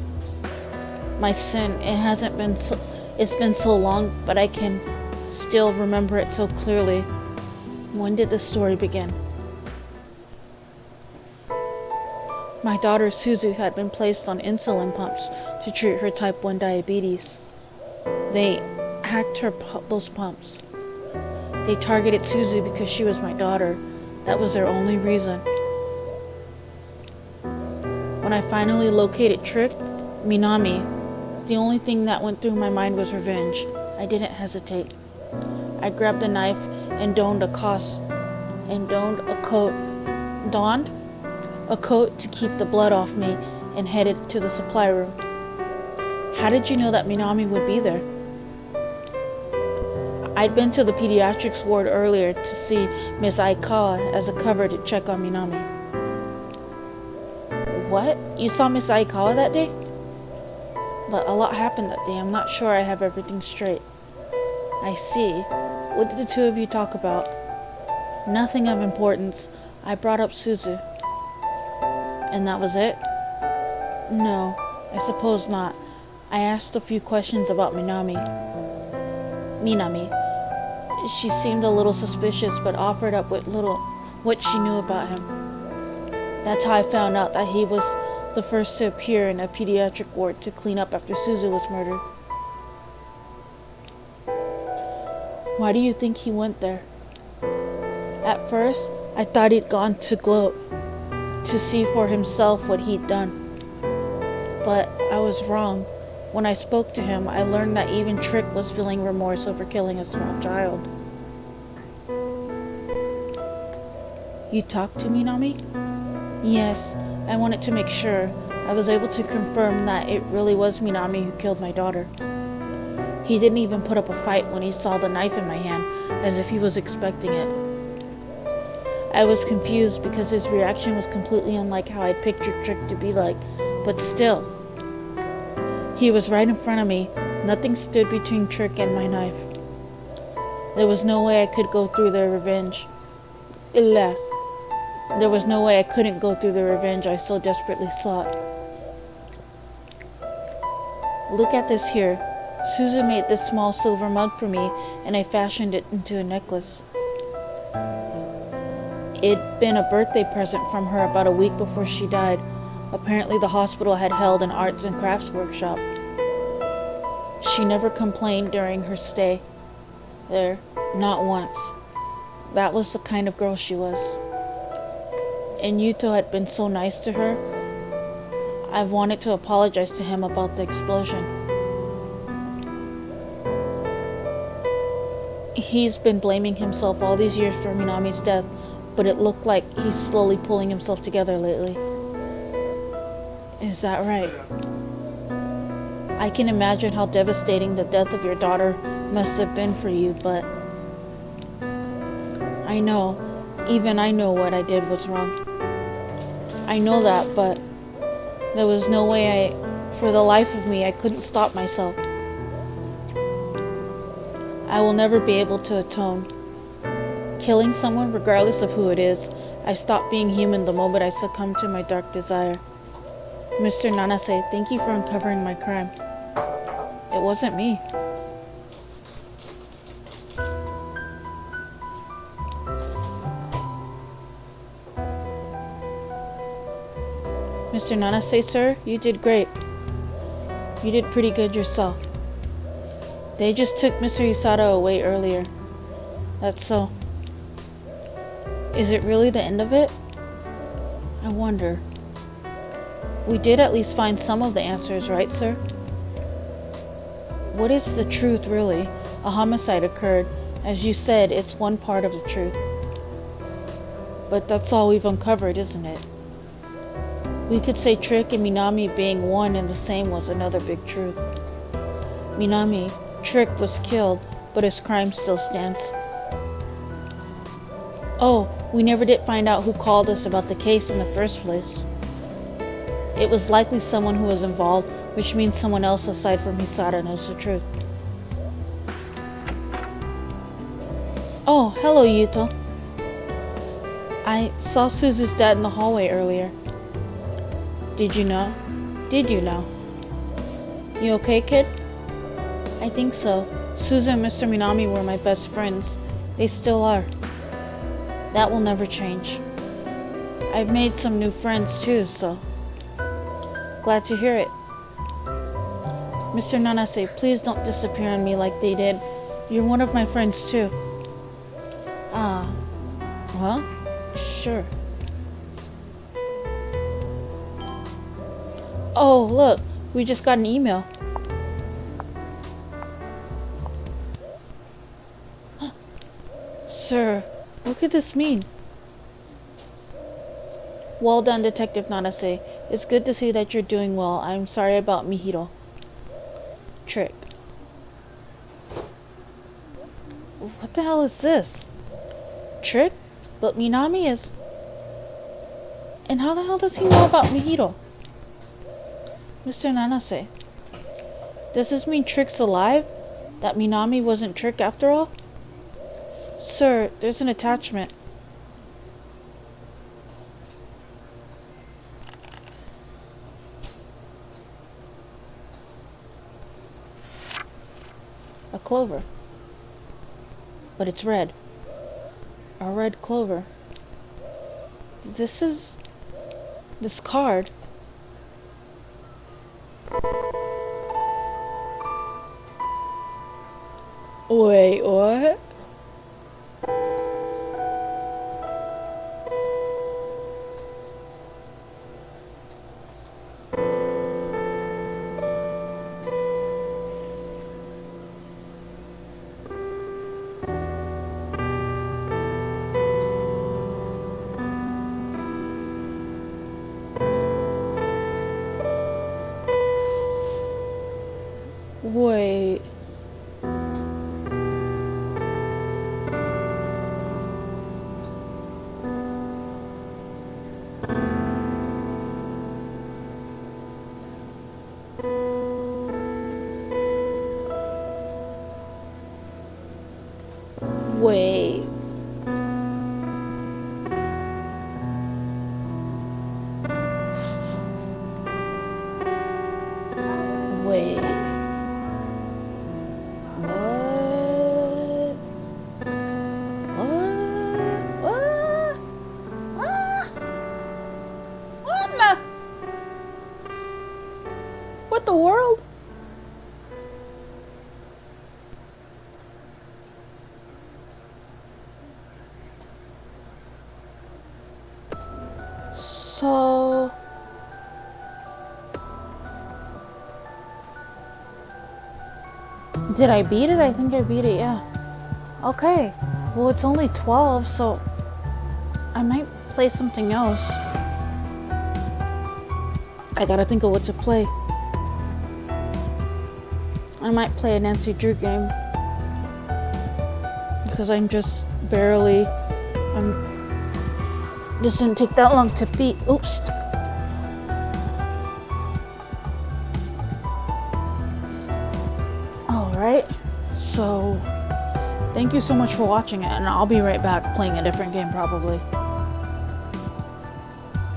My sin, it's been so long, but I can still remember it so clearly. When did this story begin? My daughter Suzu had been placed on insulin pumps to treat her type 1 diabetes. They hacked those pumps. They targeted Suzu because she was my daughter. That was their only reason. When I finally located Trick, Minami, the only thing that went through my mind was revenge. I didn't hesitate. I grabbed a knife and donned a coat to keep the blood off me and headed to the supply room. How did you know that Minami would be there? I'd been to the pediatrics ward earlier to see Miss a.k.a. as a cover to check on Minami. What? You saw Miss a.k.a. that day? But a lot happened that day. I'm not sure I have everything straight. I see. What did the two of you talk about? Nothing of importance. I brought up Suzu. And that was it? No, I suppose not. I asked a few questions about Minami. She seemed a little suspicious, but offered up what she knew about him. That's how I found out that he was the first to appear in a pediatric ward to clean up after Suzu was murdered. Why do you think he went there? At first, I thought he'd gone to Gloat to see for himself what he'd done. But I was wrong. When I spoke to him, I learned that even Trick was feeling remorse over killing a small child. You talked to Minami? Yes, I wanted to make sure. I was able to confirm that it really was Minami who killed my daughter. He didn't even put up a fight when he saw the knife in my hand, as if he was expecting it. I was confused because his reaction was completely unlike how I'd pictured Trick to be like, but still. He was right in front of me. Nothing stood between Trick and my knife. There was no way I could go through their revenge. There was no way I couldn't go through the revenge I so desperately sought. Look at this here. Susan made this small silver mug for me, and I fashioned it into a necklace. It'd been a birthday present from her about a week before she died. Apparently the hospital had held an arts and crafts workshop. She never complained during her stay there, not once. That was the kind of girl she was. And Yuto had been so nice to her. I've wanted to apologize to him about the explosion. He's been blaming himself all these years for Minami's death, but it looked like he's slowly pulling himself together lately. Is that right? I can imagine how devastating the death of your daughter must have been for you, but even I know what I did was wrong. I know that, but there was no way for the life of me, I couldn't stop myself. I will never be able to atone. Killing someone, regardless of who it is, I stopped being human the moment I succumbed to my dark desire. Mr. Nanase, thank you for uncovering my crime. It wasn't me. Mr. Nanase, sir, you did great. You did pretty good yourself. They just took Mr. Hisada away earlier. That's so. Is it really the end of it? I wonder. We did at least find some of the answers, right, sir? What is the truth, really? A homicide occurred. As you said, it's one part of the truth. But that's all we've uncovered, isn't it? We could say Trick and Minami being one and the same was another big truth. Minami, Trick was killed, but his crime still stands. Oh, we never did find out who called us about the case in the first place. It was likely someone who was involved, which means someone else aside from Hisada knows the truth. Oh, hello, Yuto. I saw Suzu's dad in the hallway earlier. Did you know? You okay, kid? I think so. Suzu and Mr. Minami were my best friends. They still are. That will never change. I've made some new friends too, so glad to hear it. Mr. Nanase, please don't disappear on me like they did. You're one of my friends too. Well, sure. Oh, look, we just got an email. Sir, what could this mean? Well done, Detective Nanase. It's good to see that you're doing well. I'm sorry about Mihiro. Trick. What the hell is this? Trick? But Minami is... And how the hell does he know about Mihiro? Mr. Nanase. Does this mean Trick's alive? That Minami wasn't Trick after all? Sir, there's an attachment. A clover. But it's red. A red clover. This card. Wait, what? Wait. Wait. Wait. What? What? What? Ah! What the? What the world? So... Did I beat it? I think I beat it, yeah. Okay. Well, it's only 12, so I might play something else. I gotta think of what to play. I might play a Nancy Drew game. Because I'm just barely... This didn't take that long to beat. Oops. Alright. So... Thank you so much for watching it, and I'll be right back playing a different game probably.